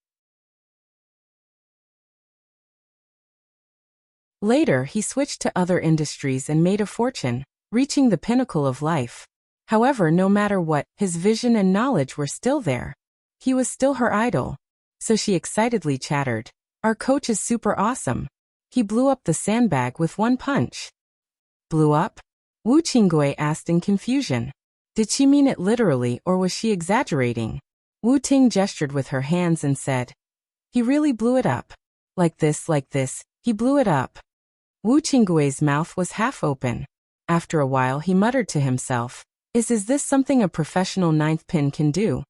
Later, he switched to other industries and made a fortune, reaching the pinnacle of life. However, no matter what, his vision and knowledge were still there. He was still her idol. So she excitedly chattered, "Our coach is super awesome. He blew up the sandbag with one punch." "Blew up?" Wu Qinggui asked in confusion. Did she mean it literally or was she exaggerating? Wu Ting gestured with her hands and said, "He really blew it up. Like this, he blew it up." Wu Qinggui's mouth was half open. After a while he muttered to himself, Is this something a professional 9th pin can do?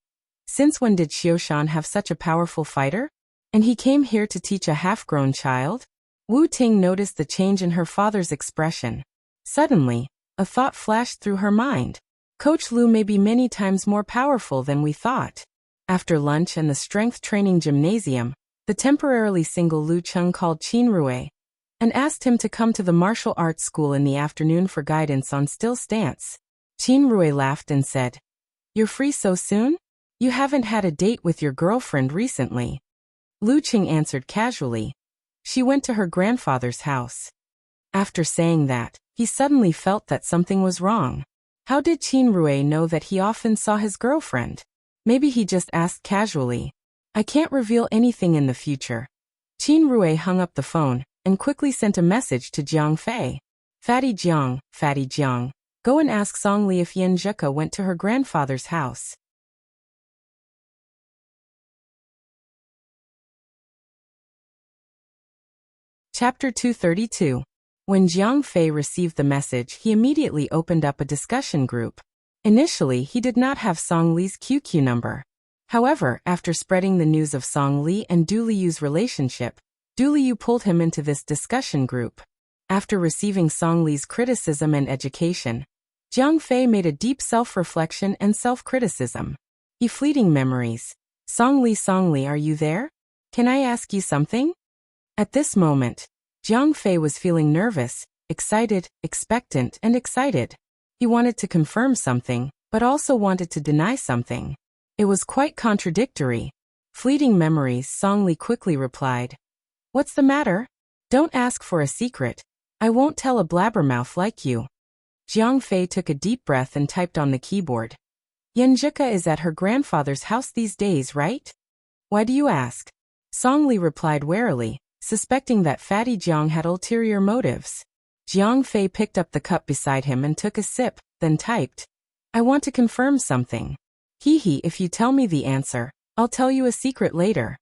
Since when did Xiushan have such a powerful fighter? And he came here to teach a half-grown child? Wu Ting noticed the change in her father's expression. Suddenly, a thought flashed through her mind. Coach Lu may be many times more powerful than we thought. After lunch and the strength training gymnasium, the temporarily single Lu Cheng called Qin Rui and asked him to come to the martial arts school in the afternoon for guidance on still stance. Qin Rui laughed and said, "You're free so soon? You haven't had a date with your girlfriend recently." Lu Qing answered casually. She went to her grandfather's house. After saying that, he suddenly felt that something was wrong. How did Qin Rui know that he often saw his girlfriend? Maybe he just asked casually. "I can't reveal anything in the future. Qin Rui hung up the phone and quickly sent a message to Jiang Fei. Fatty Jiang, go and ask Song Li if Yin Zhika went to her grandfather's house. Chapter 232. When Jiang Fei received the message, he immediately opened up a discussion group. Initially, he did not have Song Li's QQ number. However, after spreading the news of Song Li and Du Liyu's relationship, Du Liyu pulled him into this discussion group. After receiving Song Li's criticism and education, Jiang Fei made a deep self-reflection and self-criticism. Fleeting memories. Song Li, are you there? Can I ask you something? At this moment, Jiang Fei was feeling nervous, excited, expectant, and excited. He wanted to confirm something, but also wanted to deny something. It was quite contradictory. Fleeting memories, Song Li quickly replied. What's the matter? Don't ask for a secret. I won't tell a blabbermouth like you. Jiang Fei took a deep breath and typed on the keyboard. Yin Zhika is at her grandfather's house these days, right? Why do you ask? Song Li replied warily, suspecting that Fatty Jiang had ulterior motives. Jiang Fei picked up the cup beside him and took a sip, then typed. I want to confirm something. If you tell me the answer, I'll tell you a secret later.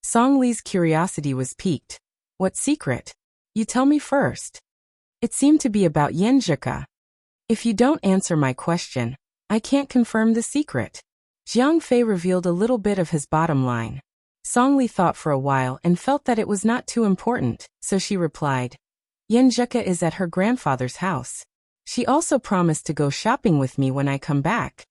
Song Li's curiosity was piqued. What secret? You tell me first. It seemed to be about Yin Zhika. If you don't answer my question, I can't confirm the secret. Jiang Fei revealed a little bit of his bottom line. Song Li thought for a while and felt that it was not too important, so she replied. Yin Zhika is at her grandfather's house. She also promised to go shopping with me when I come back.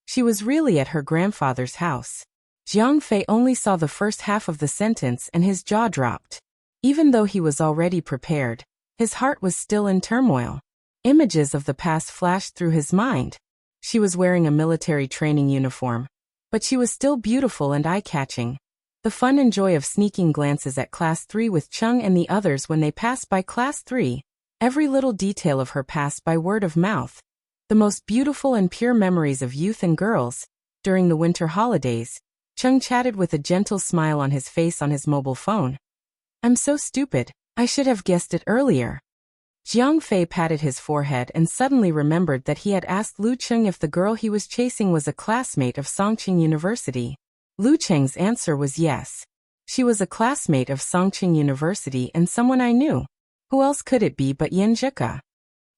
She was really at her grandfather's house. Jiang Fei only saw the first half of the sentence and his jaw dropped. Even though he was already prepared, his heart was still in turmoil. Images of the past flashed through his mind. She was wearing a military training uniform, but she was still beautiful and eye-catching. The fun and joy of sneaking glances at Class 3 with Chung and the others when they passed by Class 3. Every little detail of her passed by word of mouth. The most beautiful and pure memories of youth and girls. During the winter holidays, Chung chatted with a gentle smile on his face on his mobile phone. I'm so stupid, I should have guessed it earlier. Jiang Fei patted his forehead and suddenly remembered that he had asked Lu Cheng if the girl he was chasing was a classmate of Songqing University. Lu Cheng's answer was yes. She was a classmate of Songqing University and someone I knew. Who else could it be but Yin Zhika?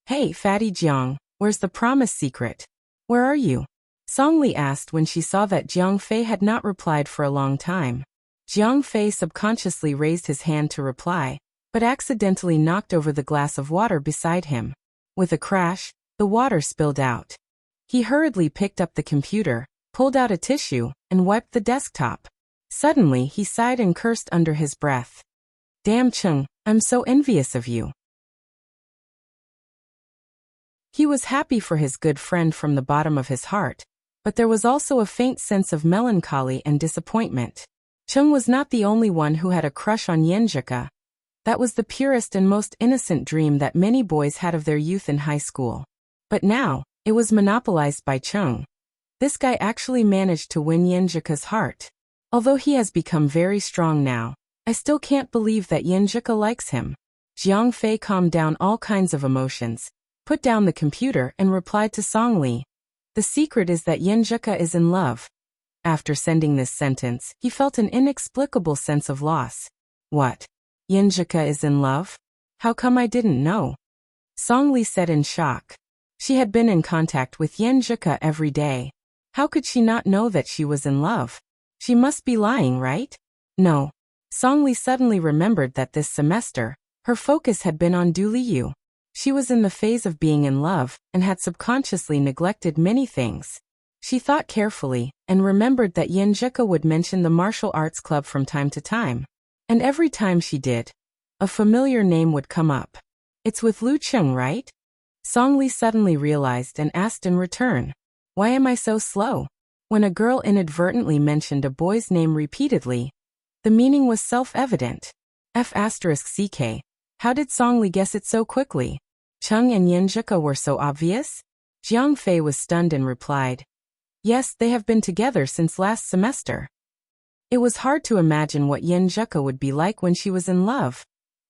Hey, Fatty Jiang, where's the promise secret? Where are you? Song Li asked when she saw that Jiang Fei had not replied for a long time. Jiang Fei subconsciously raised his hand to reply, but accidentally knocked over the glass of water beside him. With a crash, the water spilled out. He hurriedly picked up the computer, pulled out a tissue, and wiped the desktop. Suddenly, he sighed and cursed under his breath. Damn Chung, I'm so envious of you. He was happy for his good friend from the bottom of his heart, but there was also a faint sense of melancholy and disappointment. Chung was not the only one who had a crush on Yin Zhika. That was the purest and most innocent dream that many boys had of their youth in high school. But now, it was monopolized by Chung. This guy actually managed to win Yin Zhika's heart. Although he has become very strong now, I still can't believe that Yin Zhika likes him. Jiang Fei calmed down all kinds of emotions, put down the computer and replied to Song Li. The secret is that Yin Zhika is in love. After sending this sentence, he felt an inexplicable sense of loss. What? Yin Zhika is in love? How come I didn't know? Song Li said in shock. She had been in contact with Yin Zhika every day. How could she not know that she was in love? She must be lying, right? No. Song Li suddenly remembered that this semester, her focus had been on Du Liyu. She was in the phase of being in love and had subconsciously neglected many things. She thought carefully and remembered that Yin Zhika would mention the martial arts club from time to time. And every time she did, a familiar name would come up. It's with Lu Cheng, right? Song Li suddenly realized and asked in return. Why am I so slow? When a girl inadvertently mentioned a boy's name repeatedly, the meaning was self-evident. F***ck. How did Song Li guess it so quickly? Chung and Yin Zhika were so obvious? Jiang Fei was stunned and replied. Yes, they have been together since last semester. It was hard to imagine what Yin Zheka would be like when she was in love.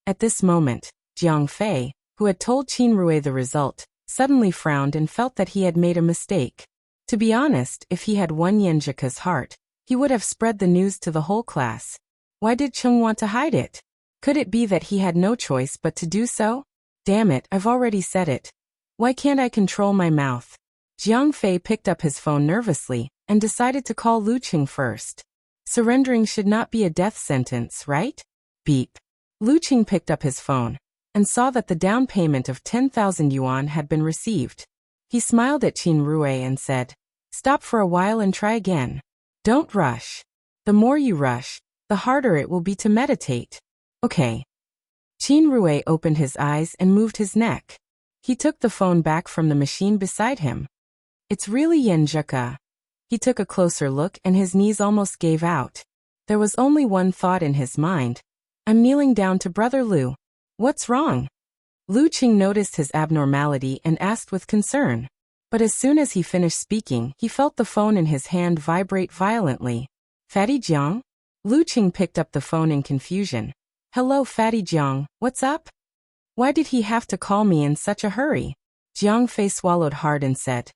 At this moment, Jiang Fei, who had told Qin Rui the result, suddenly frowned and felt that he had made a mistake. To be honest, if he had won Yin Zheka's heart, he would have spread the news to the whole class. Why did Cheng want to hide it? Could it be that he had no choice but to do so? Damn it, I've already said it. Why can't I control my mouth? Jiang Fei picked up his phone nervously and decided to call Lu Qing first. Surrendering should not be a death sentence, right? Beep. Lu Qing picked up his phone and saw that the down payment of 10,000 yuan had been received. He smiled at Qin Rui and said, "Stop for a while and try again. Don't rush. The more you rush, the harder it will be to meditate. Okay." Qin Rui opened his eyes and moved his neck. He took the phone back from the machine beside him. It's really Yin Zheka. He took a closer look and his knees almost gave out. There was only one thought in his mind. I'm kneeling down to Brother Lu. What's wrong? Lu Qing noticed his abnormality and asked with concern. But as soon as he finished speaking, he felt the phone in his hand vibrate violently. Fatty Jiang? Lu Qing picked up the phone in confusion. Hello Fatty Jiang, what's up? Why did he have to call me in such a hurry? Jiang Fei swallowed hard and said,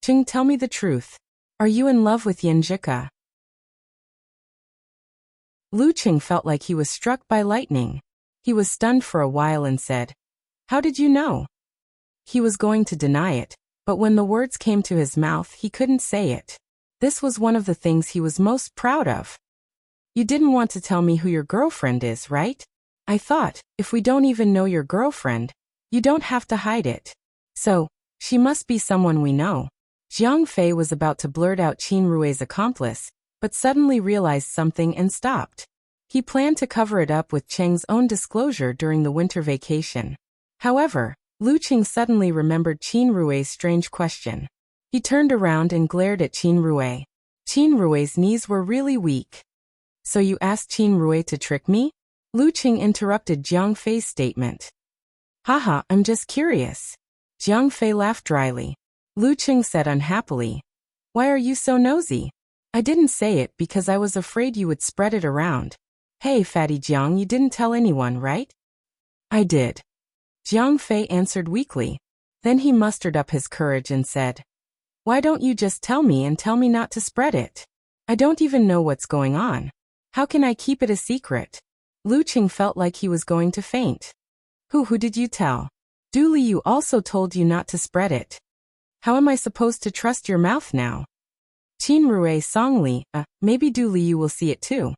Qing, tell me the truth. Are you in love with Yin Zheka? Lu Qing felt like he was struck by lightning. He was stunned for a while and said, How did you know? He was going to deny it, but when the words came to his mouth he couldn't say it. This was one of the things he was most proud of. You didn't want to tell me who your girlfriend is, right? I thought, if we don't even know your girlfriend, you don't have to hide it. So, she must be someone we know. Jiang Fei was about to blurt out Qin Rui's accomplice, but suddenly realized something and stopped. He planned to cover it up with Cheng's own disclosure during the winter vacation. However, Lu Qing suddenly remembered Qin Rui's strange question. He turned around and glared at Qin Rui. Qin Rui's knees were really weak. So you asked Qin Rui to trick me? Lu Qing interrupted Jiang Fei's statement. Haha, I'm just curious. Jiang Fei laughed dryly. Lu Qing said unhappily, Why are you so nosy? I didn't say it because I was afraid you would spread it around. Hey Fatty Jiang, you didn't tell anyone, right? I did. Jiang Fei answered weakly. Then he mustered up his courage and said, Why don't you just tell me and tell me not to spread it? I don't even know what's going on. How can I keep it a secret? Lu Qing felt like he was going to faint. Who did you tell? Du Liu also told you not to spread it. How am I supposed to trust your mouth now? Qin Rui Songli, maybe Du Liu will see it too.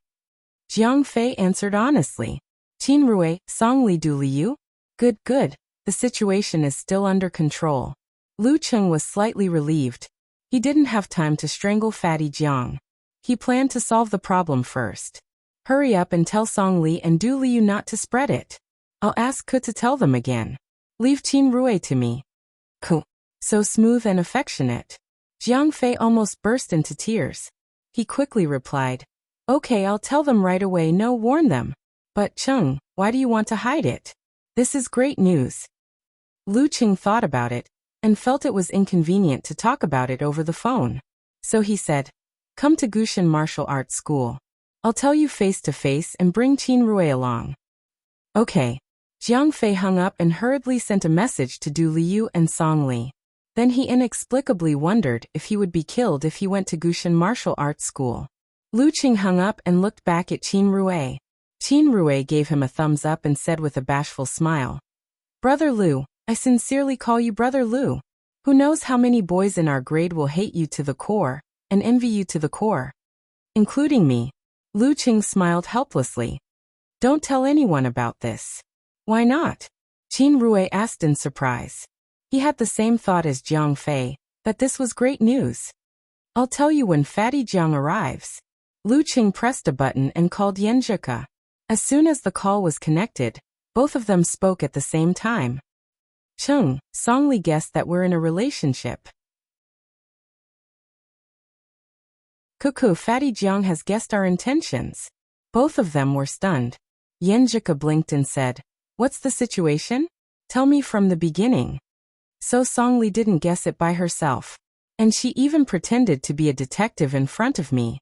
Jiang Fei answered honestly. Qin Rui, Songli Du Liu? Good. The situation is still under control. Lu Qing was slightly relieved. He didn't have time to strangle Fatty Jiang. He planned to solve the problem first. Hurry up and tell Song Li and Du Liu not to spread it. I'll ask Ke to tell them again. Leave Qin Rui to me. Ke. So smooth and affectionate. Jiang Fei almost burst into tears. He quickly replied, Okay, I'll tell them right away. No, warn them. But Cheng, why do you want to hide it? This is great news. Lu Qing thought about it and felt it was inconvenient to talk about it over the phone. So he said, Come to Gushan Martial Arts School. I'll tell you face to face and bring Qin Rui along. Okay. Jiang Fei hung up and hurriedly sent a message to Du Liu and Song Li. Then he inexplicably wondered if he would be killed if he went to Gushan Martial Arts School. Lu Qing hung up and looked back at Qin Rui. Qin Rui gave him a thumbs up and said with a bashful smile, Brother Lu, I sincerely call you Brother Lu. Who knows how many boys in our grade will hate you to the core and envy you to the core. Including me. Lu Qing smiled helplessly. Don't tell anyone about this. Why not? Qin Rui asked in surprise. He had the same thought as Jiang Fei, that this was great news. I'll tell you when Fatty Jiang arrives. Lu Qing pressed a button and called Yin Zheka. As soon as the call was connected, both of them spoke at the same time. Cheng, Song Li guessed that we're in a relationship. Cuckoo, Fatty Jiang has guessed our intentions. Both of them were stunned. Yin Zheka blinked and said, What's the situation? Tell me from the beginning. So Song Li didn't guess it by herself. And she even pretended to be a detective in front of me.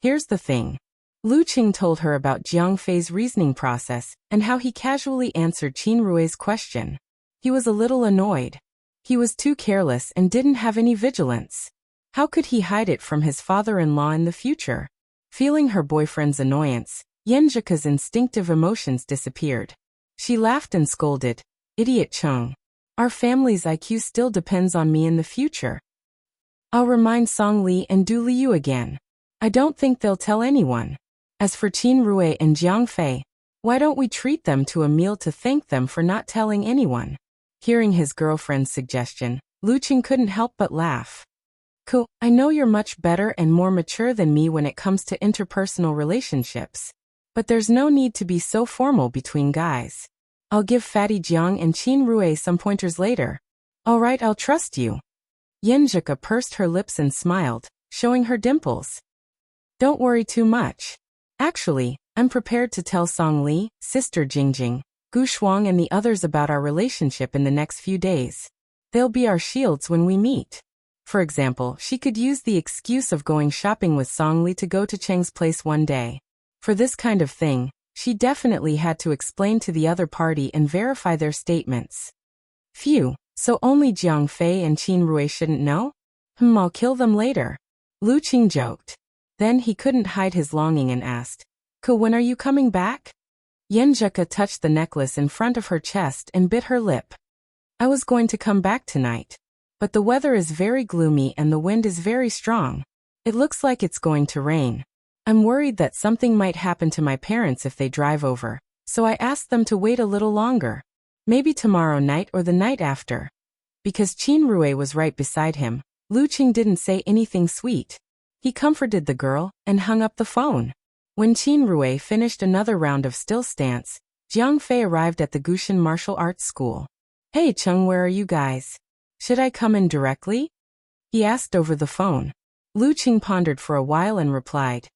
Here's the thing. Lu Qing told her about Jiang Fei's reasoning process and how he casually answered Qin Rui's question. He was a little annoyed. He was too careless and didn't have any vigilance. How could he hide it from his father-in-law in the future? Feeling her boyfriend's annoyance, Yenjika's instinctive emotions disappeared. She laughed and scolded, "Idiot Chung. Our family's IQ still depends on me in the future. I'll remind Song Li and Du Liu again. I don't think they'll tell anyone. As for Qin Rui and Jiang Fei, why don't we treat them to a meal to thank them for not telling anyone?" Hearing his girlfriend's suggestion, Lu Qing couldn't help but laugh. "Cool, I know you're much better and more mature than me when it comes to interpersonal relationships. But there's no need to be so formal between guys. I'll give Fatty Jiang and Qin Rui some pointers later. All right, I'll trust you." Yenjika pursed her lips and smiled, showing her dimples. "Don't worry too much. Actually, I'm prepared to tell Song Li, Sister Jingjing, Gu Shuang and the others about our relationship in the next few days. They'll be our shields when we meet." For example, she could use the excuse of going shopping with Song Li to go to Cheng's place one day. For this kind of thing, she definitely had to explain to the other party and verify their statements. Phew, so only Jiang Fei and Qin Rui shouldn't know? I'll kill them later. Lu Qing joked. Then he couldn't hide his longing and asked, "When are you coming back?" Yenjika touched the necklace in front of her chest and bit her lip. "I was going to come back tonight. But the weather is very gloomy and the wind is very strong. It looks like it's going to rain. I'm worried that something might happen to my parents if they drive over, so I asked them to wait a little longer. Maybe tomorrow night or the night after." Because Qin Rui was right beside him, Lu Qing didn't say anything sweet. He comforted the girl and hung up the phone. When Qin Rui finished another round of still stance, Jiang Fei arrived at the Gushan Martial Arts School. "Hey Chung, where are you guys? Should I come in directly?" he asked over the phone. Lu Qing pondered for a while and replied,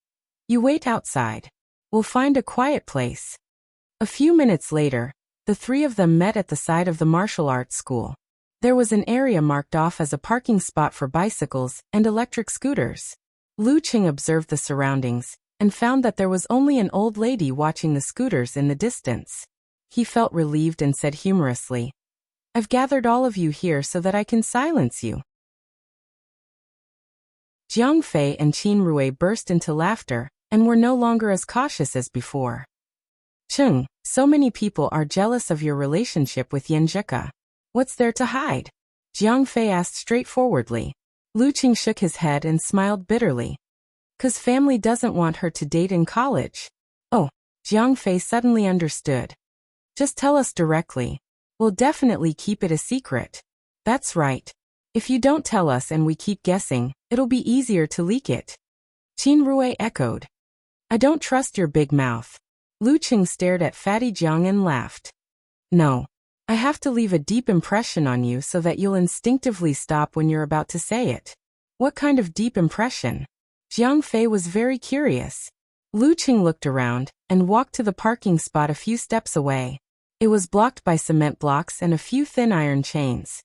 "You wait outside. We'll find a quiet place." A few minutes later, the three of them met at the side of the martial arts school. There was an area marked off as a parking spot for bicycles and electric scooters. Lu Qing observed the surroundings and found that there was only an old lady watching the scooters in the distance. He felt relieved and said humorously, "I've gathered all of you here so that I can silence you." Jiang Fei and Qin Rui burst into laughter and were no longer as cautious as before. "Chung, so many people are jealous of your relationship with Yenjika. What's there to hide?" Jiang Fei asked straightforwardly. Lu Qing shook his head and smiled bitterly. "'Cause family doesn't want her to date in college." "Oh," Jiang Fei suddenly understood. "Just tell us directly. We'll definitely keep it a secret." "That's right. If you don't tell us and we keep guessing, it'll be easier to leak it." Qin Rui echoed. "I don't trust your big mouth." Lu Qing stared at Fatty Jiang and laughed. "No. I have to leave a deep impression on you so that you'll instinctively stop when you're about to say it." "What kind of deep impression?" Jiang Fei was very curious. Lu Qing looked around and walked to the parking spot a few steps away. It was blocked by cement blocks and a few thin iron chains.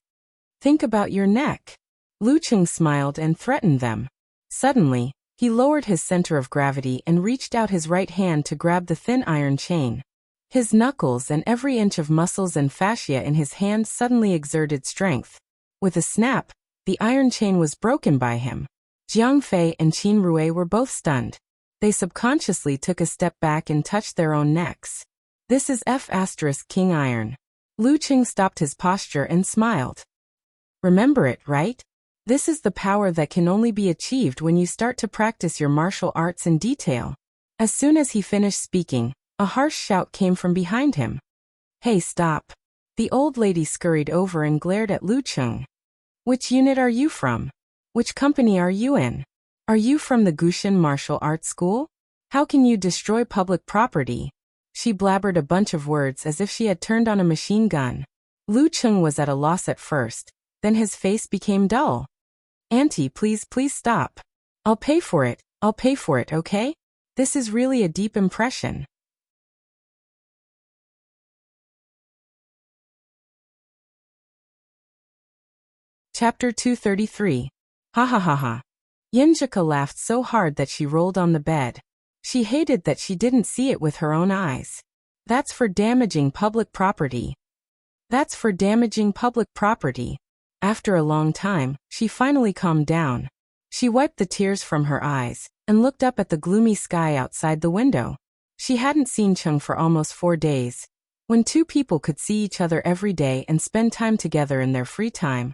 "Think about your neck." Lu Qing smiled and threatened them. Suddenly, he lowered his center of gravity and reached out his right hand to grab the thin iron chain. His knuckles and every inch of muscles and fascia in his hand suddenly exerted strength. With a snap, the iron chain was broken by him. Jiang Fei and Qin Rui were both stunned. They subconsciously took a step back and touched their own necks. "This is F*King Iron." Lu Qing stopped his posture and smiled. "Remember it, right? This is the power that can only be achieved when you start to practice your martial arts in detail." As soon as he finished speaking, a harsh shout came from behind him. "Hey, stop." The old lady scurried over and glared at Lu Qing. "Which unit are you from? Which company are you in? Are you from the Gushan Martial Arts School? How can you destroy public property?" She blabbered a bunch of words as if she had turned on a machine gun. Lu Qing was at a loss at first, then his face became dull. "Auntie, please stop. I'll pay for it, okay? This is really a deep impression." Chapter 233. Ha ha ha ha. Yenjika laughed so hard that she rolled on the bed. She hated that she didn't see it with her own eyes. That's for damaging public property. That's for damaging public property. After a long time, she finally calmed down. She wiped the tears from her eyes and looked up at the gloomy sky outside the window. She hadn't seen Chung for almost 4 days. When two people could see each other every day and spend time together in their free time,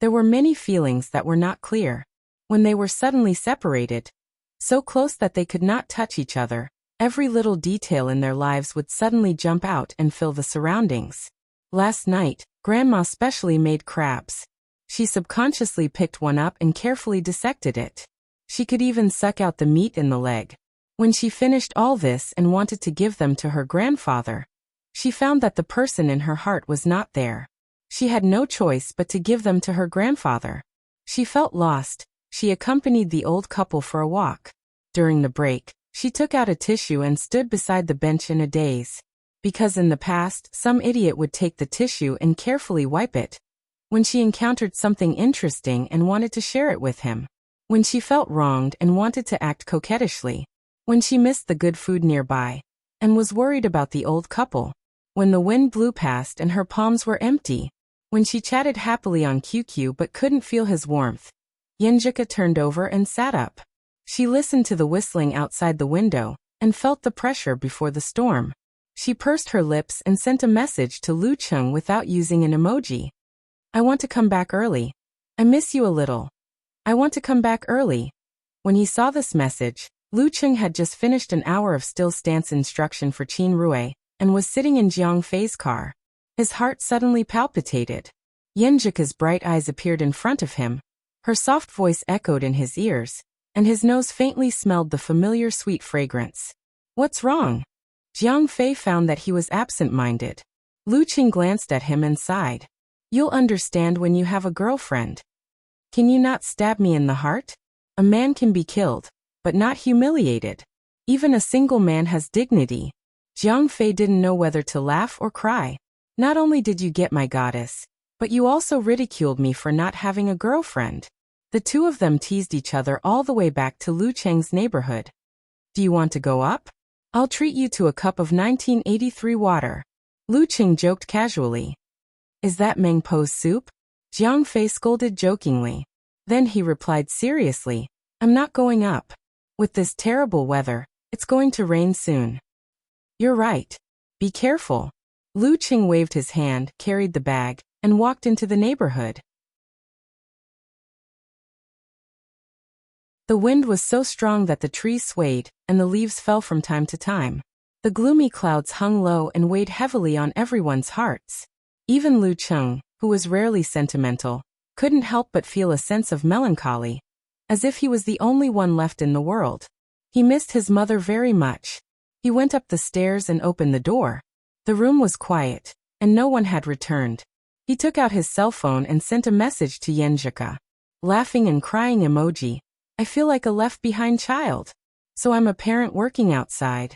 there were many feelings that were not clear. When they were suddenly separated, so close that they could not touch each other, every little detail in their lives would suddenly jump out and fill the surroundings. Last night, Grandma specially made crabs. She subconsciously picked one up and carefully dissected it. She could even suck out the meat in the leg. When she finished all this and wanted to give them to her grandfather, she found that the person in her heart was not there. She had no choice but to give them to her grandfather. She felt lost. She accompanied the old couple for a walk. During the break, she took out a tissue and stood beside the bench in a daze. Because in the past, some idiot would take the tissue and carefully wipe it. When she encountered something interesting and wanted to share it with him. When she felt wronged and wanted to act coquettishly. When she missed the good food nearby and was worried about the old couple. When the wind blew past and her palms were empty. When she chatted happily on QQ but couldn't feel his warmth. Yenjika turned over and sat up. She listened to the whistling outside the window and felt the pressure before the storm. She pursed her lips and sent a message to Lu Chung without using an emoji. I want to come back early. I miss you a little. I want to come back early. When he saw this message, Lu Chung had just finished an hour of still stance instruction for Qin Rui and was sitting in Jiang Fei's car. His heart suddenly palpitated. Yenjika's bright eyes appeared in front of him. Her soft voice echoed in his ears, and his nose faintly smelled the familiar sweet fragrance. What's wrong? Jiang Fei found that he was absent-minded. Lu Qing glanced at him and sighed. You'll understand when you have a girlfriend. Can you not stab me in the heart? A man can be killed, but not humiliated. Even a single man has dignity. Jiang Fei didn't know whether to laugh or cry. Not only did you get my goddess, but you also ridiculed me for not having a girlfriend. The two of them teased each other all the way back to Lu Cheng's neighborhood. Do you want to go up? I'll treat you to a cup of 1983 water. Lu Cheng joked casually. Is that Meng Po's soup? Jiang Fei scolded jokingly. Then he replied seriously, I'm not going up. With this terrible weather, it's going to rain soon. You're right. Be careful. Lu Cheng waved his hand, carried the bag, and walked into the neighborhood. The wind was so strong that the trees swayed, and the leaves fell from time to time. The gloomy clouds hung low and weighed heavily on everyone's hearts. Even Lu Cheng, who was rarely sentimental, couldn't help but feel a sense of melancholy, as if he was the only one left in the world. He missed his mother very much. He went up the stairs and opened the door. The room was quiet, and no one had returned. He took out his cell phone and sent a message to Yenjika. Laughing and crying emoji. I feel like a left-behind child. So I'm a parent working outside.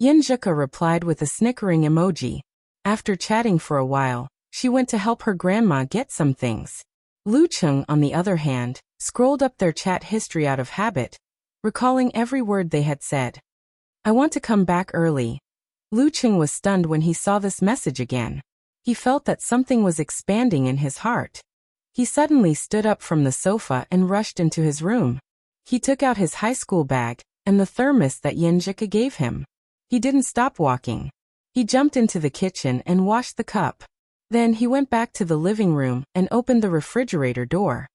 Yenjika replied with a snickering emoji. After chatting for a while, she went to help her grandma get some things. Lu Cheng, on the other hand, scrolled up their chat history out of habit, recalling every word they had said. I want to come back early. Lu Cheng was stunned when he saw this message again. He felt that something was expanding in his heart. He suddenly stood up from the sofa and rushed into his room. He took out his high school bag and the thermos that Yenjika gave him. He didn't stop walking. He jumped into the kitchen and washed the cup. Then he went back to the living room and opened the refrigerator door.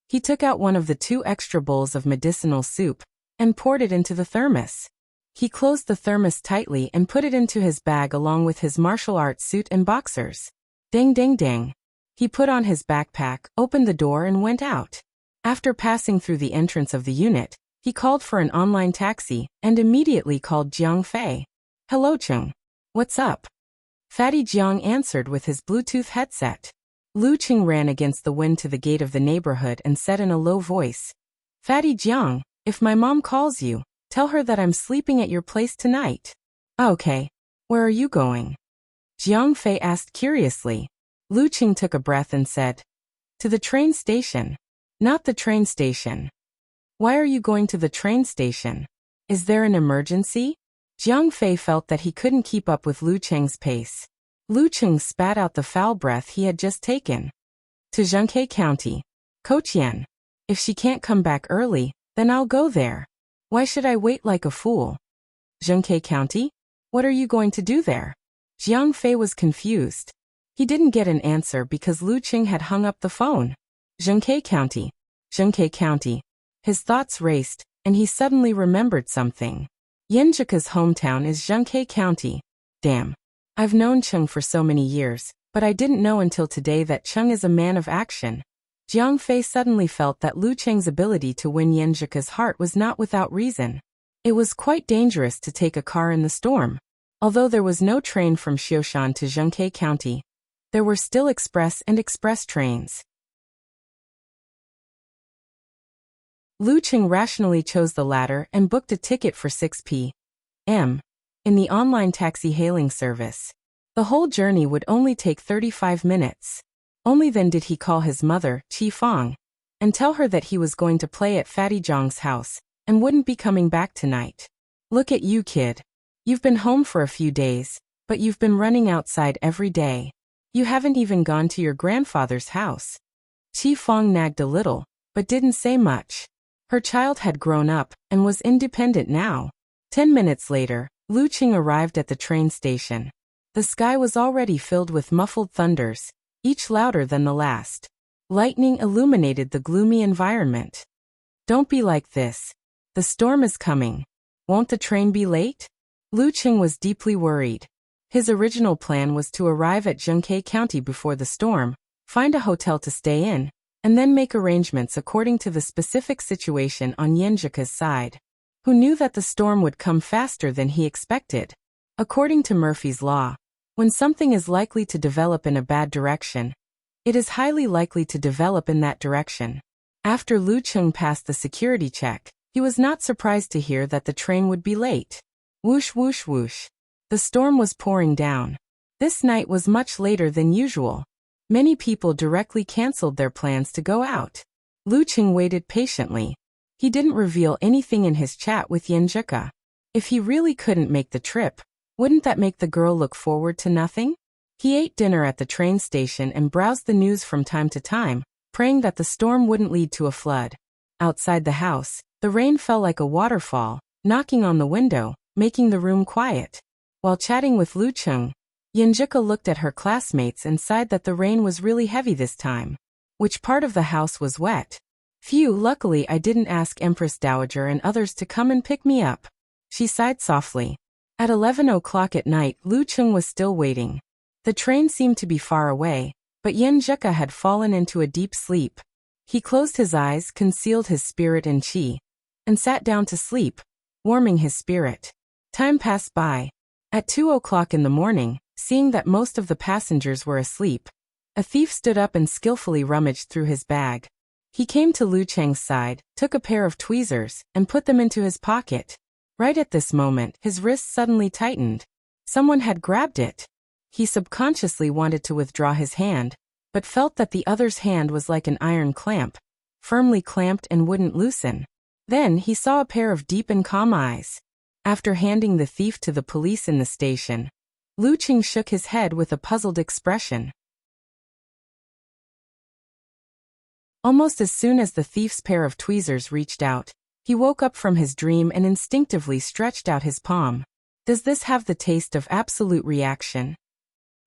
He took out one of the 2 extra bowls of medicinal soup and poured it into the thermos. He closed the thermos tightly and put it into his bag along with his martial arts suit and boxers. Ding ding ding. He put on his backpack, opened the door and went out. After passing through the entrance of the unit, he called for an online taxi and immediately called Jiang Fei. Hello Chung. What's up? Fatty Jiang answered with his Bluetooth headset. Lu Cheng ran against the wind to the gate of the neighborhood and said in a low voice, Fatty Jiang, if my mom calls you, tell her that I'm sleeping at your place tonight. Okay. Where are you going? Jiang Fei asked curiously. Lu Cheng took a breath and said, to the train station. Not the train station. Why are you going to the train station? Is there an emergency? Jiang Fei felt that he couldn't keep up with Lu Cheng's pace. Lu Cheng spat out the foul breath he had just taken. To Zhenghe County. Coach Yan. If she can't come back early, then I'll go there. Why should I wait like a fool? Zhenghe County? What are you going to do there? Jiang Fei was confused. He didn't get an answer because Lu Cheng had hung up the phone. Zhenghe County. Zhenghe County. His thoughts raced, and he suddenly remembered something. Yenjika's hometown is Zhenghe County. Damn. I've known Cheng for so many years, but I didn't know until today that Cheng is a man of action. Jiang Fei suddenly felt that Lu Cheng's ability to win Yenjika's heart was not without reason. It was quite dangerous to take a car in the storm. Although there was no train from Xioshan to Zhenghe County, there were still express and express trains. Lu Cheng rationally chose the latter and booked a ticket for 6 p.m. in the online taxi hailing service. The whole journey would only take 35 minutes. Only then did he call his mother, Qi Fang, and tell her that he was going to play at Fatty Zhang's house and wouldn't be coming back tonight. Look at you, kid. You've been home for a few days, but you've been running outside every day. You haven't even gone to your grandfather's house. Qi Fang nagged a little, but didn't say much. Her child had grown up and was independent now. 10 minutes later, Lu Cheng arrived at the train station. The sky was already filled with muffled thunders, each louder than the last. Lightning illuminated the gloomy environment. Don't be like this. The storm is coming. Won't the train be late? Lu Cheng was deeply worried. His original plan was to arrive at Zhenghe County before the storm, find a hotel to stay in, and then make arrangements according to the specific situation on Yenjika's side. Who knew that the storm would come faster than he expected? According to Murphy's Law, when something is likely to develop in a bad direction, it is highly likely to develop in that direction. After Lu Cheng passed the security check, he was not surprised to hear that the train would be late. Whoosh whoosh whoosh. The storm was pouring down. This night was much later than usual. Many people directly canceled their plans to go out. Lu Cheng waited patiently. He didn't reveal anything in his chat with Yenjika. If he really couldn't make the trip, wouldn't that make the girl look forward to nothing? He ate dinner at the train station and browsed the news from time to time, praying that the storm wouldn't lead to a flood. Outside the house, the rain fell like a waterfall, knocking on the window, making the room quiet. While chatting with Lu Cheng, Yenjika looked at her classmates and sighed that the rain was really heavy this time. Which part of the house was wet? Phew, luckily I didn't ask Empress Dowager and others to come and pick me up. She sighed softly. At 11 o'clock at night, Lu Cheng was still waiting. The train seemed to be far away, but Yenjika had fallen into a deep sleep. He closed his eyes, concealed his spirit in qi, and sat down to sleep, warming his spirit. Time passed by. At 2 o'clock in the morning, seeing that most of the passengers were asleep, a thief stood up and skillfully rummaged through his bag. He came to Lu Cheng's side, took a pair of tweezers, and put them into his pocket. Right at this moment, his wrist suddenly tightened. Someone had grabbed it. He subconsciously wanted to withdraw his hand, but felt that the other's hand was like an iron clamp, firmly clamped and wouldn't loosen. Then he saw a pair of deep and calm eyes. After handing the thief to the police in the station, Lu Cheng shook his head with a puzzled expression. Almost as soon as the thief's pair of tweezers reached out, he woke up from his dream and instinctively stretched out his palm. Does this have the taste of absolute reaction?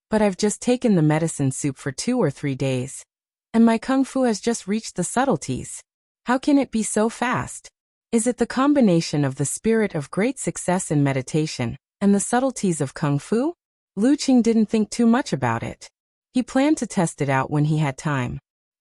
But I've just taken the medicine soup for 2 or 3 days, and my kung fu has just reached the subtleties. How can it be so fast? Is it the combination of the spirit of great success in meditation and the subtleties of kung fu? Lu Cheng didn't think too much about it. He planned to test it out when he had time.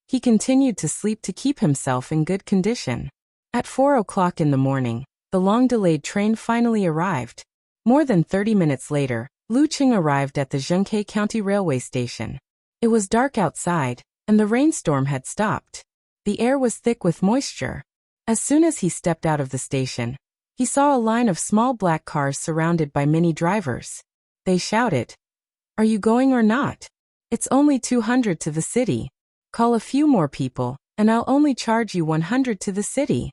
He continued to sleep to keep himself in good condition. At 4 o'clock in the morning, the long-delayed train finally arrived. More than 30 minutes later, Lu Cheng arrived at the Zhenghe County Railway Station. It was dark outside, and the rainstorm had stopped. The air was thick with moisture. As soon as he stepped out of the station, he saw a line of small black cars surrounded by many drivers. They shouted, "Are you going or not? It's only 200 to the city. Call a few more people, and I'll only charge you 100 to the city.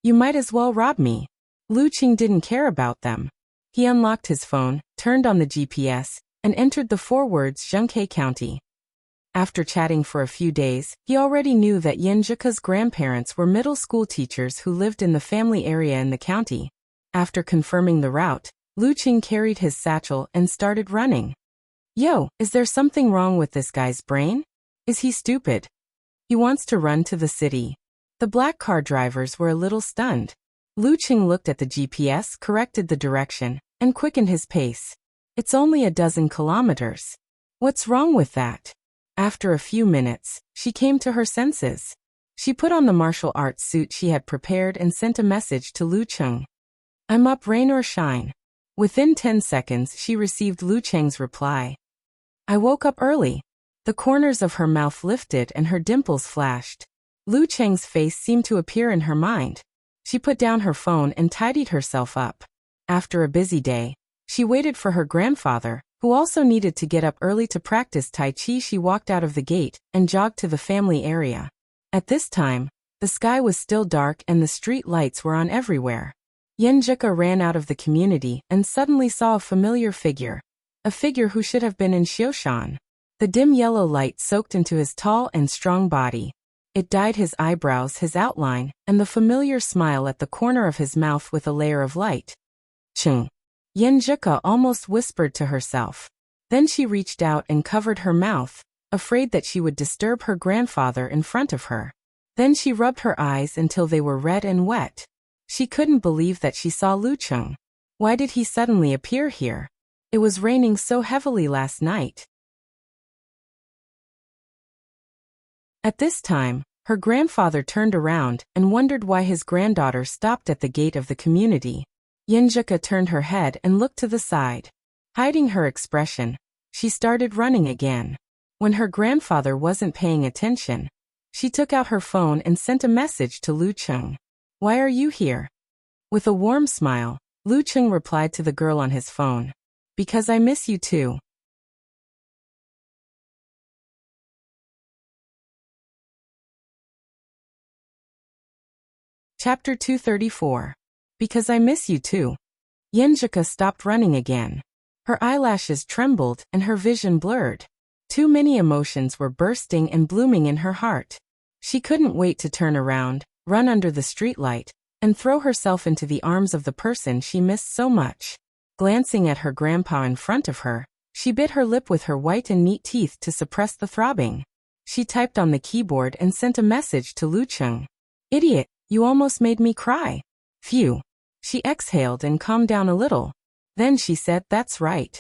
You might as well rob me." Lu Qing didn't care about them. He unlocked his phone, turned on the GPS, and entered the 4 words Zhengke County. After chatting for a few days, he already knew that Yanzhika's grandparents were middle school teachers who lived in the family area in the county. After confirming the route, Lu Qing carried his satchel and started running. Yo, is there something wrong with this guy's brain? Is he stupid? He wants to run to the city. The black car drivers were a little stunned. Lu Qing looked at the GPS, corrected the direction, and quickened his pace. It's only a dozen kilometers. What's wrong with that? After a few minutes, she came to her senses. She put on the martial arts suit she had prepared and sent a message to Lu Qing. I'm up, rain or shine. Within 10 seconds she received Lu Qing's reply. I woke up early. The corners of her mouth lifted and her dimples flashed. Lu Qing's face seemed to appear in her mind. She put down her phone and tidied herself up. After a busy day, she waited for her grandfather, who also needed to get up early to practice Tai Chi. She walked out of the gate and jogged to the family area. At this time, the sky was still dark and the street lights were on everywhere. Yanzhika ran out of the community and suddenly saw a familiar figure. A figure who should have been in Xioshan. The dim yellow light soaked into his tall and strong body. It dyed his eyebrows, his outline, and the familiar smile at the corner of his mouth with a layer of light. Chung. Yanzhika almost whispered to herself. Then she reached out and covered her mouth, afraid that she would disturb her grandfather in front of her. Then she rubbed her eyes until they were red and wet. She couldn't believe that she saw Lu Qing. Why did he suddenly appear here? It was raining so heavily last night. At this time, her grandfather turned around and wondered why his granddaughter stopped at the gate of the community. Yanzhika turned her head and looked to the side. Hiding her expression, she started running again. When her grandfather wasn't paying attention, she took out her phone and sent a message to Lu Qing. Why are you here? With a warm smile, Lu Qing replied to the girl on his phone. Because I miss you too. Chapter 234. Because I miss you too. Yanzhika stopped running again. Her eyelashes trembled and her vision blurred. Too many emotions were bursting and blooming in her heart. She couldn't wait to turn around, run under the streetlight, and throw herself into the arms of the person she missed so much. Glancing at her grandpa in front of her, she bit her lip with her white and neat teeth to suppress the throbbing. She typed on the keyboard and sent a message to Lu Qing. Idiot, you almost made me cry. Phew. She exhaled and calmed down a little. Then she said, that's right.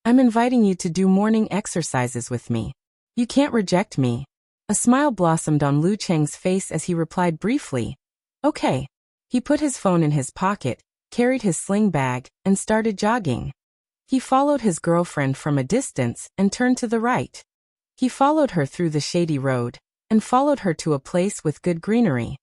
I'm inviting you to do morning exercises with me. You can't reject me. A smile blossomed on Lu Qing's face as he replied briefly. Okay. He put his phone in his pocket, carried his sling bag, and started jogging. He followed his girlfriend from a distance and turned to the right. He followed her through the shady road and followed her to a place with good greenery.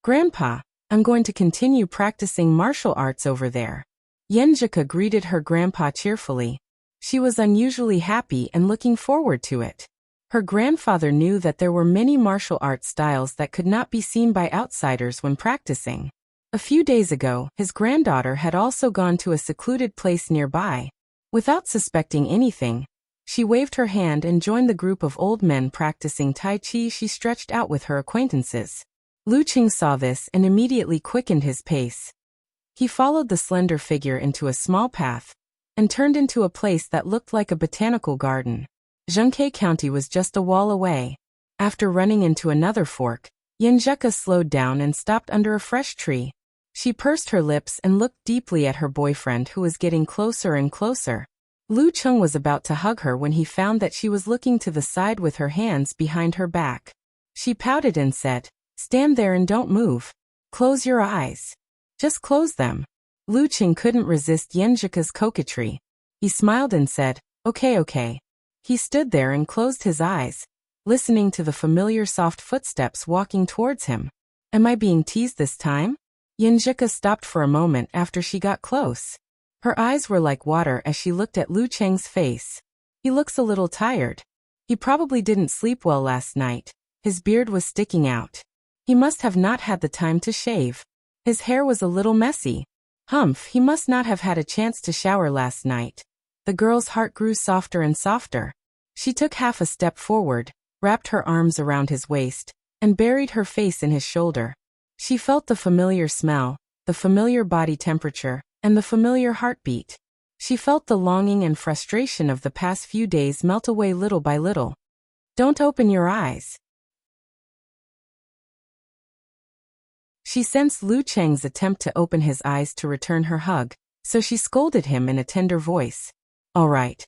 Grandpa, I'm going to continue practicing martial arts over there. Yanzhika greeted her grandpa cheerfully. She was unusually happy and looking forward to it. Her grandfather knew that there were many martial arts styles that could not be seen by outsiders when practicing. A few days ago, his granddaughter had also gone to a secluded place nearby. Without suspecting anything, she waved her hand and joined the group of old men practicing Tai Chi. She stretched out with her acquaintances. Lu Qing saw this and immediately quickened his pace. He followed the slender figure into a small path and turned into a place that looked like a botanical garden. Zhengke County was just a wall away. After running into another fork, Yanzhika slowed down and stopped under a fresh tree. She pursed her lips and looked deeply at her boyfriend who was getting closer and closer. Lu Qing was about to hug her when he found that she was looking to the side with her hands behind her back. She pouted and said, Stand there and don't move. Close your eyes. Just close them. Lu Qing couldn't resist Yanzhika's coquetry. He smiled and said, Okay. He stood there and closed his eyes, listening to the familiar soft footsteps walking towards him. Am I being teased this time? Yanzhika stopped for a moment after she got close. Her eyes were like water as she looked at Lu Qing's face. He looks a little tired. He probably didn't sleep well last night. His beard was sticking out. He must have not had the time to shave. His hair was a little messy. Humph, he must not have had a chance to shower last night. The girl's heart grew softer and softer. She took half a step forward, wrapped her arms around his waist, and buried her face in his shoulder. She felt the familiar smell, the familiar body temperature, and the familiar heartbeat. She felt the longing and frustration of the past few days melt away little by little. Don't open your eyes. She sensed Lu Cheng's attempt to open his eyes to return her hug, so she scolded him in a tender voice. All right.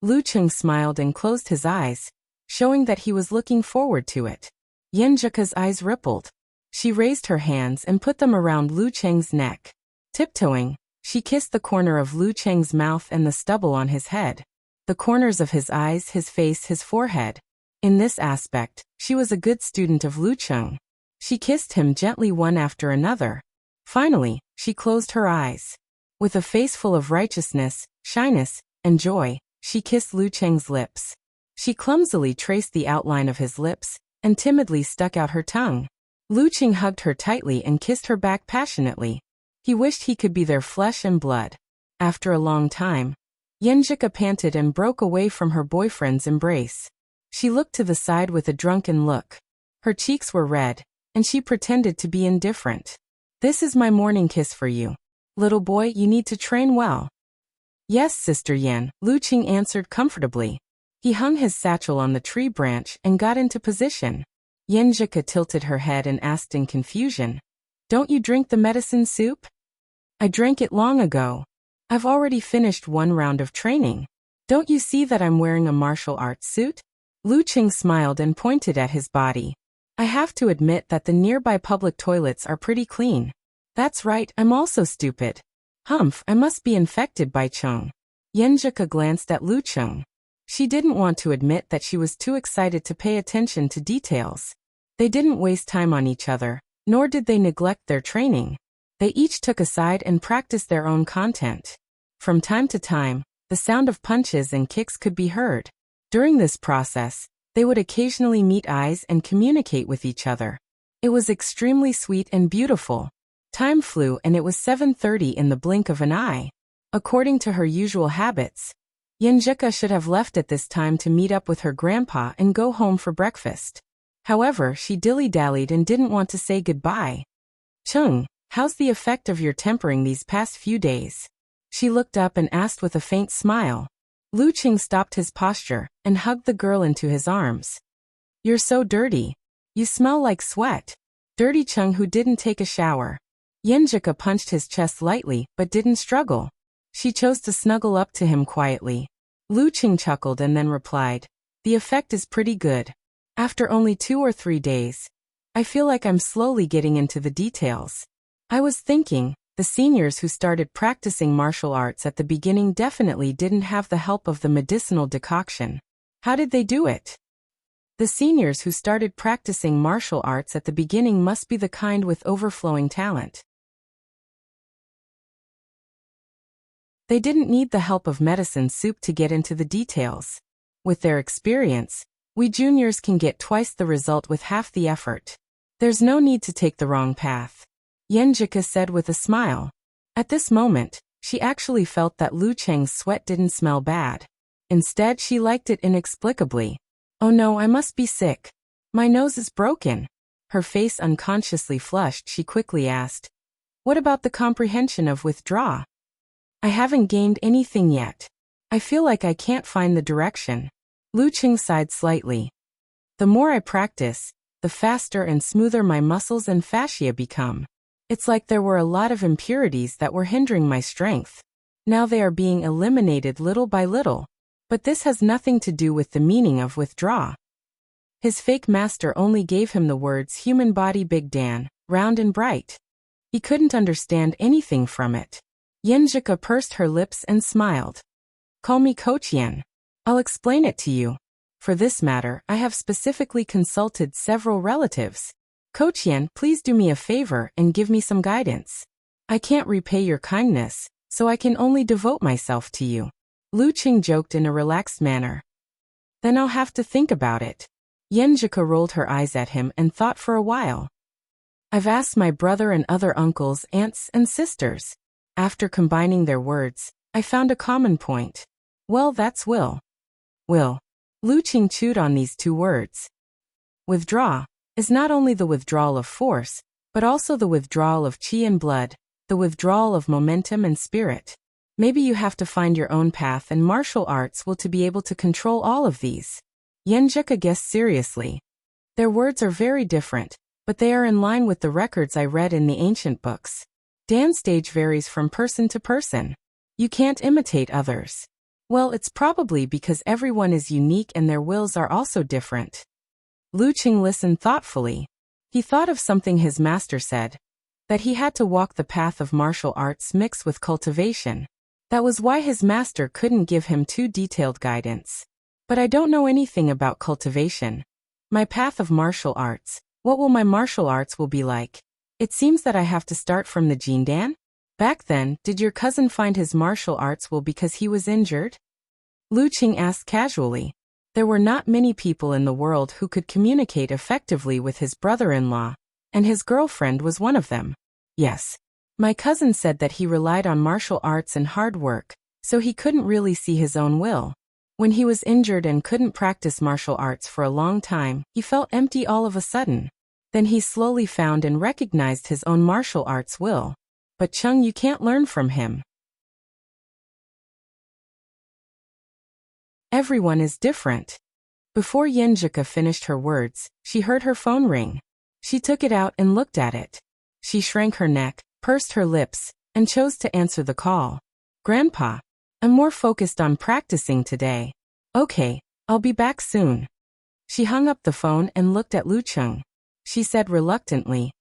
Lu Cheng smiled and closed his eyes, showing that he was looking forward to it. Yenjika's eyes rippled. She raised her hands and put them around Lu Cheng's neck. Tiptoeing, she kissed the corner of Lu Cheng's mouth and the stubble on his head. The corners of his eyes, his face, his forehead. In this aspect, she was a good student of Lu Cheng. She kissed him gently one after another. Finally, she closed her eyes. With a face full of righteousness, shyness, and joy, she kissed Lu Cheng's lips. She clumsily traced the outline of his lips, and timidly stuck out her tongue. Lu Cheng hugged her tightly and kissed her back passionately. He wished he could be their flesh and blood. After a long time, Yenjika panted and broke away from her boyfriend's embrace. She looked to the side with a drunken look. Her cheeks were red, and she pretended to be indifferent. This is my morning kiss for you. Little boy, you need to train well. Yes, Sister Yen, Lu Cheng answered comfortably. He hung his satchel on the tree branch and got into position. Yenjika tilted her head and asked in confusion, Don't you drink the medicine soup? I drank it long ago. I've already finished one round of training. Don't you see that I'm wearing a martial arts suit? Lu Cheng smiled and pointed at his body. I have to admit that the nearby public toilets are pretty clean. That's right, I'm also stupid. Humph, I must be infected by Cheng. Yenjika glanced at Lu Cheng. She didn't want to admit that she was too excited to pay attention to details. They didn't waste time on each other, nor did they neglect their training. They each took a side and practiced their own content. From time to time, the sound of punches and kicks could be heard. During this process, they would occasionally meet eyes and communicate with each other. It was extremely sweet and beautiful. Time flew and it was 7:30 in the blink of an eye. According to her usual habits, Yenjika should have left at this time to meet up with her grandpa and go home for breakfast. However, she dilly-dallied and didn't want to say goodbye. Cheng, how's the effect of your tempering these past few days? She looked up and asked with a faint smile. Lu Cheng stopped his posture and hugged the girl into his arms. You're so dirty. You smell like sweat. Dirty Cheng who didn't take a shower. Yenjika punched his chest lightly but didn't struggle. She chose to snuggle up to him quietly. Lu Cheng chuckled and then replied, The effect is pretty good. After only 2 or 3 days, I feel like I'm slowly getting into the details. I was thinking, the seniors who started practicing martial arts at the beginning definitely didn't have the help of the medicinal decoction. How did they do it? The seniors who started practicing martial arts at the beginning must be the kind with overflowing talent. They didn't need the help of medicine soup to get into the details. With their experience, we juniors can get twice the result with half the effort. There's no need to take the wrong path. Yenjika said with a smile. At this moment, she actually felt that Lu Cheng's sweat didn't smell bad. Instead, she liked it inexplicably. Oh no, I must be sick. My nose is broken. Her face unconsciously flushed. She quickly asked, What about the comprehension of withdraw? I haven't gained anything yet. I feel like I can't find the direction. Lu Cheng sighed slightly. The more I practice, the faster and smoother my muscles and fascia become. It's like there were a lot of impurities that were hindering my strength. Now they are being eliminated little by little. But this has nothing to do with the meaning of withdraw. His fake master only gave him the words human body Big Dan, round and bright. He couldn't understand anything from it. Yenjika pursed her lips and smiled. Call me Coach Yen. I'll explain it to you. For this matter, I have specifically consulted several relatives. Coach Yen, please do me a favor and give me some guidance. I can't repay your kindness, so I can only devote myself to you. Lu Cheng joked in a relaxed manner. Then I'll have to think about it. Yenjika rolled her eyes at him and thought for a while. I've asked my brother and other uncles, aunts, and sisters. After combining their words, I found a common point. Well, that's will. Will. Lu Qing chewed on these two words. Withdraw is not only the withdrawal of force, but also the withdrawal of qi and blood, the withdrawal of momentum and spirit. Maybe you have to find your own path, and martial arts will to be able to control all of these. Yenjika guessed seriously. Their words are very different, but they are in line with the records I read in the ancient books. Dan's stage varies from person to person. You can't imitate others. Well, it's probably because everyone is unique and their wills are also different. Lu Qing listened thoughtfully. He thought of something his master said, that he had to walk the path of martial arts mixed with cultivation. That was why his master couldn't give him too detailed guidance. But I don't know anything about cultivation. My path of martial arts, what will my martial arts will be like? It seems that I have to start from the Jindan? Back then, did your cousin find his martial arts will because he was injured? Lu Qing asked casually. There were not many people in the world who could communicate effectively with his brother-in-law, and his girlfriend was one of them. Yes. My cousin said that he relied on martial arts and hard work, so he couldn't really see his own will. When he was injured and couldn't practice martial arts for a long time, he felt empty all of a sudden. Then he slowly found and recognized his own martial arts will. But Chung, you can't learn from him. Everyone is different. Before Yenjika finished her words, she heard her phone ring. She took it out and looked at it. She shrank her neck, pursed her lips, and chose to answer the call. Grandpa, I'm more focused on practicing today. Okay, I'll be back soon. She hung up the phone and looked at Lu Qing. She said reluctantly,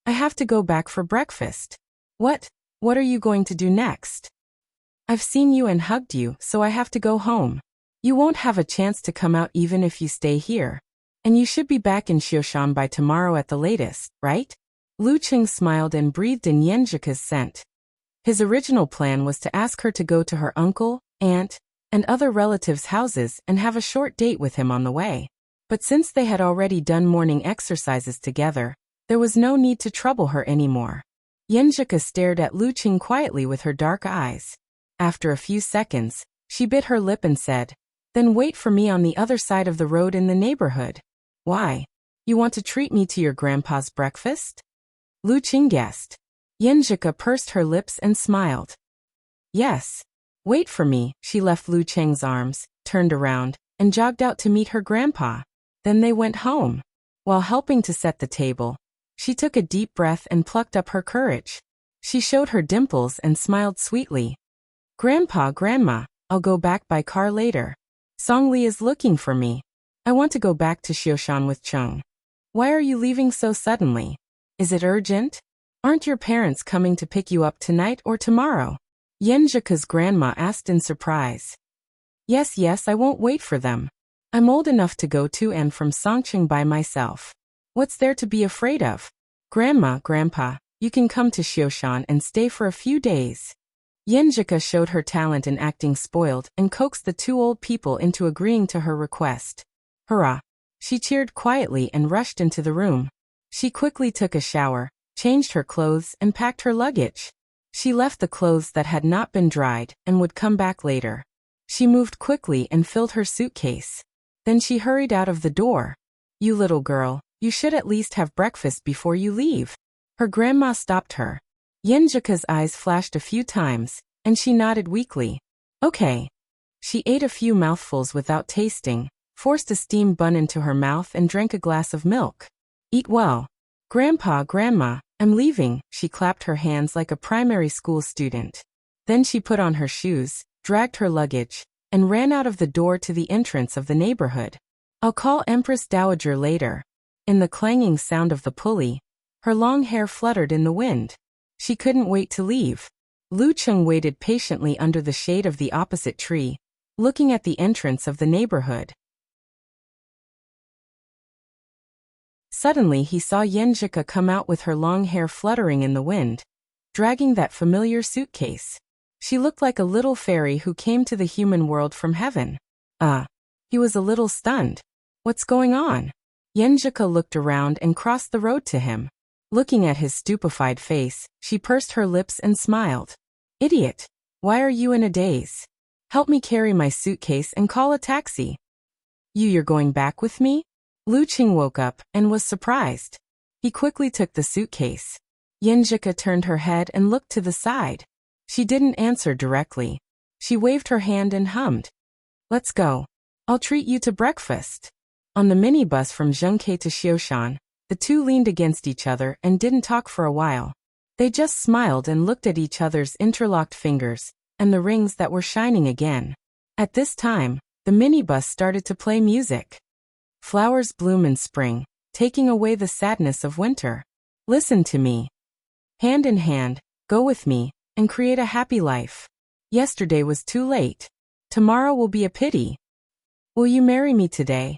I have to go back for breakfast. What are you going to do next? I've seen you and hugged you, so I have to go home. You won't have a chance to come out even if you stay here. And you should be back in Xioshan by tomorrow at the latest, right? Lu Qing smiled and breathed in Yenjika's scent. His original plan was to ask her to go to her uncle, aunt, and other relatives' houses and have a short date with him on the way. But since they had already done morning exercises together, there was no need to trouble her anymore. Yenjika stared at Lu Qing quietly with her dark eyes. After a few seconds, she bit her lip and said, Then wait for me on the other side of the road in the neighborhood. Why? You want to treat me to your grandpa's breakfast? Lu Qing guessed. Yenjika pursed her lips and smiled. Yes. Wait for me. She left Lu Qing's arms, turned around, and jogged out to meet her grandpa. Then they went home. While helping to set the table, she took a deep breath and plucked up her courage. She showed her dimples and smiled sweetly. Grandpa, Grandma, I'll go back by car later. Songli is looking for me. I want to go back to Xioshan with Chung. Why are you leaving so suddenly? Is it urgent? Aren't your parents coming to pick you up tonight or tomorrow? Yenjika's grandma asked in surprise. Yes, I won't wait for them. I'm old enough to go to and from Songqing by myself. What's there to be afraid of? Grandma, Grandpa, you can come to Xioshan and stay for a few days. Yenjika showed her talent in acting spoiled and coaxed the two old people into agreeing to her request. Hurrah! She cheered quietly and rushed into the room. She quickly took a shower, changed her clothes, and packed her luggage. She left the clothes that had not been dried and would come back later. She moved quickly and filled her suitcase. Then she hurried out of the door. You little girl, you should at least have breakfast before you leave. Her grandma stopped her. Yenjika's eyes flashed a few times, and she nodded weakly. Okay. She ate a few mouthfuls without tasting, forced a steamed bun into her mouth and drank a glass of milk. Eat well. Grandpa, Grandma, I'm leaving. She clapped her hands like a primary school student. Then she put on her shoes, dragged her luggage, and ran out of the door to the entrance of the neighborhood. I'll call Empress Dowager later. In the clanging sound of the pulley, her long hair fluttered in the wind. She couldn't wait to leave. Lu Qing waited patiently under the shade of the opposite tree, looking at the entrance of the neighborhood. Suddenly he saw Yenjika come out with her long hair fluttering in the wind, dragging that familiar suitcase. She looked like a little fairy who came to the human world from heaven. He was a little stunned. What's going on? Yenjika looked around and crossed the road to him. Looking at his stupefied face, she pursed her lips and smiled. Idiot! Why are you in a daze? Help me carry my suitcase and call a taxi. You're going back with me? Lu Qing woke up and was surprised. He quickly took the suitcase. Yinjika turned her head and looked to the side. She didn't answer directly. She waved her hand and hummed. Let's go. I'll treat you to breakfast. On the minibus from Zhengke to Xiushan, the two leaned against each other and didn't talk for a while. They just smiled and looked at each other's interlocked fingers, and the rings that were shining again. At this time, the minibus started to play music. Flowers bloom in spring, taking away the sadness of winter. Listen to me. Hand in hand, go with me, and create a happy life. Yesterday was too late. Tomorrow will be a pity. Will you marry me today?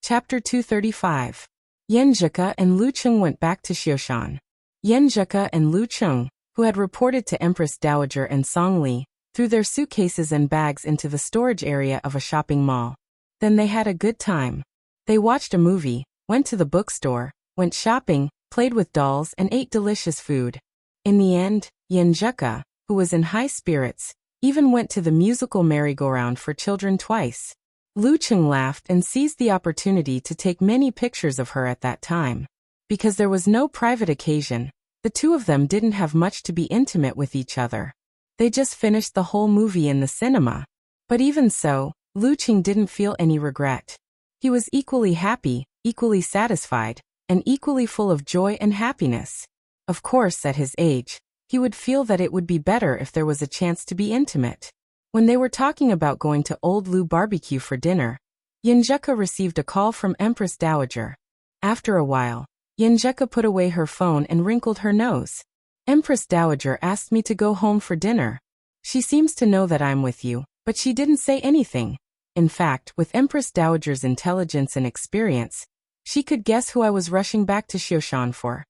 Chapter 235. Yinjika and Lu Qing went back to Xiushan. Yinjika and Lu Qing, who had reported to Empress Dowager and Song Li, threw their suitcases and bags into the storage area of a shopping mall. Then they had a good time. They watched a movie, went to the bookstore, went shopping, played with dolls and ate delicious food. In the end, Yinjika, who was in high spirits, even went to the musical merry-go-round for children twice. Lu Qing laughed and seized the opportunity to take many pictures of her at that time. Because there was no private occasion, the two of them didn't have much to be intimate with each other. They just finished the whole movie in the cinema. But even so, Lu Qing didn't feel any regret. He was equally happy, equally satisfied, and equally full of joy and happiness. Of course, at his age, he would feel that it would be better if there was a chance to be intimate. When they were talking about going to Old Lu Barbecue for dinner, Yinjika received a call from Empress Dowager. After a while, Yinjika put away her phone and wrinkled her nose. Empress Dowager asked me to go home for dinner. She seems to know that I'm with you, but she didn't say anything. In fact, with Empress Dowager's intelligence and experience, she could guess who I was rushing back to Xiushan for.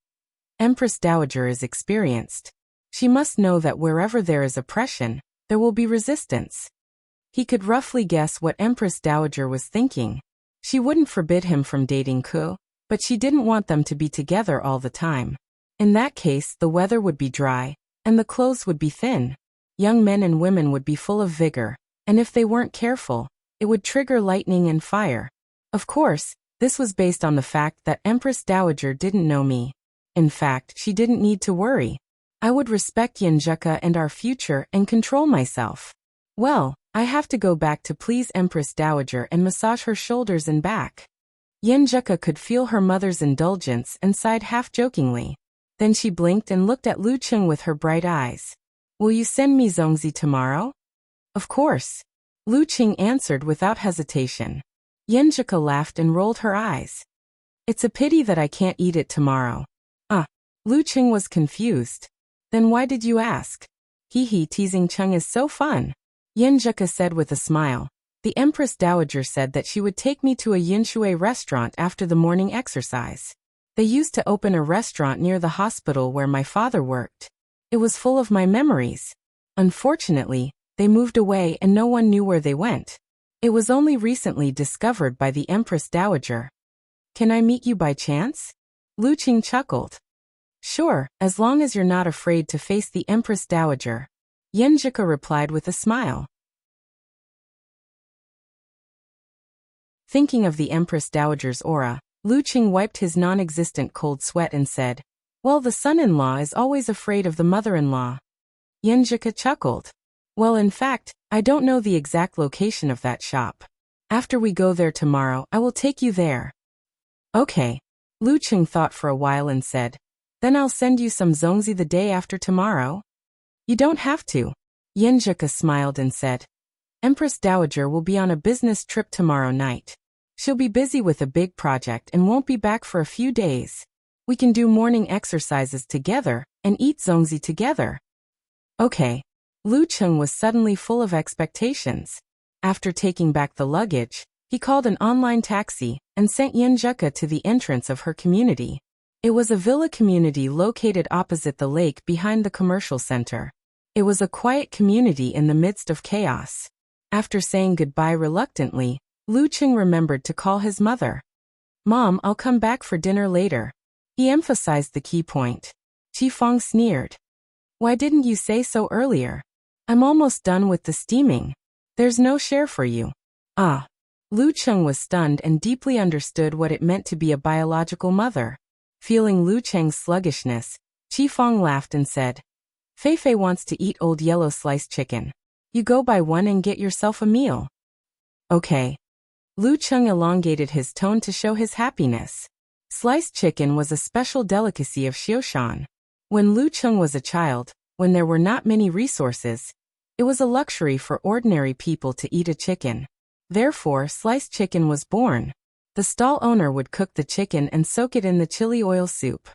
Empress Dowager is experienced. She must know that wherever there is oppression, there will be resistance. He could roughly guess what Empress Dowager was thinking. She wouldn't forbid him from dating Ku, but she didn't want them to be together all the time. In that case, the weather would be dry, and the clothes would be thin. Young men and women would be full of vigor, and if they weren't careful, it would trigger lightning and fire. Of course, this was based on the fact that Empress Dowager didn't know me. In fact, she didn't need to worry. I would respect Yinjika and our future and control myself. Well, I have to go back to please Empress Dowager and massage her shoulders and back. Yinjika could feel her mother's indulgence and sighed half-jokingly. Then she blinked and looked at Lu Qing with her bright eyes. Will you send me zongzi tomorrow? Of course. Lu Qing answered without hesitation. Yinjika laughed and rolled her eyes. It's a pity that I can't eat it tomorrow. Lu Qing was confused. Then why did you ask? Hee, teasing Cheng is so fun. Yinjika said with a smile. The Empress Dowager said that she would take me to a Yinshui restaurant after the morning exercise. They used to open a restaurant near the hospital where my father worked. It was full of my memories. Unfortunately, they moved away and no one knew where they went. It was only recently discovered by the Empress Dowager. Can I meet you by chance? Lu Qing chuckled. Sure, as long as you're not afraid to face the Empress Dowager. Yinjika replied with a smile. Thinking of the Empress Dowager's aura, Lu Qing wiped his non-existent cold sweat and said, Well, the son-in-law is always afraid of the mother-in-law. Yinjika chuckled. Well, in fact, I don't know the exact location of that shop. After we go there tomorrow, I will take you there. Okay. Lu Qing thought for a while and said, Then I'll send you some zongzi the day after tomorrow. You don't have to. Yinjika smiled and said, Empress Dowager will be on a business trip tomorrow night. She'll be busy with a big project and won't be back for a few days. We can do morning exercises together and eat zongzi together. Okay. Lu Qing was suddenly full of expectations. After taking back the luggage, he called an online taxi and sent Yinjika to the entrance of her community. It was a villa community located opposite the lake behind the commercial center. It was a quiet community in the midst of chaos. After saying goodbye reluctantly, Lu Qing remembered to call his mother. "Mom, I'll come back for dinner later." He emphasized the key point. Qifang sneered. "Why didn't you say so earlier? I'm almost done with the steaming. There's no share for you." Ah. Lu Qing was stunned and deeply understood what it meant to be a biological mother. Feeling Lu Cheng's sluggishness, Qifang laughed and said, "Feifei wants to eat old yellow sliced chicken. You go buy one and get yourself a meal." "Okay." Lu Cheng elongated his tone to show his happiness. Sliced chicken was a special delicacy of Xioshan. When Lu Cheng was a child, when there were not many resources, it was a luxury for ordinary people to eat a chicken. Therefore, sliced chicken was born. The stall owner would cook the chicken and soak it in the chili oil soup.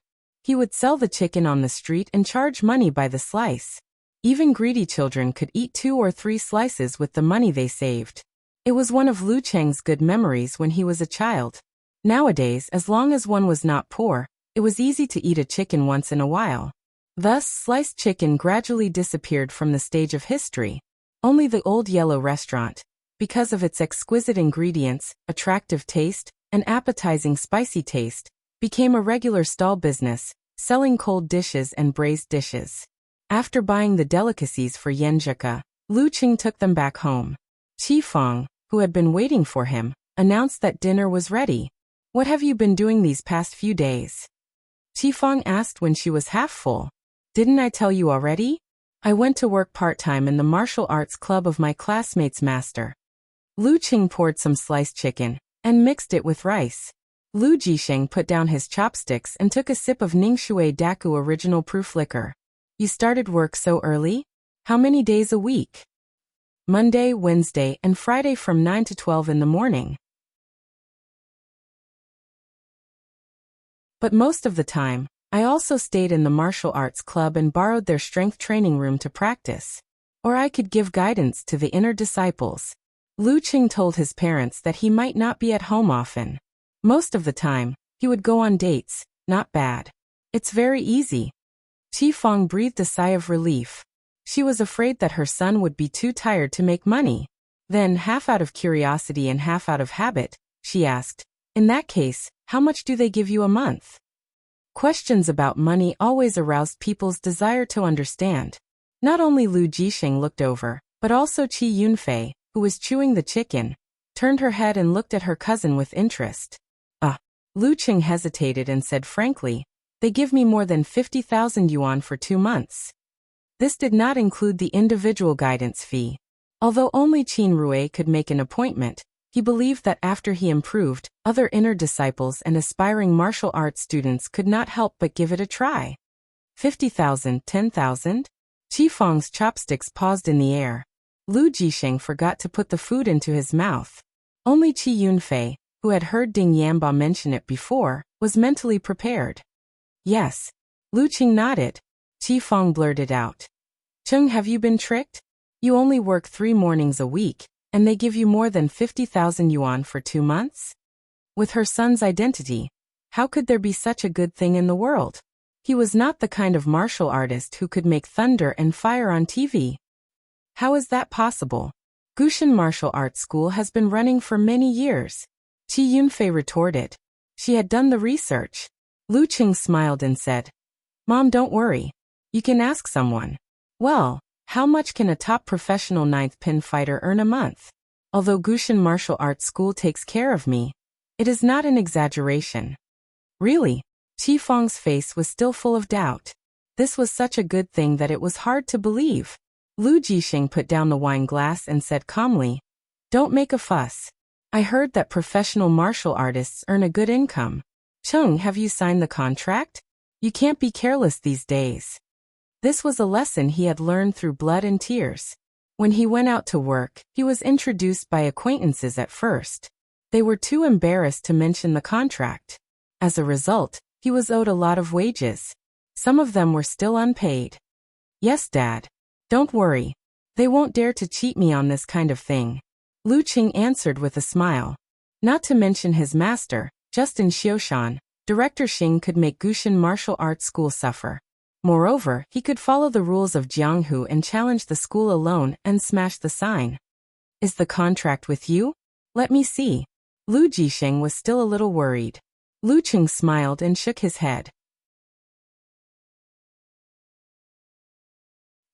He would sell the chicken on the street and charge money by the slice. Even greedy children could eat 2 or 3 slices with the money they saved. It was one of Lu Cheng's good memories when he was a child. Nowadays, as long as one was not poor, it was easy to eat a chicken once in a while. Thus, sliced chicken gradually disappeared from the stage of history. Only the Old Yellow restaurant, because of its exquisite ingredients, attractive taste, and appetizing spicy taste, became a regular stall business, selling cold dishes and braised dishes. After buying the delicacies for Yanzhika, Lu Qing took them back home. Qifang, who had been waiting for him, announced that dinner was ready. "What have you been doing these past few days?" Qifang asked when she was half full. "Didn't I tell you already? I went to work part-time in the martial arts club of my classmate's master." Lu Qing poured some sliced chicken and mixed it with rice. Lu Jisheng put down his chopsticks and took a sip of Ningxue Daku original proof liquor. "You started work so early? How many days a week?" "Monday, Wednesday, and Friday from 9 to 12 in the morning. But most of the time, I also stayed in the martial arts club and borrowed their strength training room to practice. Or I could give guidance to the inner disciples." Lu Qing told his parents that he might not be at home often. Most of the time, he would go on dates. "Not bad. It's very easy." Qifang breathed a sigh of relief. She was afraid that her son would be too tired to make money. Then, half out of curiosity and half out of habit, she asked, "In that case, how much do they give you a month?" Questions about money always aroused people's desire to understand. Not only Lu Jisheng looked over, but also Qi Yunfei, who was chewing the chicken, turned her head and looked at her cousin with interest. Lu Qing hesitated and said frankly, "They give me more than 50,000 yuan for 2 months. This did not include the individual guidance fee. Although only Qin Rui could make an appointment, he believed that after he improved, other inner disciples and aspiring martial arts students could not help but give it a try. 50,000, 10,000? Qifang's chopsticks paused in the air. Lu Jisheng forgot to put the food into his mouth. Only Qi Yunfei, who had heard Ding Yanba mention it before, was mentally prepared. "Yes." Lu Qing nodded. Qifang blurted out. "Cheng, have you been tricked? You only work 3 mornings a week, and they give you more than 50,000 yuan for 2 months? With her son's identity, how could there be such a good thing in the world? He was not the kind of martial artist who could make thunder and fire on TV. How is that possible? Gushan Martial Arts School has been running for many years." Qi Yunfei retorted. She had done the research. Lu Qing smiled and said, "Mom, don't worry. You can ask someone." "Well, how much can a top professional 9th pin fighter earn a month? Although Gushan Martial Arts School takes care of me, it is not an exaggeration." "Really?" Qifang's face was still full of doubt. This was such a good thing that it was hard to believe. Lu Jisheng put down the wine glass and said calmly, "Don't make a fuss. I heard that professional martial artists earn a good income. Cheng, have you signed the contract? You can't be careless these days." This was a lesson he had learned through blood and tears. When he went out to work, he was introduced by acquaintances at first. They were too embarrassed to mention the contract. As a result, he was owed a lot of wages. Some of them were still unpaid. "Yes, Dad. Don't worry. They won't dare to cheat me on this kind of thing." Lu Qing answered with a smile. Not to mention his master, just in Xioshan, Director Xing could make Gushan Martial Arts School suffer. Moreover, he could follow the rules of Jianghu and challenge the school alone and smash the sign. Is the contract with you? Let me see. Lu Jisheng was still a little worried. Lu Qing smiled and shook his head.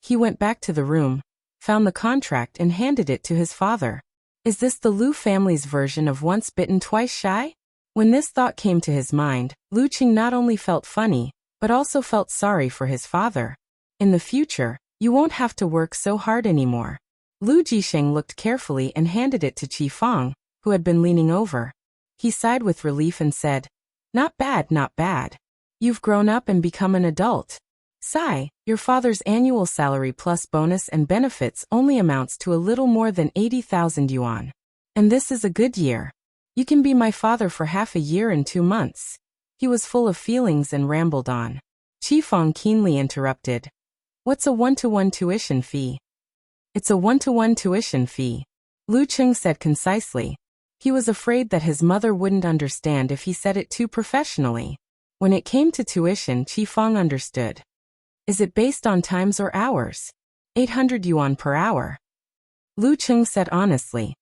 He went back to the room, found the contract and handed it to his father. Is this the Lu family's version of once bitten twice shy? When this thought came to his mind, Lu Qing not only felt funny, but also felt sorry for his father. In the future, you won't have to work so hard anymore. Lu Jisheng looked carefully and handed it to Qi Fang, who had been leaning over. He sighed with relief and said, Not bad, not bad. You've grown up and become an adult. Sigh, your father's annual salary plus bonus and benefits only amounts to a little more than 80,000 yuan. And this is a good year. You can be my father for half a year and 2 months. He was full of feelings and rambled on. Qi Fang keenly interrupted. What's a one-to-one tuition fee? It's a 1-to-1 tuition fee. Lu Qing said concisely. He was afraid that his mother wouldn't understand if he said it too professionally. When it came to tuition, Qi Fang understood. Is it based on times or hours? 800 yuan per hour. Lu Qing said honestly.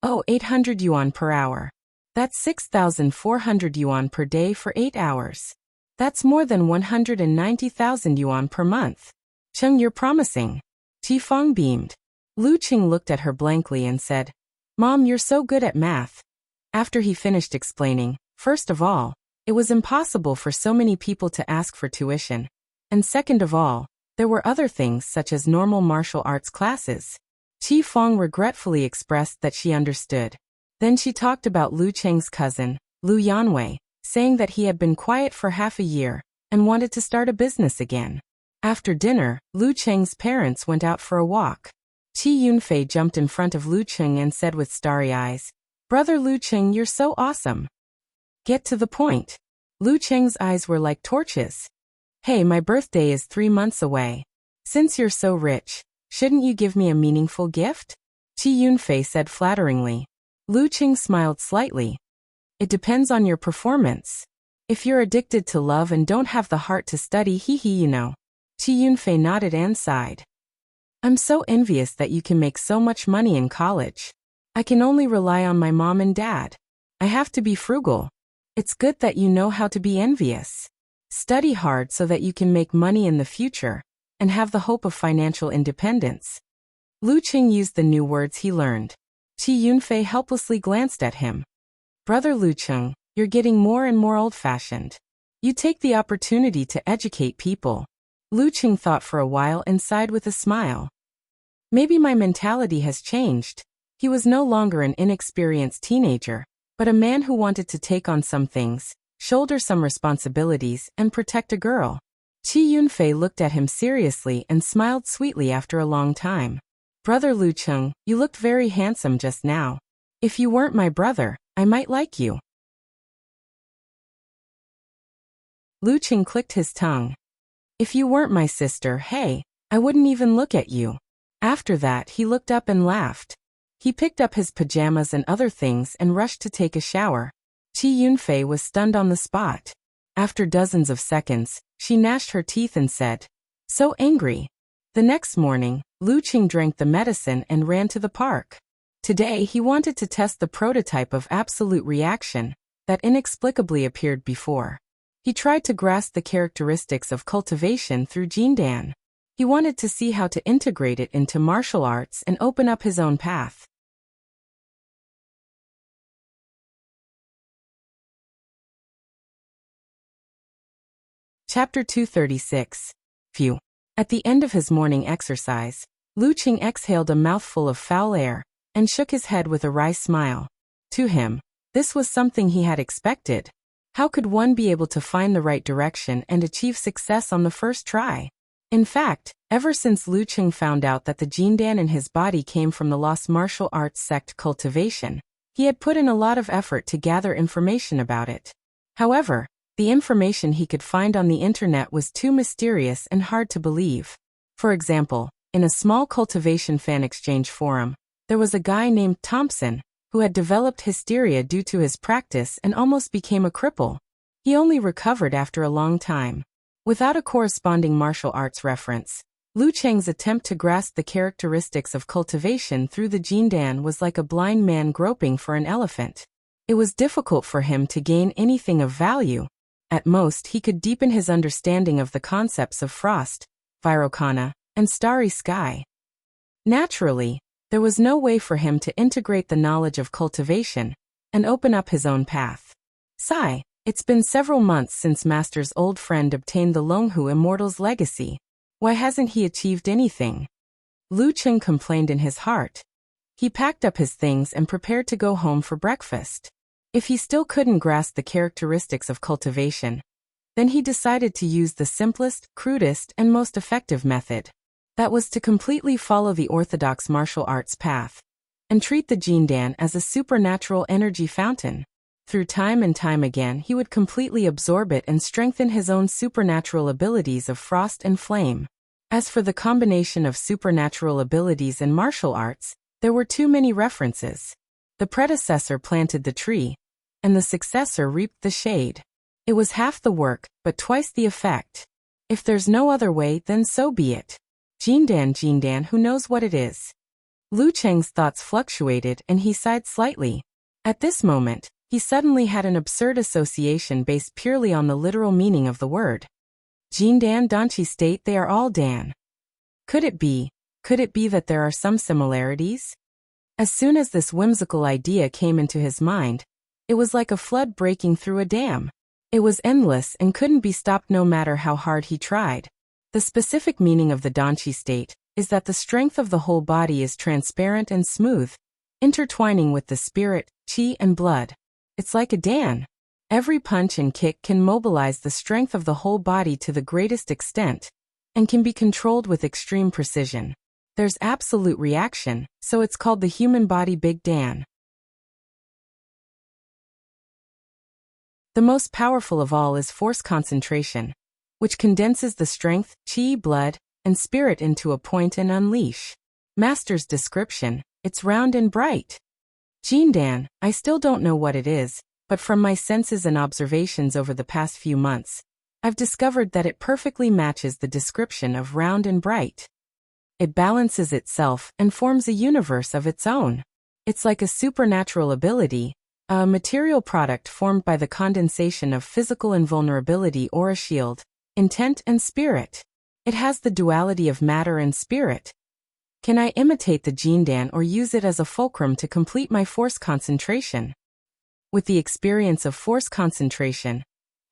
Oh, 800 yuan per hour. That's 6,400 yuan per day for 8 hours. That's more than 190,000 yuan per month. Qing, you're promising. Qi Fang beamed. Lu Qing looked at her blankly and said, Mom, you're so good at math. After he finished explaining, first of all, it was impossible for so many people to ask for tuition. And second of all, there were other things such as normal martial arts classes. Qi Fang regretfully expressed that she understood. Then she talked about Lu Cheng's cousin, Lu Yanwei, saying that he had been quiet for half a year and wanted to start a business again. After dinner, Lu Cheng's parents went out for a walk. Qi Yunfei jumped in front of Lu Cheng and said with starry eyes, Brother Lu Cheng, you're so awesome. Get to the point. Lu Cheng's eyes were like torches. Hey, my birthday is 3 months away. Since you're so rich, shouldn't you give me a meaningful gift? Qi Yunfei said flatteringly. Lu Qing smiled slightly. It depends on your performance. If you're addicted to love and don't have the heart to study, you know. Qi Yunfei nodded and sighed. I'm so envious that you can make so much money in college. I can only rely on my mom and dad. I have to be frugal. It's good that you know how to be envious. Study hard so that you can make money in the future and have the hope of financial independence. Lu Qing used the new words he learned. Qi Yunfei helplessly glanced at him. Brother Lu Qing, you're getting more and more old-fashioned. You take the opportunity to educate people. Lu Qing thought for a while and sighed with a smile. Maybe my mentality has changed. He was no longer an inexperienced teenager, but a man who wanted to take on some things, shoulder some responsibilities, and protect a girl. Qi Yunfei looked at him seriously and smiled sweetly after a long time. Brother Lu Qing, you looked very handsome just now. If you weren't my brother, I might like you. Lu Qing clicked his tongue. If you weren't my sister, hey, I wouldn't even look at you. After that, he looked up and laughed. He picked up his pajamas and other things and rushed to take a shower. Qi Yunfei was stunned on the spot. After dozens of seconds, she gnashed her teeth and said, So angry. The next morning, Lu Qing drank the medicine and ran to the park. Today he wanted to test the prototype of absolute reaction that inexplicably appeared before. He tried to grasp the characteristics of cultivation through Jindan. He wanted to see how to integrate it into martial arts and open up his own path. Chapter 236. Phew. At the end of his morning exercise, Lu Qing exhaled a mouthful of foul air and shook his head with a wry smile. To him, this was something he had expected. How could one be able to find the right direction and achieve success on the first try? In fact, ever since Lu Qing found out that the Jindan in his body came from the lost martial arts sect cultivation, he had put in a lot of effort to gather information about it. However, the information he could find on the internet was too mysterious and hard to believe. For example, in a small cultivation fan exchange forum, there was a guy named Thompson who had developed hysteria due to his practice and almost became a cripple. He only recovered after a long time. Without a corresponding martial arts reference, Lu Cheng's attempt to grasp the characteristics of cultivation through the Jindan was like a blind man groping for an elephant. It was difficult for him to gain anything of value. At most, he could deepen his understanding of the concepts of frost, Virokana, and starry sky. Naturally, there was no way for him to integrate the knowledge of cultivation and open up his own path. Sigh, it's been several months since Master's old friend obtained the Longhu Immortal's legacy. Why hasn't he achieved anything? Lu Cheng complained in his heart. He packed up his things and prepared to go home for breakfast. If he still couldn't grasp the characteristics of cultivation, then he decided to use the simplest, crudest, and most effective method. That was to completely follow the orthodox martial arts path and treat the Jindan as a supernatural energy fountain. Through time and time again, he would completely absorb it and strengthen his own supernatural abilities of frost and flame. As for the combination of supernatural abilities and martial arts, there were too many references. The predecessor planted the tree, and the successor reaped the shade. It was half the work, but twice the effect. If there's no other way, then so be it. Jindan, who knows what it is? Lu Cheng's thoughts fluctuated and he sighed slightly. At this moment, he suddenly had an absurd association based purely on the literal meaning of the word. Jindan Danchi state they are all Dan. Could it be that there are some similarities? As soon as this whimsical idea came into his mind, it was like a flood breaking through a dam. It was endless and couldn't be stopped no matter how hard he tried. The specific meaning of the Danchi state is that the strength of the whole body is transparent and smooth, intertwining with the spirit, qi and blood. It's like a Dan. Every punch and kick can mobilize the strength of the whole body to the greatest extent, and can be controlled with extreme precision. There's absolute reaction, so it's called the human body Big Dan. The most powerful of all is force concentration, which condenses the strength, qi, blood, and spirit into a point and unleash. Master's description, it's round and bright. Jindan, I still don't know what it is, but from my senses and observations over the past few months, I've discovered that it perfectly matches the description of round and bright. It balances itself and forms a universe of its own. It's like a supernatural ability, a material product formed by the condensation of physical invulnerability or a shield, intent and spirit. It has the duality of matter and spirit. Can I imitate the Jindan or use it as a fulcrum to complete my force concentration? With the experience of force concentration,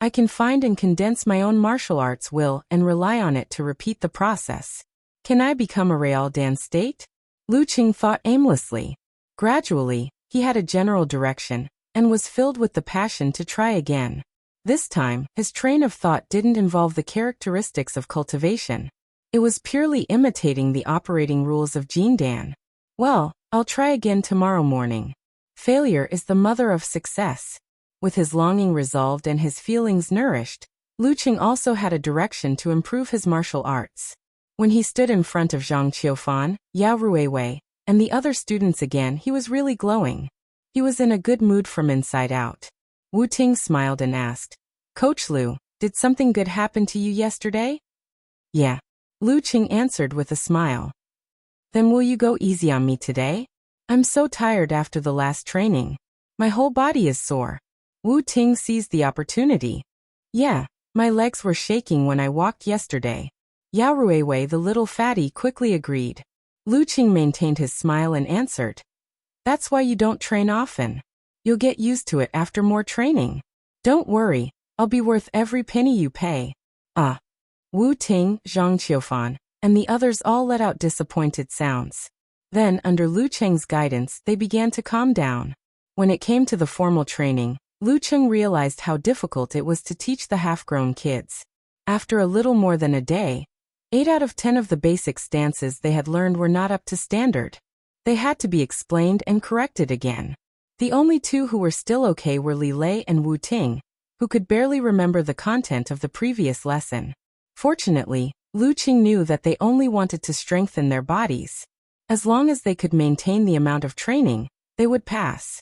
I can find and condense my own martial arts will and rely on it to repeat the process. Can I become a Real Dan state? Lu Cheng thought aimlessly. Gradually, he had a general direction, and was filled with the passion to try again. This time, his train of thought didn't involve the characteristics of cultivation. It was purely imitating the operating rules of Jindan. Well, I'll try again tomorrow morning. Failure is the mother of success. With his longing resolved and his feelings nourished, Lu Cheng also had a direction to improve his martial arts. When he stood in front of Zhang Qiufan, Yao Ruiwei, and the other students again, he was really glowing. He was in a good mood from inside out. Wu Ting smiled and asked, "Coach Lu, did something good happen to you yesterday?" "Yeah," Lu Cheng answered with a smile. "Then will you go easy on me today? I'm so tired after the last training. My whole body is sore." Wu Ting seized the opportunity. "Yeah, my legs were shaking when I walked yesterday." Yao Ruiwei, the little fatty, quickly agreed. Lu Cheng maintained his smile and answered, "That's why you don't train often. You'll get used to it after more training. Don't worry, I'll be worth every penny you pay." "Ah." Wu Ting, Zhang Qiufan, and the others all let out disappointed sounds. Then, under Lu Cheng's guidance, they began to calm down. When it came to the formal training, Lu Cheng realized how difficult it was to teach the half-grown kids. After a little more than a day, 8 out of 10 of the basic stances they had learned were not up to standard. They had to be explained and corrected again. The only two who were still okay were Li Lei and Wu Ting, who could barely remember the content of the previous lesson. Fortunately, Lu Cheng knew that they only wanted to strengthen their bodies. As long as they could maintain the amount of training, they would pass.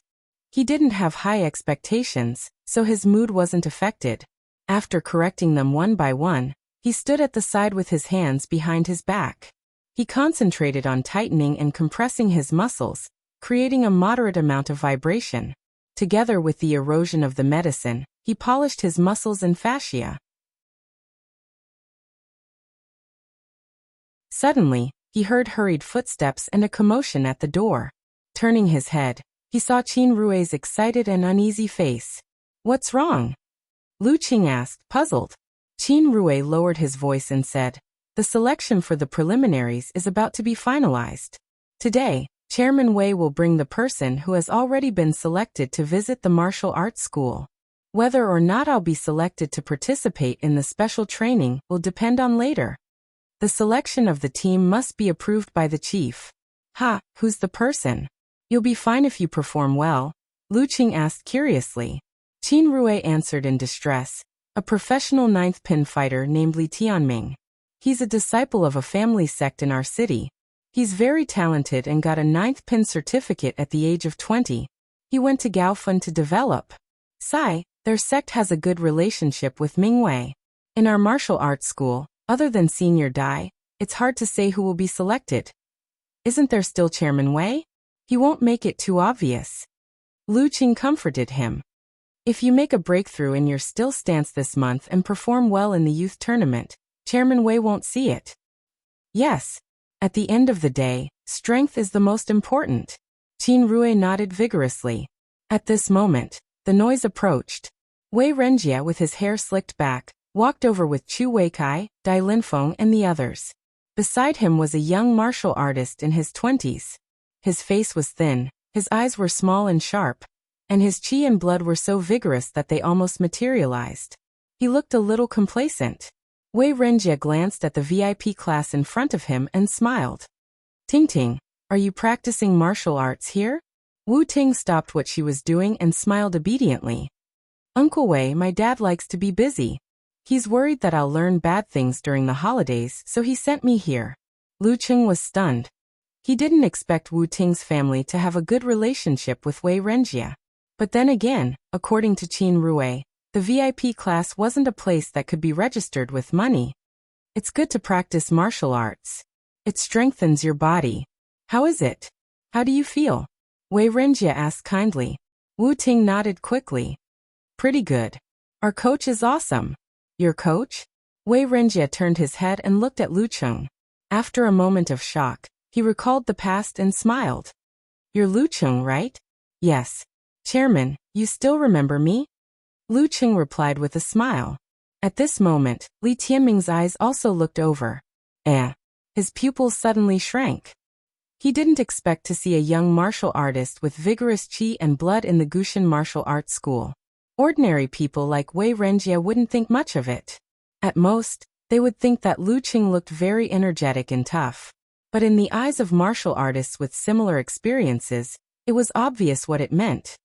He didn't have high expectations, so his mood wasn't affected. After correcting them one by one, He stood at the side with his hands behind his back. He concentrated on tightening and compressing his muscles, creating a moderate amount of vibration. Together with the erosion of the medicine, he polished his muscles and fascia. Suddenly, he heard hurried footsteps and a commotion at the door. Turning his head, he saw Qin Rui's excited and uneasy face. "What's wrong?" Lu Qing asked, puzzled. Qin Rui lowered his voice and said, "The selection for the preliminaries is about to be finalized. Today, Chairman Wei will bring the person who has already been selected to visit the martial arts school. Whether or not I'll be selected to participate in the special training will depend on later. The selection of the team must be approved by the chief." "Ha, who's the person?" "You'll be fine if you perform well," Lu Qing asked curiously. Qin Rui answered in distress, "A professional ninth pin fighter named Li Tianming. He's a disciple of a family sect in our city. He's very talented and got a ninth pin certificate at the age of 20. He went to Gaofan to develop. Their sect has a good relationship with Mingwei. In our martial arts school, other than Senior Dai, it's hard to say who will be selected. Isn't there still Chairman Wei? He won't make it too obvious." Lu Qing comforted him. "If you make a breakthrough in your still stance this month and perform well in the youth tournament, Chairman Wei won't see it." "Yes. At the end of the day, strength is the most important." Qin Rui nodded vigorously. At this moment, the noise approached. Wei Renjie, with his hair slicked back, walked over with Chu Weikai, Dai Linfeng and the others. Beside him was a young martial artist in his 20s. His face was thin, his eyes were small and sharp, and his qi and blood were so vigorous that they almost materialized. He looked a little complacent. Wei Renjie glanced at the VIP class in front of him and smiled. "Ting Ting, are you practicing martial arts here?" Wu Ting stopped what she was doing and smiled obediently. "Uncle Wei, my dad likes to be busy. He's worried that I'll learn bad things during the holidays, so he sent me here." Lu Qing was stunned. He didn't expect Wu Ting's family to have a good relationship with Wei Renjie. But then again, according to Qin Rui, the VIP class wasn't a place that could be registered with money. "It's good to practice martial arts. It strengthens your body. How is it? How do you feel?" Wei Renjie asked kindly. Wu Ting nodded quickly. "Pretty good. Our coach is awesome." "Your coach?" Wei Renjie turned his head and looked at Lu Qing. After a moment of shock, he recalled the past and smiled. "You're Lu Qing, right?" "Yes. Chairman, you still remember me?" Lu Qing replied with a smile. At this moment, Li Tianming's eyes also looked over. His pupils suddenly shrank. He didn't expect to see a young martial artist with vigorous qi and blood in the Gushan Martial Arts School. Ordinary people like Wei Renjie wouldn't think much of it. At most, they would think that Lu Qing looked very energetic and tough. But in the eyes of martial artists with similar experiences, it was obvious what it meant.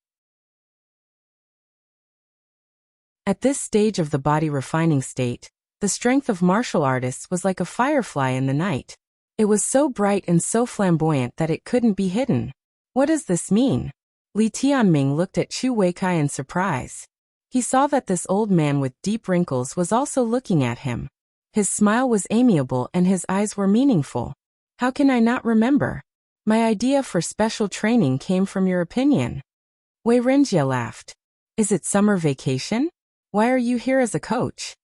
At this stage of the body refining state, the strength of martial artists was like a firefly in the night. It was so bright and so flamboyant that it couldn't be hidden. What does this mean? Li Tianming looked at Chu Weikai in surprise. He saw that this old man with deep wrinkles was also looking at him. His smile was amiable and his eyes were meaningful. "How can I not remember? My idea for special training came from your opinion." Wei Renjie laughed. "Is it summer vacation? Why are you here as a coach?"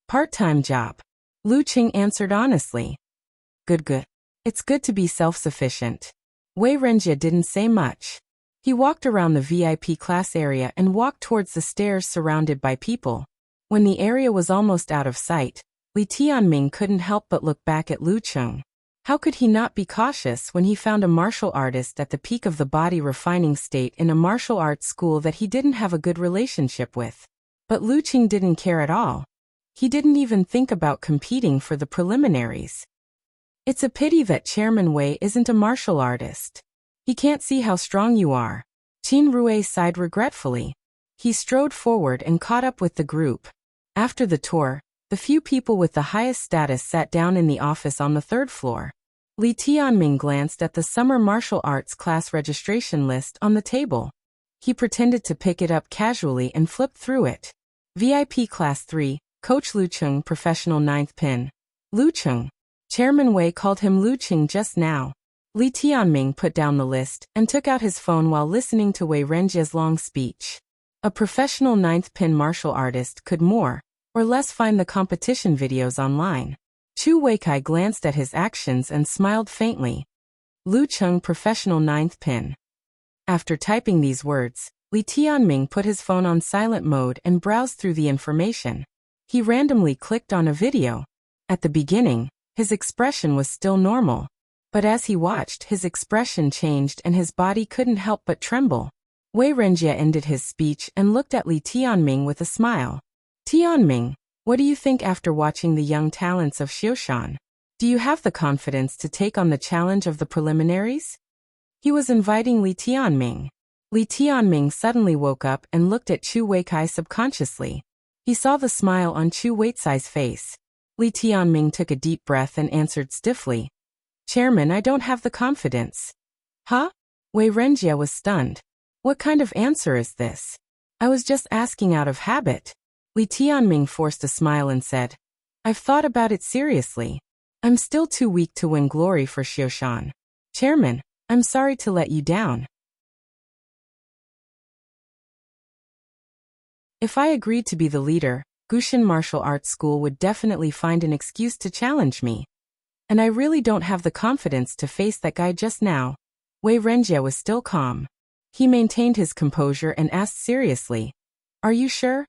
"Part-time job." Lu Qing answered honestly. Good. It's good to be self-sufficient." Wei Renjie didn't say much. He walked around the VIP class area and walked towards the stairs surrounded by people. When the area was almost out of sight, Li Tianming couldn't help but look back at Lu Qing. How could he not be cautious when he found a martial artist at the peak of the body refining state in a martial arts school that he didn't have a good relationship with? But Lu Qing didn't care at all. He didn't even think about competing for the preliminaries. "It's a pity that Chairman Wei isn't a martial artist. He can't see how strong you are." Qin Rui sighed regretfully. He strode forward and caught up with the group. After the tour, the few people with the highest status sat down in the office on the third floor. Li Tianming glanced at the summer martial arts class registration list on the table. He pretended to pick it up casually and flipped through it. VIP Class 3, Coach Lu Cheng, professional ninth pin. Lu Cheng. Chairman Wei called him Lu Cheng just now. Li Tianming put down the list and took out his phone while listening to Wei Renjia's long speech. A professional ninth pin martial artist could more or less find the competition videos online. Chu Weikai glanced at his actions and smiled faintly. Lu Cheng, professional ninth pin. After typing these words, Li Tianming put his phone on silent mode and browsed through the information. He randomly clicked on a video. At the beginning, his expression was still normal. But as he watched, his expression changed and his body couldn't help but tremble. Wei Renjie ended his speech and looked at Li Tianming with a smile. Tianming, what do you think after watching the young talents of Xiushan? Do you have the confidence to take on the challenge of the preliminaries? He was inviting Li Tianming. Li Tianming suddenly woke up and looked at Chu Weikai subconsciously. He saw the smile on Chu Weicai's face. Li Tianming took a deep breath and answered stiffly. Chairman, I don't have the confidence. Huh? Wei Renjie was stunned. What kind of answer is this? I was just asking out of habit. Li Tianming forced a smile and said, I've thought about it seriously. I'm still too weak to win glory for Xiushan. Chairman, I'm sorry to let you down. If I agreed to be the leader, Gushin Martial Arts School would definitely find an excuse to challenge me. And I really don't have the confidence to face that guy just now. Wei Renjie was still calm. He maintained his composure and asked seriously, Are you sure?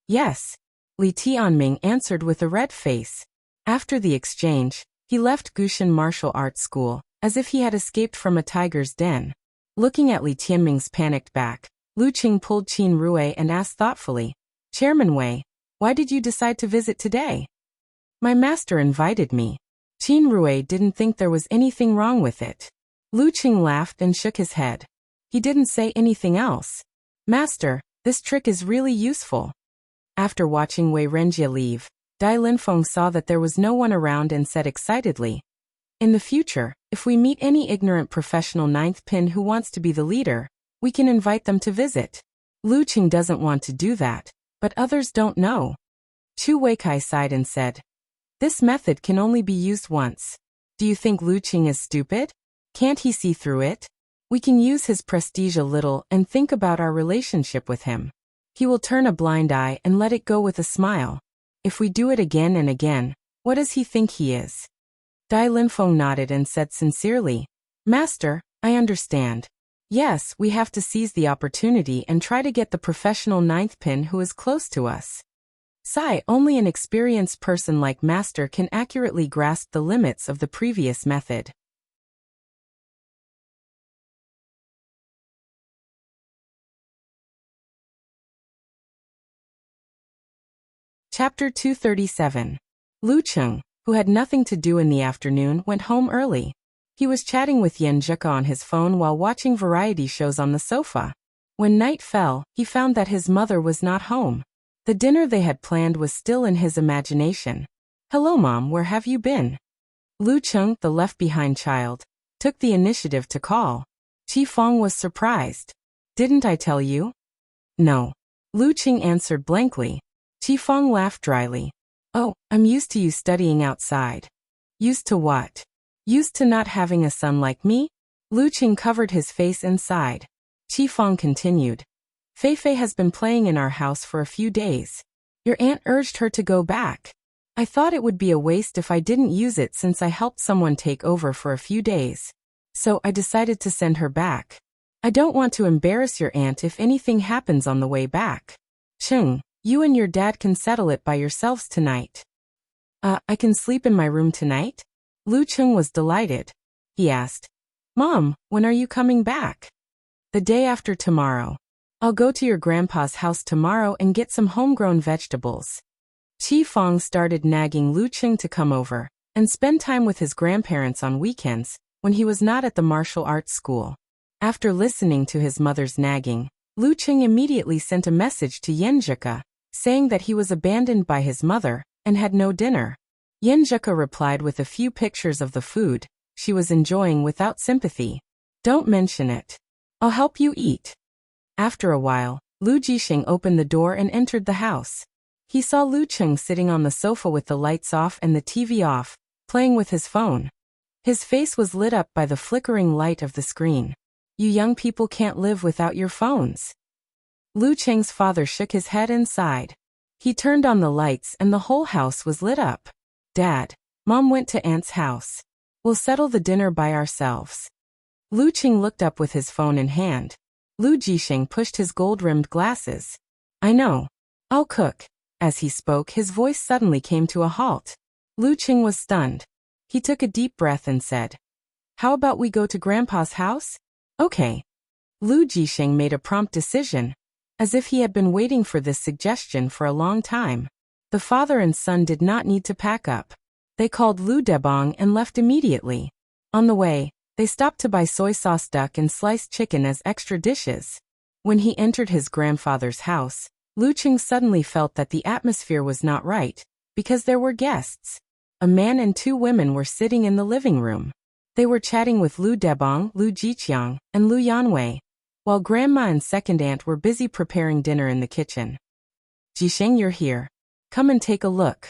Yes. Li Tianming answered with a red face. After the exchange, he left Gushin Martial Arts School, as if he had escaped from a tiger's den. Looking at Li Tianming's panicked back, Lu Qing pulled Qin Rui and asked thoughtfully, Chairman Wei, why did you decide to visit today? My master invited me. Qin Rui didn't think there was anything wrong with it. Lu Qing laughed and shook his head. He didn't say anything else. Master, this trick is really useful. After watching Wei Renjie leave, Dai Linfeng saw that there was no one around and said excitedly, In the future, if we meet any ignorant professional ninth pin who wants to be the leader, we can invite them to visit. Lu Qing doesn't want to do that, but others don't know. Chu Weikai sighed and said, This method can only be used once. Do you think Lu Qing is stupid? Can't he see through it? We can use his prestige a little and think about our relationship with him. He will turn a blind eye and let it go with a smile. If we do it again and again, what does he think he is? Dai Linfeng nodded and said sincerely, Master, I understand. Yes, we have to seize the opportunity and try to get the professional ninth pin who is close to us. Sigh, only an experienced person like Master can accurately grasp the limits of the previous method. Chapter 237. Lu Cheng, who had nothing to do in the afternoon, went home early. He was chatting with Yen Zhika on his phone while watching variety shows on the sofa. When night fell, he found that his mother was not home. The dinner they had planned was still in his imagination. Hello Mom, where have you been? Lu Cheng, the left-behind child, took the initiative to call. Qi Feng was surprised. Didn't I tell you? No. Lu Cheng answered blankly. Qi Feng laughed dryly. Oh, I'm used to you studying outside. Used to what? Used to not having a son like me? Lu Cheng covered his face and sighed. Qi Feng continued. Feifei has been playing in our house for a few days. Your aunt urged her to go back. I thought it would be a waste if I didn't use it since I helped someone take over for a few days. So I decided to send her back. I don't want to embarrass your aunt if anything happens on the way back. Cheng, you and your dad can settle it by yourselves tonight. I can sleep in my room tonight? Lu Cheng was delighted. He asked, Mom, when are you coming back? The day after tomorrow. I'll go to your grandpa's house tomorrow and get some homegrown vegetables. Qi Feng started nagging Lu Cheng to come over and spend time with his grandparents on weekends when he was not at the martial arts school. After listening to his mother's nagging, Lu Cheng immediately sent a message to Yen Zhika, saying that he was abandoned by his mother and had no dinner. Yen Zhika replied with a few pictures of the food she was enjoying without sympathy. Don't mention it. I'll help you eat. After a while, Lu Jixing opened the door and entered the house. He saw Lu Cheng sitting on the sofa with the lights off and the TV off, playing with his phone. His face was lit up by the flickering light of the screen. You young people can't live without your phones. Lu Cheng's father shook his head and sighed. He turned on the lights and the whole house was lit up. Dad, Mom went to Aunt's house. We'll settle the dinner by ourselves. Lu Cheng looked up with his phone in hand. Lu Jisheng pushed his gold-rimmed glasses. I know. I'll cook. As he spoke, his voice suddenly came to a halt. Lu Cheng was stunned. He took a deep breath and said, How about we go to Grandpa's house? Okay. Lu Jisheng made a prompt decision, as if he had been waiting for this suggestion for a long time. The father and son did not need to pack up. They called Lu Debong and left immediately. On the way, they stopped to buy soy sauce duck and sliced chicken as extra dishes. When he entered his grandfather's house, Lu Cheng suddenly felt that the atmosphere was not right, because there were guests. A man and two women were sitting in the living room. They were chatting with Lu Debong, Lu Jiqiang, and Lu Yanwei, while Grandma and second aunt were busy preparing dinner in the kitchen. Jisheng, you're here. Come and take a look.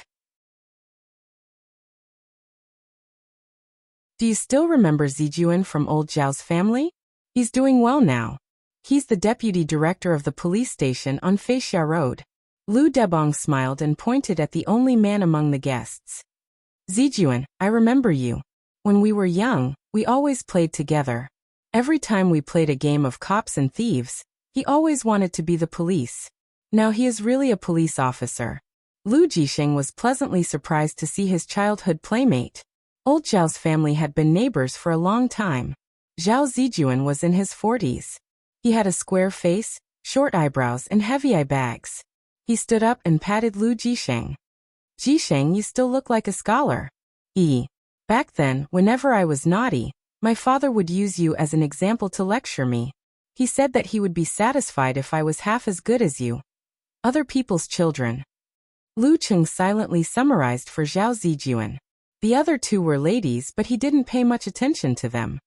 Do you still remember Zijuan from old Zhao's family? He's doing well now. He's the deputy director of the police station on Feixia Road. Lu Debong smiled and pointed at the only man among the guests. Zijuan, I remember you. When we were young, we always played together. Every time we played a game of cops and thieves, he always wanted to be the police. Now he is really a police officer. Lu Jisheng was pleasantly surprised to see his childhood playmate. Old Zhao's family had been neighbors for a long time. Zhao Zijuan was in his 40s. He had a square face, short eyebrows and heavy eye bags. He stood up and patted Lu Jisheng. Jisheng, you still look like a scholar. Back then, whenever I was naughty, my father would use you as an example to lecture me. He said that he would be satisfied if I was half as good as you. Other people's children. Lu Cheng silently summarized for Zhao Zijuan. The other two were ladies, but he didn't pay much attention to them.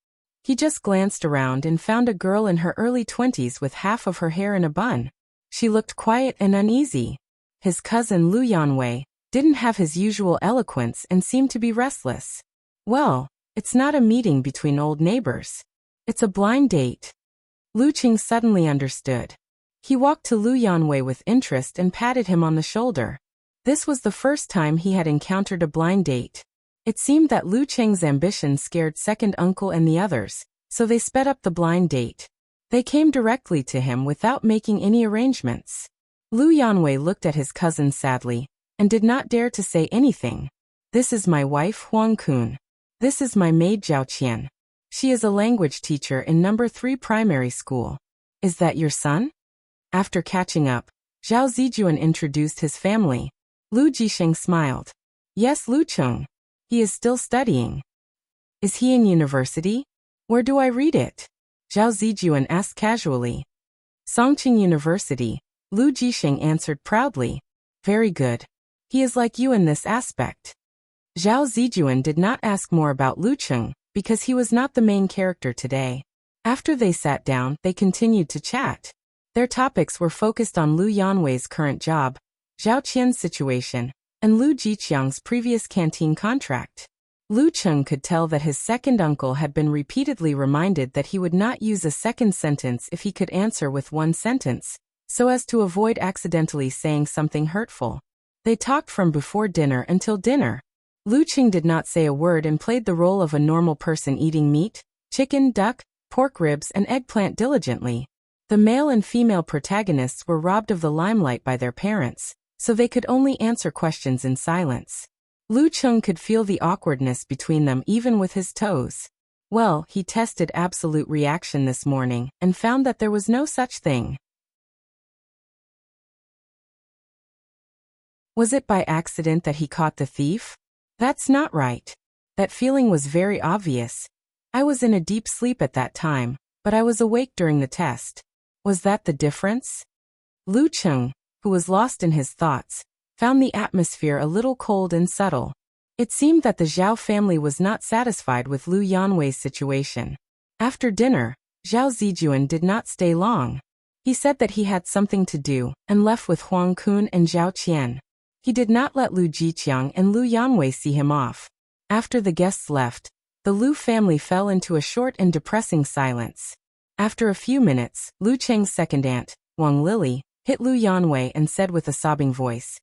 He just glanced around and found a girl in her early 20s with half of her hair in a bun. She looked quiet and uneasy. His cousin Lu Yanwei didn't have his usual eloquence and seemed to be restless. Well, it's not a meeting between old neighbors. It's a blind date. Lu Cheng suddenly understood. He walked to Lu Yanwei with interest and patted him on the shoulder. This was the first time he had encountered a blind date. It seemed that Lu Cheng's ambition scared second uncle and the others, so they sped up the blind date. They came directly to him without making any arrangements. Lu Yanwei looked at his cousin sadly, and did not dare to say anything. This is my wife Huang Kun. This is my maid Zhao Qian. She is a language teacher in No. 3 primary school. Is that your son? After catching up, Zhao Zijuan introduced his family. Lu Jisheng smiled. Yes, Lu Cheng. He is still studying. Is he in university? Where do I read it? Zhao Zijuan asked casually. Songqing University, Lu Jisheng answered proudly. Very good. He is like you in this aspect. Zhao Zijuan did not ask more about Lu Cheng, because he was not the main character today. After they sat down, they continued to chat. Their topics were focused on Lu Yanwei's current job, Zhao Qian's situation, and Lu Jiqiang's previous canteen contract. Lu Cheng could tell that his second uncle had been repeatedly reminded that he would not use a second sentence if he could answer with one sentence, so as to avoid accidentally saying something hurtful. They talked from before dinner until dinner. Lu Cheng did not say a word and played the role of a normal person eating meat, chicken, duck, pork ribs and eggplant diligently. The male and female protagonists were robbed of the limelight by their parents, so they could only answer questions in silence. Lu Cheng could feel the awkwardness between them even with his toes. Well, he tested absolute reaction this morning and found that there was no such thing. Was it by accident that he caught the thief? That's not right. That feeling was very obvious. I was in a deep sleep at that time, but I was awake during the test. Was that the difference? Lu Cheng, who was lost in his thoughts, found the atmosphere a little cold and subtle. It seemed that the Zhao family was not satisfied with Lu Yanwei's situation. After dinner, Zhao Zijuan did not stay long. He said that he had something to do, and left with Huang Kun and Zhao Qian. He did not let Lu Jiqiang and Lu Yanwei see him off. After the guests left, the Lu family fell into a short and depressing silence. After a few minutes, Lu Cheng's second aunt, Wang Lily, hit Lu Yanwei and said with a sobbing voice,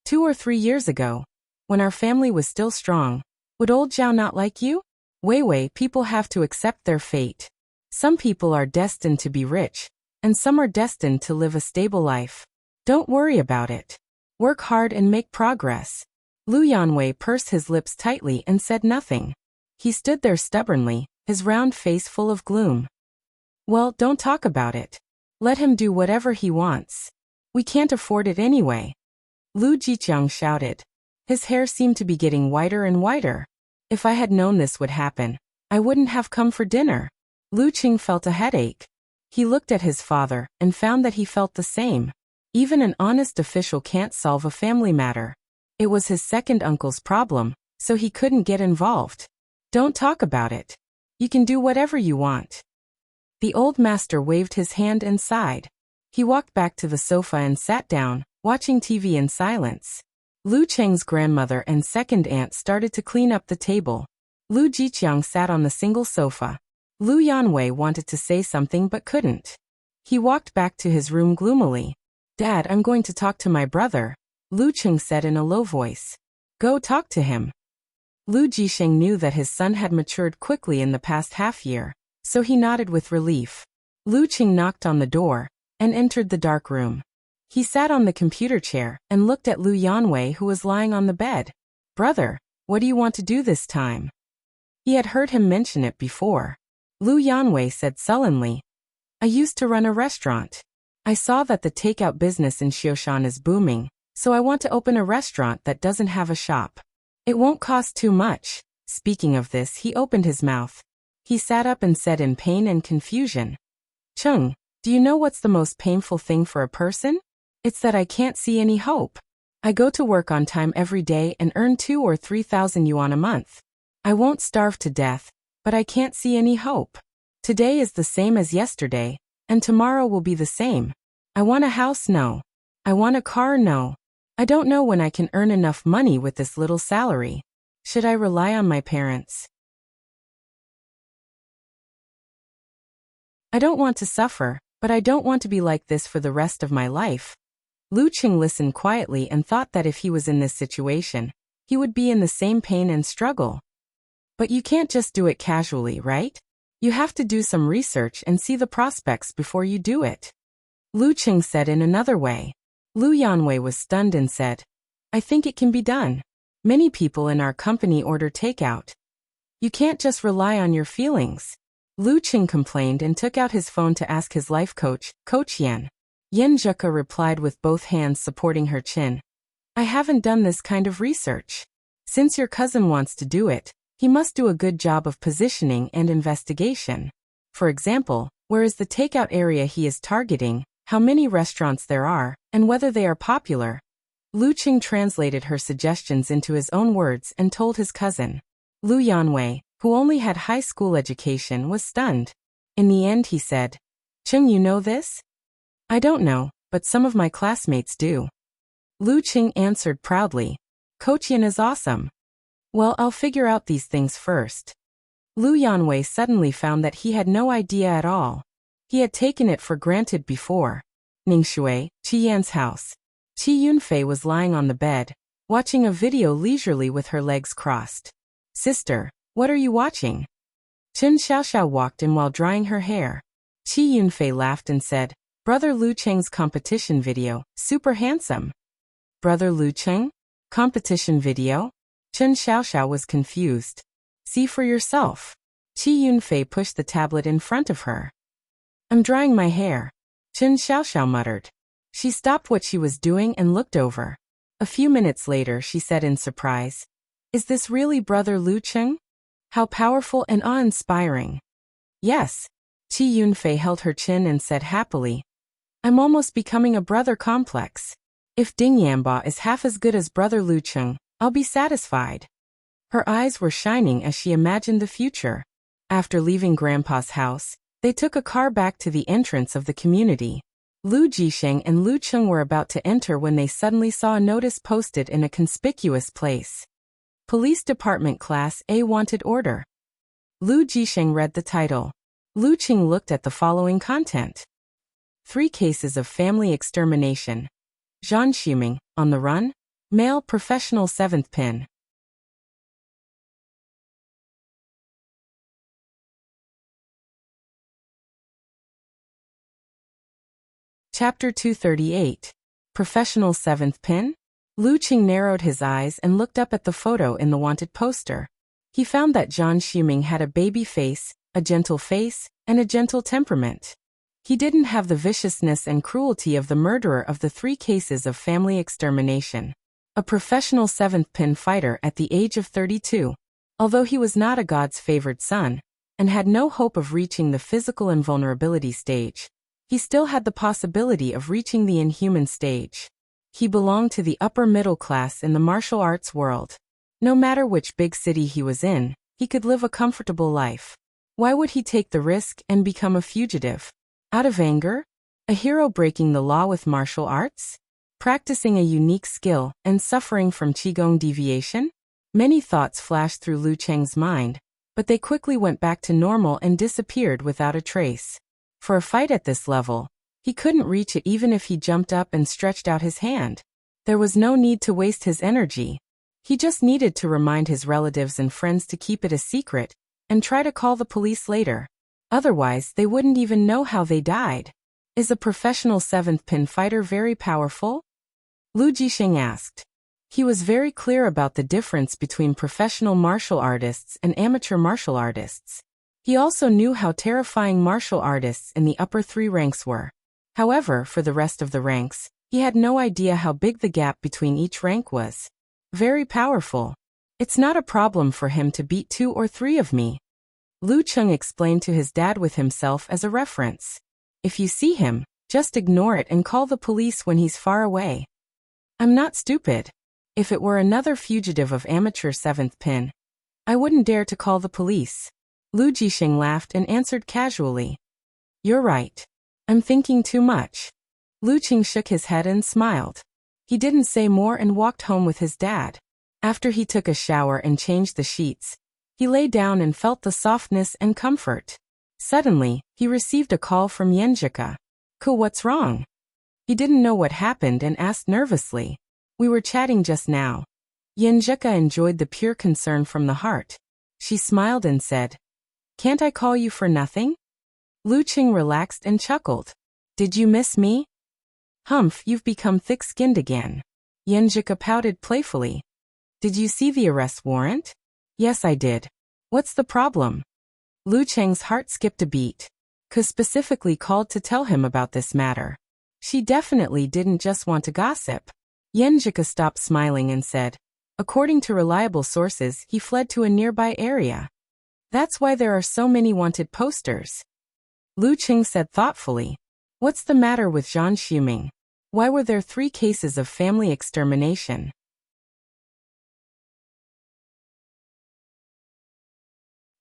2 or 3 years ago, when our family was still strong, would old Zhao not like you? Wei, people have to accept their fate. Some people are destined to be rich, and some are destined to live a stable life. Don't worry about it. Work hard and make progress. Lu Yanwei pursed his lips tightly and said nothing. He stood there stubbornly, his round face full of gloom. Well, don't talk about it. Let him do whatever he wants. We can't afford it anyway. Lu Jiqiang shouted. His hair seemed to be getting whiter and whiter. If I had known this would happen, I wouldn't have come for dinner. Lu Qing felt a headache. He looked at his father and found that he felt the same. Even an honest official can't solve a family matter. It was his second uncle's problem, so he couldn't get involved. Don't talk about it. You can do whatever you want. The old master waved his hand and sighed. He walked back to the sofa and sat down, watching TV in silence. Lu Cheng's grandmother and second aunt started to clean up the table. Lu Jiqiang sat on the single sofa. Lu Yanwei wanted to say something but couldn't. He walked back to his room gloomily. Dad, I'm going to talk to my brother, Lu Cheng said in a low voice. Go talk to him. Lu Jisheng knew that his son had matured quickly in the past half-year, so he nodded with relief. Lu Cheng knocked on the door and entered the dark room. He sat on the computer chair and looked at Lu Yanwei, who was lying on the bed. Brother, what do you want to do this time? He had heard him mention it before. Lu Yanwei said sullenly, I used to run a restaurant. I saw that the takeout business in Xioshan is booming, so I want to open a restaurant that doesn't have a shop. It won't cost too much. Speaking of this, he opened his mouth. He sat up and said in pain and confusion, Cheng, do you know what's the most painful thing for a person? It's that I can't see any hope. I go to work on time every day and earn 2,000 or 3,000 yuan a month. I won't starve to death, but I can't see any hope. Today is the same as yesterday, and tomorrow will be the same. I want a house, no. I want a car, no. I don't know when I can earn enough money with this little salary. Should I rely on my parents? I don't want to suffer, but I don't want to be like this for the rest of my life. Lu Qing listened quietly and thought that if he was in this situation, he would be in the same pain and struggle. But you can't just do it casually, right? You have to do some research and see the prospects before you do it. Lu Qing said in another way. Lu Yanwei was stunned and said, I think it can be done. Many people in our company order takeout. You can't just rely on your feelings. Lu Qing complained and took out his phone to ask his life coach, Coach Yan. Yan Zheka replied with both hands supporting her chin. I haven't done this kind of research. Since your cousin wants to do it, he must do a good job of positioning and investigation. For example, where is the takeout area he is targeting, how many restaurants there are, and whether they are popular. Lu Qing translated her suggestions into his own words and told his cousin. Lu Yanwei, who only had high school education, was stunned. In the end he said, Qing, you know this? I don't know, but some of my classmates do. Lu Qing answered proudly. Coach Yan is awesome. Well, I'll figure out these things first. Lu Yanwei suddenly found that he had no idea at all. He had taken it for granted before. Ningshui, Qi Yan's house. Qi Yunfei was lying on the bed, watching a video leisurely with her legs crossed. Sister, what are you watching? Chen Xiaoxiao walked in while drying her hair. Qi Yunfei laughed and said, Brother Lu Cheng's competition video, super handsome. Brother Lu Cheng? Competition video? Chen Xiaoxiao was confused. See for yourself. Qi Yunfei pushed the tablet in front of her. I'm drying my hair. Chen Xiaoxiao muttered. She stopped what she was doing and looked over. A few minutes later she said in surprise, Is this really Brother Lu Cheng? How powerful and awe-inspiring. Yes. Qi Yunfei held her chin and said happily, I'm almost becoming a brother complex. If Ding Yanba is half as good as Brother Lu Cheng, I'll be satisfied. Her eyes were shining as she imagined the future. After leaving Grandpa's house, they took a car back to the entrance of the community. Lu Jisheng and Lu Cheng were about to enter when they suddenly saw a notice posted in a conspicuous place. Police Department Class A Wanted Order. Lu Jisheng read the title. Lu Cheng looked at the following content. 3 cases of family extermination. Zhan Xuming, on the run. Male professional 7th pin. Chapter 238. Professional 7th pin? Lu Cheng narrowed his eyes and looked up at the photo in the wanted poster. He found that Zhan Xuming had a baby face, a gentle face, and a gentle temperament. He didn't have the viciousness and cruelty of the murderer of the 3 cases of family extermination. A professional 7th pin fighter at the age of 32. Although he was not a god's favored son, and had no hope of reaching the physical invulnerability stage, he still had the possibility of reaching the inhuman stage. He belonged to the upper middle class in the martial arts world. No matter which big city he was in, he could live a comfortable life. Why would he take the risk and become a fugitive? Out of anger? A hero breaking the law with martial arts? Practicing a unique skill and suffering from Qigong deviation? Many thoughts flashed through Lu Cheng's mind, but they quickly went back to normal and disappeared without a trace. For a fight at this level, he couldn't reach it even if he jumped up and stretched out his hand. There was no need to waste his energy. He just needed to remind his relatives and friends to keep it a secret, and try to call the police later. Otherwise, they wouldn't even know how they died. Is a professional 7th pin fighter very powerful? Lu Jisheng asked. He was very clear about the difference between professional martial artists and amateur martial artists. He also knew how terrifying martial artists in the upper 3 ranks were. However, for the rest of the ranks, he had no idea how big the gap between each rank was. Very powerful. It's not a problem for him to beat 2 or 3 of me. Lu Cheng explained to his dad with himself as a reference. If you see him, just ignore it and call the police when he's far away. I'm not stupid. If it were another fugitive of amateur 7th pin, I wouldn't dare to call the police. Lu Jisheng laughed and answered casually. You're right. I'm thinking too much. Lu Cheng shook his head and smiled. He didn't say more and walked home with his dad. After he took a shower and changed the sheets, he lay down and felt the softness and comfort. Suddenly, he received a call from Yenjika. What's wrong? He didn't know what happened and asked nervously. We were chatting just now. Yenjika enjoyed the pure concern from the heart. She smiled and said, Can't I call you for nothing? Lu Cheng relaxed and chuckled. Did you miss me? Humph, you've become thick-skinned again. Yenjika pouted playfully. Did you see the arrest warrant? Yes, I did. What's the problem? Lu Cheng's heart skipped a beat. Ka specifically called to tell him about this matter. She definitely didn't just want to gossip. Yenjika stopped smiling and said, According to reliable sources, he fled to a nearby area. That's why there are so many wanted posters. Lu Cheng said thoughtfully, What's the matter with Zhan Xuming? Why were there 3 cases of family extermination?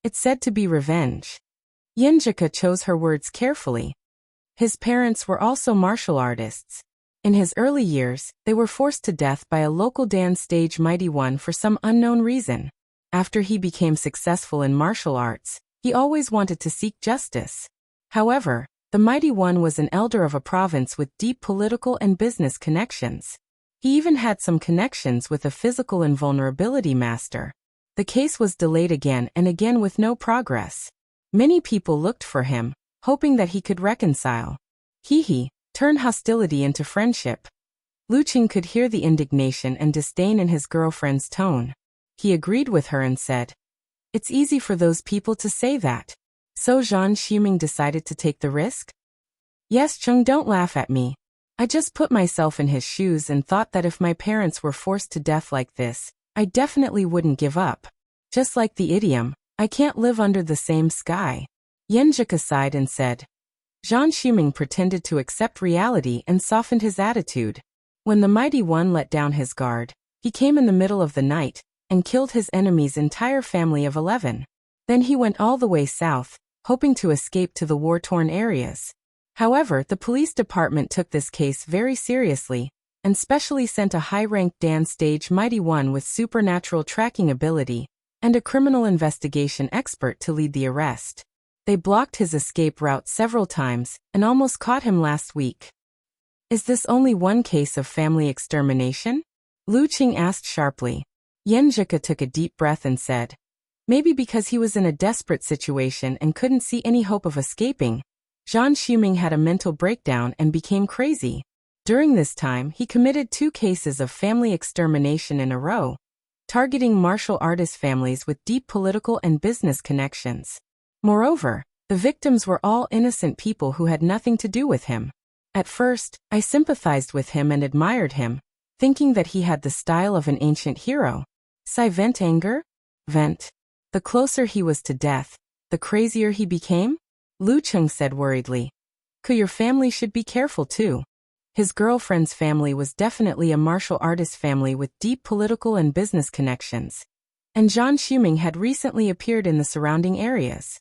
It's said to be revenge. Yenjika chose her words carefully. His parents were also martial artists. In his early years, they were forced to death by a local dance stage mighty one for some unknown reason. After he became successful in martial arts, he always wanted to seek justice. However, the mighty one was an elder of a province with deep political and business connections. He even had some connections with a physical invulnerability master. The case was delayed again and again with no progress. Many people looked for him, hoping that he could reconcile. Turn hostility into friendship. Lu Cheng could hear the indignation and disdain in his girlfriend's tone. He agreed with her and said, It's easy for those people to say that. So Zhan Xuming decided to take the risk? Yes, Cheng, don't laugh at me. I just put myself in his shoes and thought that if my parents were forced to death like this, I definitely wouldn't give up. Just like the idiom, I can't live under the same sky. Yenjika sighed and said. Zhan Xuming pretended to accept reality and softened his attitude. When the mighty one let down his guard, he came in the middle of the night and killed his enemy's entire family of 11. Then he went all the way south, hoping to escape to the war-torn areas. However, the police department took this case very seriously, and specially sent a high-ranked Dan Stage Mighty One with supernatural tracking ability and a criminal investigation expert to lead the arrest. They blocked his escape route several times and almost caught him last week. Is this only one case of family extermination? Lu Qing asked sharply. Yan Zhika took a deep breath and said, maybe because he was in a desperate situation and couldn't see any hope of escaping, Zhang Xuming had a mental breakdown and became crazy. During this time, he committed 2 cases of family extermination in a row, targeting martial artist families with deep political and business connections. Moreover, the victims were all innocent people who had nothing to do with him. At first, I sympathized with him and admired him, thinking that he had the style of an ancient hero. Sai vent anger? Vent. The closer he was to death, the crazier he became? Lu Cheng said worriedly. Your family should be careful too. His girlfriend's family was definitely a martial artist family with deep political and business connections. And Zhang Xuming had recently appeared in the surrounding areas.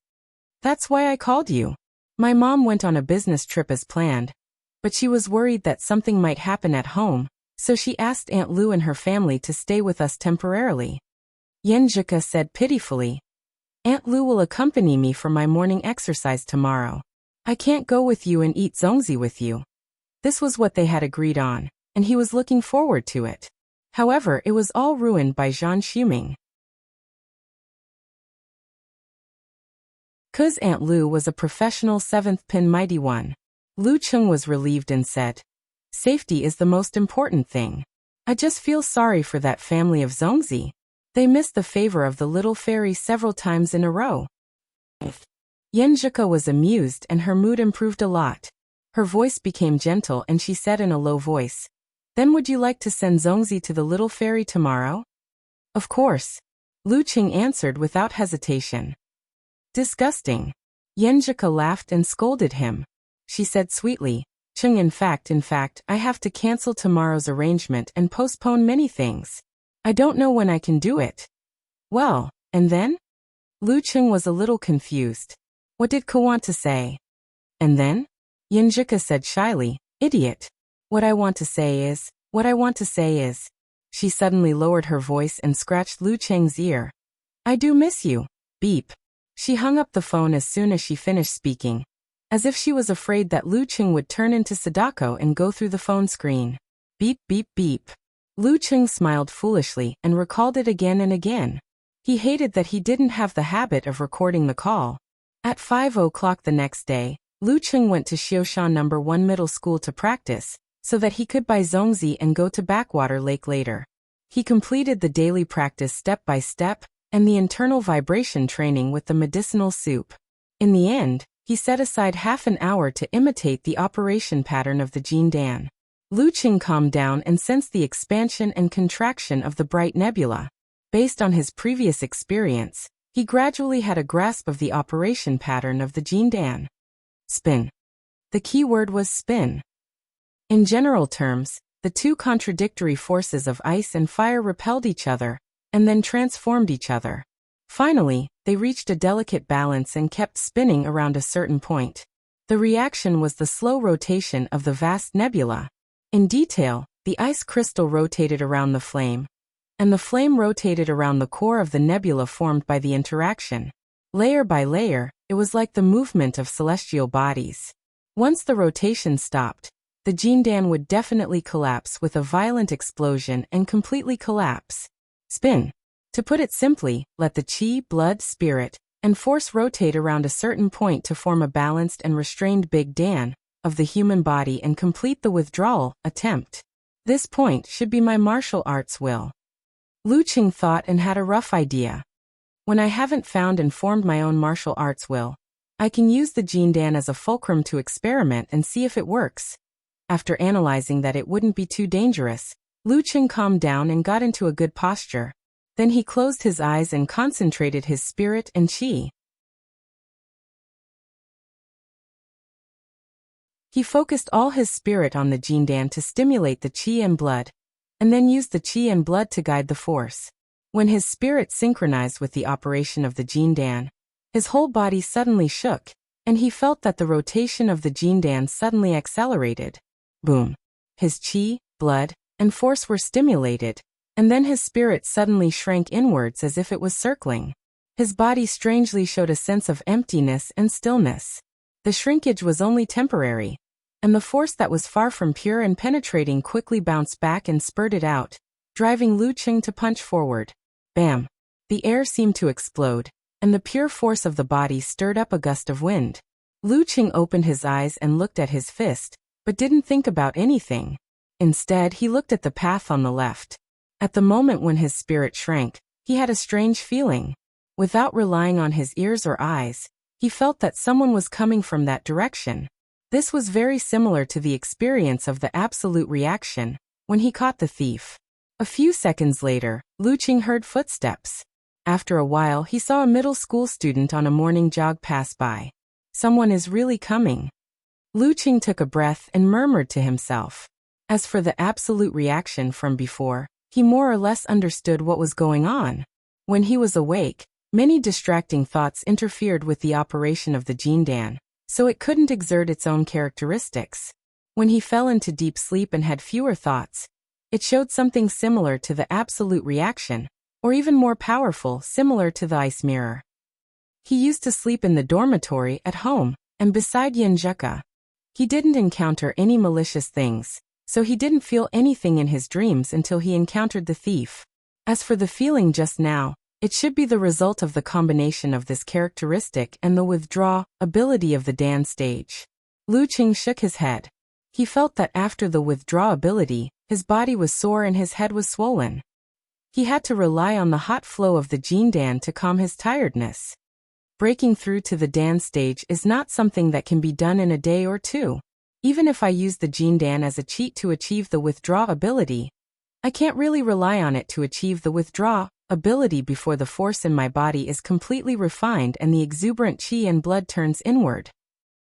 That's why I called you. My mom went on a business trip as planned, but she was worried that something might happen at home, so she asked Aunt Lu and her family to stay with us temporarily. Yan Zhika said pitifully, Aunt Lu will accompany me for my morning exercise tomorrow. I can't go with you and eat zongzi with you. This was what they had agreed on, and he was looking forward to it. However, it was all ruined by Zhang Xuming. Cuz Aunt Lu was a professional 7th pin Mighty One. Lu Cheng was relieved and said, safety is the most important thing. I just feel sorry for that family of Zongzi. They missed the favor of the little fairy several times in a row. Yan Zhika was amused and her mood improved a lot. Her voice became gentle and she said in a low voice, then would you like to send Zongzi to the little fairy tomorrow? Of course. Lu Qing answered without hesitation. Disgusting. Yan Zhika laughed and scolded him. She said sweetly, Cheng, in fact, I have to cancel tomorrow's arrangement and postpone many things. I don't know when I can do it. Well, and then? Lu Qing was a little confused. What did Ko want to say? And then? Yan Zhika said shyly, idiot. What I want to say is. She suddenly lowered her voice and scratched Lu Cheng's ear. I do miss you. Beep. She hung up the phone as soon as she finished speaking, as if she was afraid that Lu Cheng would turn into Sadako and go through the phone screen. Beep, beep, beep. Lu Cheng smiled foolishly and recalled it again and again. He hated that he didn't have the habit of recording the call. At 5:00 the next day, Lu Cheng went to Xiaoshan No. 1 Middle School to practice, so that he could buy Zongzi and go to Backwater Lake later. He completed the daily practice step by step, and the internal vibration training with the medicinal soup. In the end, he set aside half an hour to imitate the operation pattern of the Jin Dan. Lu Qing calmed down and sensed the expansion and contraction of the bright nebula. Based on his previous experience, he gradually had a grasp of the operation pattern of the Jin Dan. Spin. The key word was spin. In general terms, the two contradictory forces of ice and fire repelled each other, and then transformed each other. Finally, they reached a delicate balance and kept spinning around a certain point. The reaction was the slow rotation of the vast nebula. In detail, the ice crystal rotated around the flame, and the flame rotated around the core of the nebula formed by the interaction. Layer by layer, it was like the movement of celestial bodies. Once the rotation stopped, the Jindan would definitely collapse with a violent explosion and completely collapse. Spin. To put it simply, let the qi, blood, spirit, and force rotate around a certain point to form a balanced and restrained Big Dan of the human body and complete the withdrawal attempt. This point should be my martial arts will. Lu Qing thought and had a rough idea. When I haven't found and formed my own martial arts will, I can use the Jindan as a fulcrum to experiment and see if it works. After analyzing that it wouldn't be too dangerous, Lu Qing calmed down and got into a good posture. Then he closed his eyes and concentrated his spirit and qi. He focused all his spirit on the Jindan to stimulate the qi and blood, and then used the qi and blood to guide the force. When his spirit synchronized with the operation of the Jindan, his whole body suddenly shook, and he felt that the rotation of the Jindan suddenly accelerated. Boom. His qi, blood, and force were stimulated, and then his spirit suddenly shrank inwards as if it was circling. His body strangely showed a sense of emptiness and stillness. The shrinkage was only temporary, and the force that was far from pure and penetrating quickly bounced back and spurted out, driving Lu Qing to punch forward. Bam! The air seemed to explode, and the pure force of the body stirred up a gust of wind. Lu Qing opened his eyes and looked at his fist, but didn't think about anything. Instead, he looked at the path on the left. At the moment when his spirit shrank, he had a strange feeling. Without relying on his ears or eyes, he felt that someone was coming from that direction. This was very similar to the experience of the absolute reaction, when he caught the thief. A few seconds later, Lu Qing heard footsteps. After a while, he saw a middle school student on a morning jog pass by. Someone is really coming. Lu Qing took a breath and murmured to himself. As for the absolute reaction from before, he more or less understood what was going on. When he was awake, many distracting thoughts interfered with the operation of the Jindan, so it couldn't exert its own characteristics. When he fell into deep sleep and had fewer thoughts, it showed something similar to the absolute reaction, or even more powerful, similar to the ice mirror. He used to sleep in the dormitory at home, and beside Yinjuka. He didn't encounter any malicious things, so he didn't feel anything in his dreams until he encountered the thief. As for the feeling just now, it should be the result of the combination of this characteristic and the withdraw ability of the Dan stage. Lu Qing shook his head. He felt that after the withdraw ability, his body was sore and his head was swollen. He had to rely on the hot flow of the Jindan to calm his tiredness. Breaking through to the Dan stage is not something that can be done in a day or two. Even if I use the Jindan as a cheat to achieve the withdraw ability, I can't really rely on it to achieve the withdraw ability before the force in my body is completely refined and the exuberant qi and blood turns inward.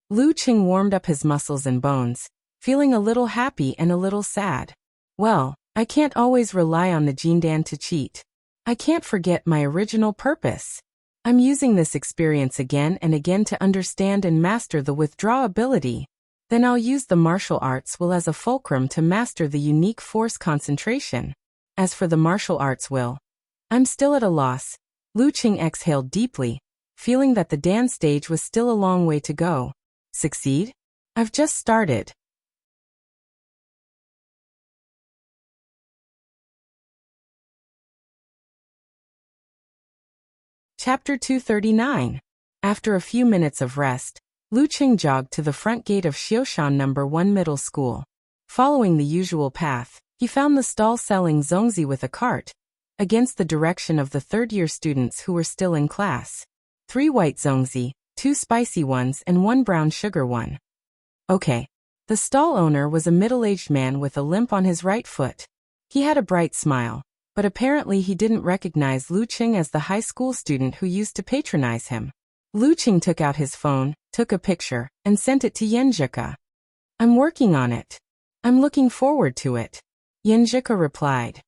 Lu Qing warmed up his muscles and bones, feeling a little happy and a little sad. Well, I can't always rely on the Jindan to cheat. I can't forget my original purpose. I'm using this experience again and again to understand and master the withdraw ability. Then I'll use the martial arts will as a fulcrum to master the unique force concentration. As for the martial arts will, I'm still at a loss. Lu Qing exhaled deeply, feeling that the Dan stage was still a long way to go. Succeed? I've just started. Chapter 239. After a few minutes of rest, Lu Qing jogged to the front gate of Xiushan No. 1 Middle School. Following the usual path, he found the stall selling zongzi with a cart, against the direction of the third-year students who were still in class. 3 white zongzi, 2 spicy ones and 1 brown sugar one. Okay. The stall owner was a middle-aged man with a limp on his right foot. He had a bright smile, but apparently he didn't recognize Lu Qing as the high school student who used to patronize him. Lu Qing took out his phone, took a picture, and sent it to Yinjuka. I'm working on it. I'm looking forward to it. Yinjuka replied.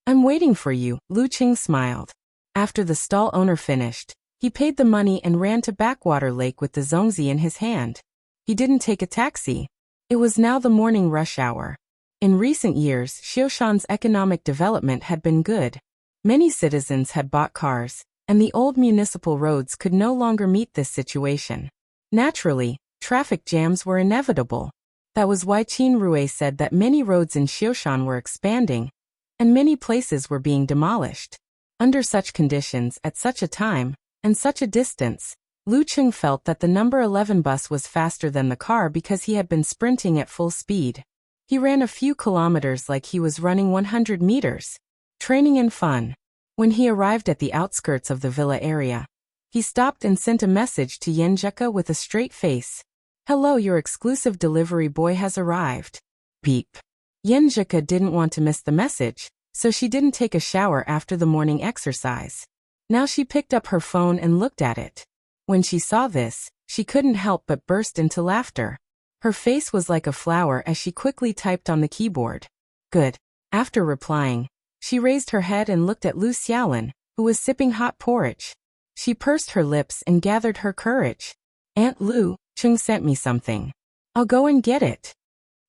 I'm waiting for you, Lu Qing smiled. After the stall owner finished, he paid the money and ran to Backwater Lake with the zongzi in his hand. He didn't take a taxi. It was now the morning rush hour. In recent years, Xiushan's economic development had been good. Many citizens had bought cars, and the old municipal roads could no longer meet this situation. Naturally, traffic jams were inevitable. That was why Qin Rui said that many roads in Xiushan were expanding, and many places were being demolished. Under such conditions, at such a time, and such a distance, Lu Qing felt that the number 11 bus was faster than the car because he had been sprinting at full speed. He ran a few kilometers like he was running 100 meters. Training and fun. When he arrived at the outskirts of the villa area, he stopped and sent a message to Yinjuka with a straight face. Hello, your exclusive delivery boy has arrived. Beep. Yinjuka didn't want to miss the message, so she didn't take a shower after the morning exercise. Now she picked up her phone and looked at it. When she saw this, she couldn't help but burst into laughter. Her face was like a flower as she quickly typed on the keyboard. Good. After replying, she raised her head and looked at Lu Xiaolin, who was sipping hot porridge. She pursed her lips and gathered her courage. Aunt Lu, Chung sent me something. I'll go and get it.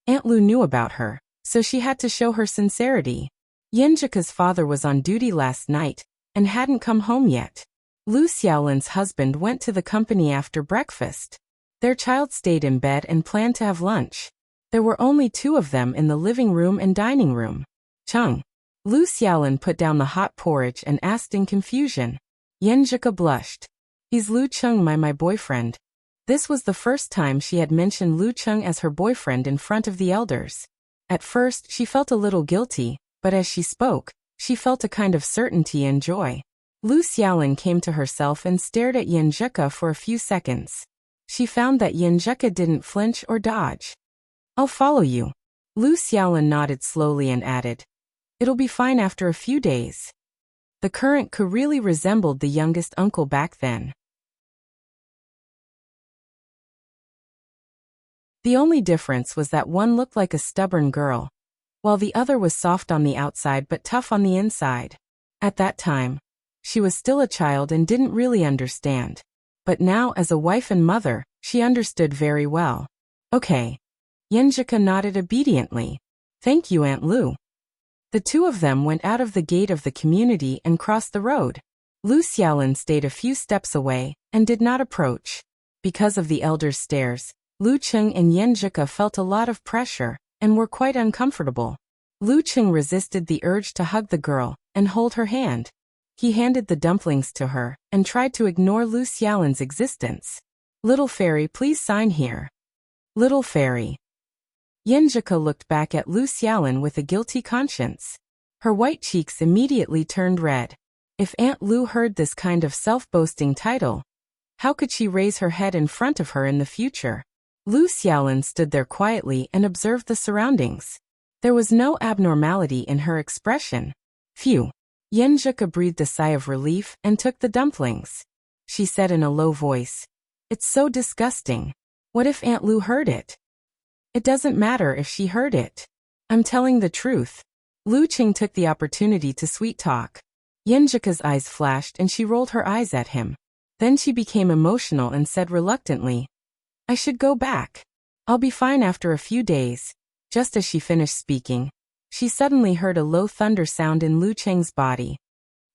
Aunt Lu knew about her, so she had to show her sincerity. Yenjika's father was on duty last night and hadn't come home yet. Lu Xiaolin's husband went to the company after breakfast. Their child stayed in bed and planned to have lunch. There were only two of them in the living room and dining room. Chung. Lu Xiaolin put down the hot porridge and asked in confusion. Yenjika blushed. He's Lu Chung, my boyfriend. This was the first time she had mentioned Lu Chung as her boyfriend in front of the elders. At first, she felt a little guilty, but as she spoke, she felt a kind of certainty and joy. Lu Xiaolin came to herself and stared at Yenjika for a few seconds. She found that Yenjika didn't flinch or dodge. I'll follow you. Lu Xiaolin nodded slowly and added, it'll be fine after a few days. The current Ku really resembled the youngest uncle back then. The only difference was that one looked like a stubborn girl, while the other was soft on the outside but tough on the inside. At that time, she was still a child and didn't really understand. But now as a wife and mother, she understood very well. Okay. Yenjika nodded obediently. Thank you, Aunt Lu. The two of them went out of the gate of the community and crossed the road. Lu Xiaolin stayed a few steps away and did not approach. Because of the elders' stares, Lu Chung and Yenjika felt a lot of pressure and were quite uncomfortable. Lu Chung resisted the urge to hug the girl and hold her hand. He handed the dumplings to her and tried to ignore Lu Xiaolin's existence. Little fairy, please sign here. Little fairy. Yenjika looked back at Lu Xiaolin with a guilty conscience. Her white cheeks immediately turned red. If Aunt Lu heard this kind of self-boasting title, how could she raise her head in front of her in the future? Lu Xiaolin stood there quietly and observed the surroundings. There was no abnormality in her expression. Phew. Yenjika breathed a sigh of relief and took the dumplings. She said in a low voice, it's so disgusting. What if Aunt Lu heard it? It doesn't matter if she heard it. I'm telling the truth. Lu Qing took the opportunity to sweet talk. Yenjika's eyes flashed and she rolled her eyes at him. Then she became emotional and said reluctantly, I should go back. I'll be fine after a few days. Just as she finished speaking, she suddenly heard a low thunder sound in Lu Cheng's body.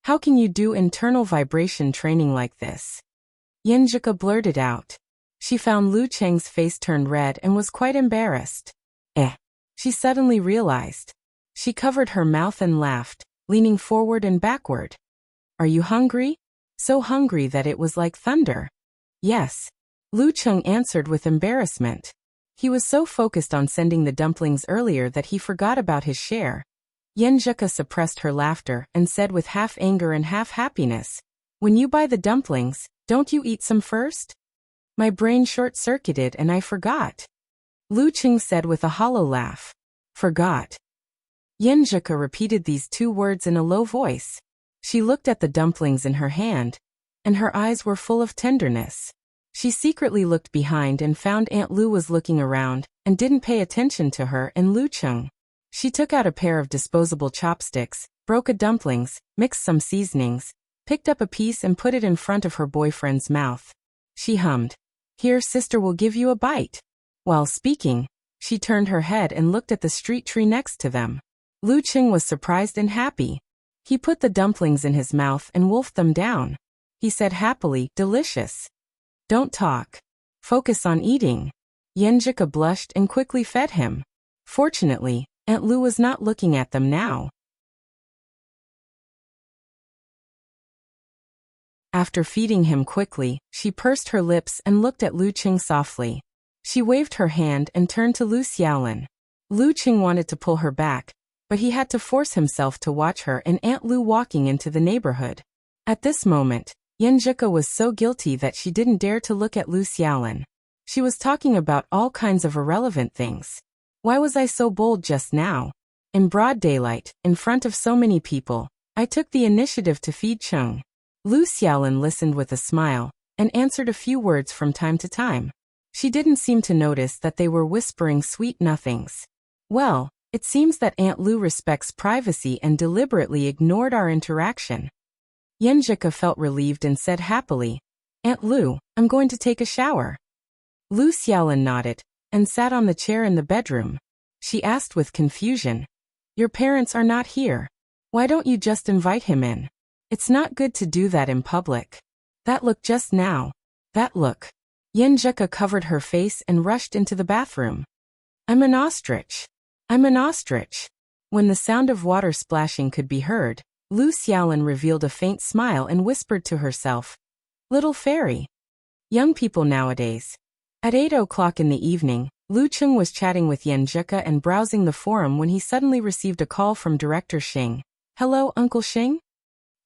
How can you do internal vibration training like this? Yenjika blurted out. She found Lu Cheng's face turned red and was quite embarrassed. She suddenly realized. She covered her mouth and laughed, leaning forward and backward. Are you hungry? So hungry that it was like thunder. Yes. Lu Cheng answered with embarrassment. He was so focused on sending the dumplings earlier that he forgot about his share. Yenjika suppressed her laughter and said with half anger and half happiness, when you buy the dumplings, don't you eat some first? My brain short-circuited and I forgot. Lu Cheng said with a hollow laugh. Forgot. Yenjika repeated these two words in a low voice. She looked at the dumplings in her hand, and her eyes were full of tenderness. She secretly looked behind and found Aunt Lu was looking around and didn't pay attention to her and Lu Cheng. She took out a pair of disposable chopsticks, broke a dumplings, mixed some seasonings, picked up a piece and put it in front of her boyfriend's mouth. She hummed, Here, sister will give you a bite. While speaking, she turned her head and looked at the street tree next to them. Lu Cheng was surprised and happy. He put the dumplings in his mouth and wolfed them down. He said happily, Delicious. Don't talk. Focus on eating. Yenjika blushed and quickly fed him. Fortunately, Aunt Lu was not looking at them now. After feeding him quickly, she pursed her lips and looked at Lu Cheng softly. She waved her hand and turned to Lu Xiaolin. Lu Cheng wanted to pull her back, but he had to force himself to watch her and Aunt Lu walking into the neighborhood. At this moment, Yenjika was so guilty that she didn't dare to look at Lu Xiaolin. She was talking about all kinds of irrelevant things. Why was I so bold just now? In broad daylight, in front of so many people, I took the initiative to feed Cheng. Lu Xiaolin listened with a smile and answered a few words from time to time. She didn't seem to notice that they were whispering sweet nothings. Well, it seems that Aunt Lu respects privacy and deliberately ignored our interaction. Yenjika felt relieved and said happily, Aunt Lu, I'm going to take a shower. Lu Xiaolin nodded, and sat on the chair in the bedroom. She asked with confusion, "Your parents are not here. Why don't you just invite him in? It's not good to do that in public. That look just now. That look." Yenjika covered her face and rushed into the bathroom. "I'm an ostrich. I'm an ostrich." When the sound of water splashing could be heard, Lu Xiaolin revealed a faint smile and whispered to herself, "Little fairy." Young people nowadays. At 8 o'clock in the evening, Lu Cheng was chatting with Yenjika and browsing the forum when he suddenly received a call from Director Xing. "Hello, Uncle Xing?"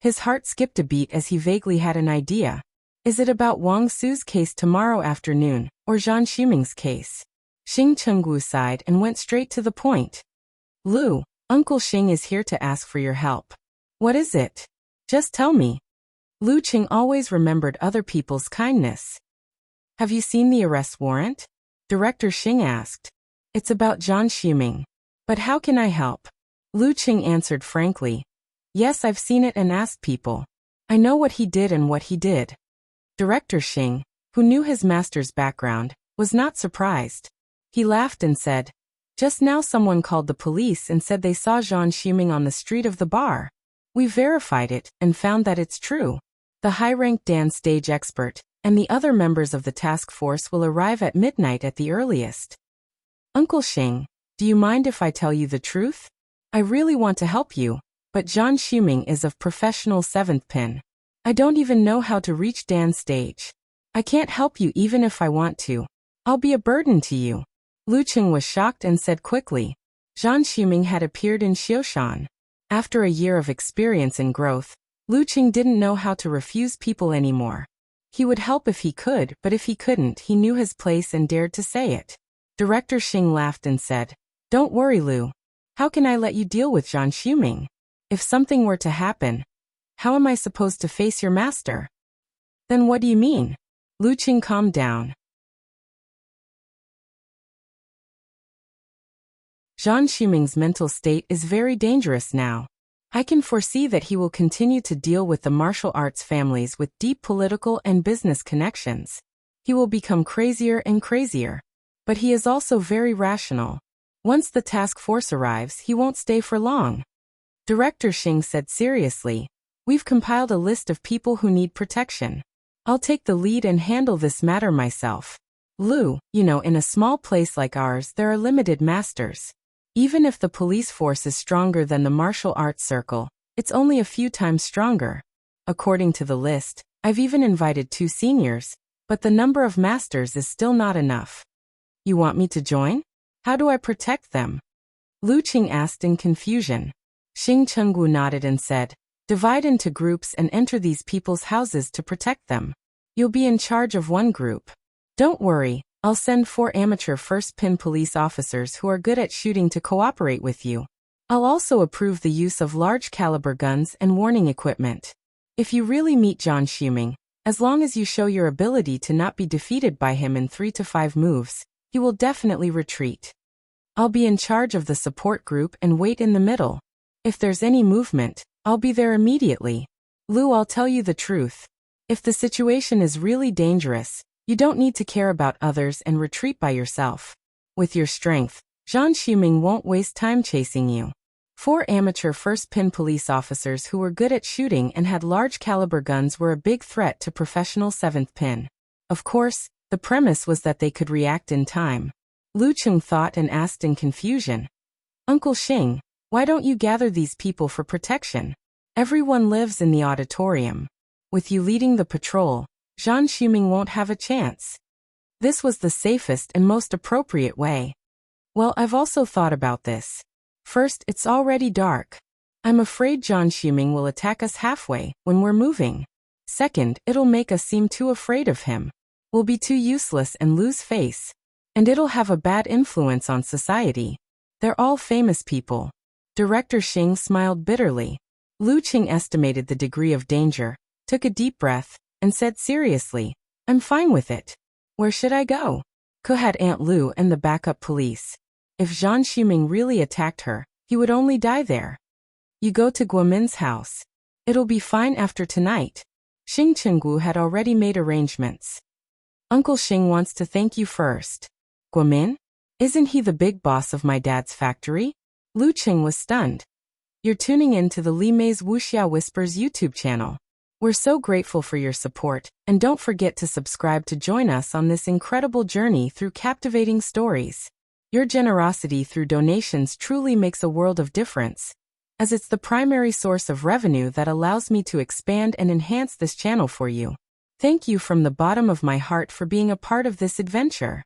His heart skipped a beat as he vaguely had an idea. Is it about Wang Su's case tomorrow afternoon, or Zhan Xuming's case? Xing Chenggu sighed and went straight to the point. "Lu, Uncle Xing is here to ask for your help." "What is it? Just tell me." Lu Qing always remembered other people's kindness. "Have you seen the arrest warrant?" Director Xing asked. "It's about Zhan Xuming. But how can I help?" Lu Qing answered frankly. "Yes, I've seen it and asked people. I know what he did and what he did." Director Xing, who knew his master's background, was not surprised. He laughed and said, "Just now someone called the police and said they saw Zhan Xuming on the street of the bar. We verified it and found that it's true. The high-ranked dance stage expert and the other members of the task force will arrive at midnight at the earliest." "Uncle Xing, do you mind if I tell you the truth? I really want to help you, but Zhan Xuming is of professional 7th pin. I don't even know how to reach dance stage. I can't help you even if I want to. I'll be a burden to you." Lu Qing was shocked and said quickly, Zhan Xuming had appeared in Xioshan. After a year of experience and growth, Lu Qing didn't know how to refuse people anymore. He would help if he could, but if he couldn't, he knew his place and dared to say it. Director Xing laughed and said, "Don't worry, Lu. How can I let you deal with Zhan Xuming? If something were to happen, how am I supposed to face your master?" "Then what do you mean?" Lu Qing calmed down. Zhan Xuming's mental state is very dangerous now. I can foresee that he will continue to deal with the martial arts families with deep political and business connections. He will become crazier and crazier. But he is also very rational. Once the task force arrives, he won't stay for long. Director Xing said seriously, "We've compiled a list of people who need protection. I'll take the lead and handle this matter myself. Lu, in a small place like ours there are limited masters. Even if the police force is stronger than the martial arts circle, it's only a few times stronger. According to the list, I've even invited 2 seniors, but the number of masters is still not enough." "You want me to join? How do I protect them?" Lu Qing asked in confusion. Xing Chenggu nodded and said, "Divide into groups and enter these people's houses to protect them. You'll be in charge of one group. Don't worry, I'll send 4 amateur first-pin police officers who are good at shooting to cooperate with you. I'll also approve the use of large-caliber guns and warning equipment. If you really meet Zhan Xuming, as long as you show your ability to not be defeated by him in 3 to 5 moves, he will definitely retreat. I'll be in charge of the support group and wait in the middle. If there's any movement, I'll be there immediately. Lu, I'll tell you the truth. If the situation is really dangerous, you don't need to care about others and retreat by yourself. With your strength, Zhan Xuming won't waste time chasing you." 4 amateur first-pin police officers who were good at shooting and had large-caliber guns were a big threat to professional 7th pin. Of course, the premise was that they could react in time. Lu Qing thought and asked in confusion, "Uncle Xing, why don't you gather these people for protection? Everyone lives in the auditorium. With you leading the patrol, Zhan Xuming won't have a chance." This was the safest and most appropriate way. "Well, I've also thought about this. First, it's already dark. I'm afraid Zhan Xuming will attack us halfway, when we're moving. Second, it'll make us seem too afraid of him. We'll be too useless and lose face. And it'll have a bad influence on society. They're all famous people." Director Xing smiled bitterly. Lu Qing estimated the degree of danger, took a deep breath, and said seriously, "I'm fine with it. Where should I go?" Ke had Aunt Lu and the backup police. If Zhan Xuming really attacked her, he would only die there. "You go to Guomin's house. It'll be fine after tonight." Xing Chenggu had already made arrangements. Uncle Xing wants to thank you first. Guomin? Isn't he the big boss of my dad's factory? Lu Qing was stunned. You're tuning in to the Li Mei's Wuxia Whispers YouTube channel. We're so grateful for your support, and don't forget to subscribe to join us on this incredible journey through captivating stories. Your generosity through donations truly makes a world of difference, as it's the primary source of revenue that allows me to expand and enhance this channel for you. Thank you from the bottom of my heart for being a part of this adventure.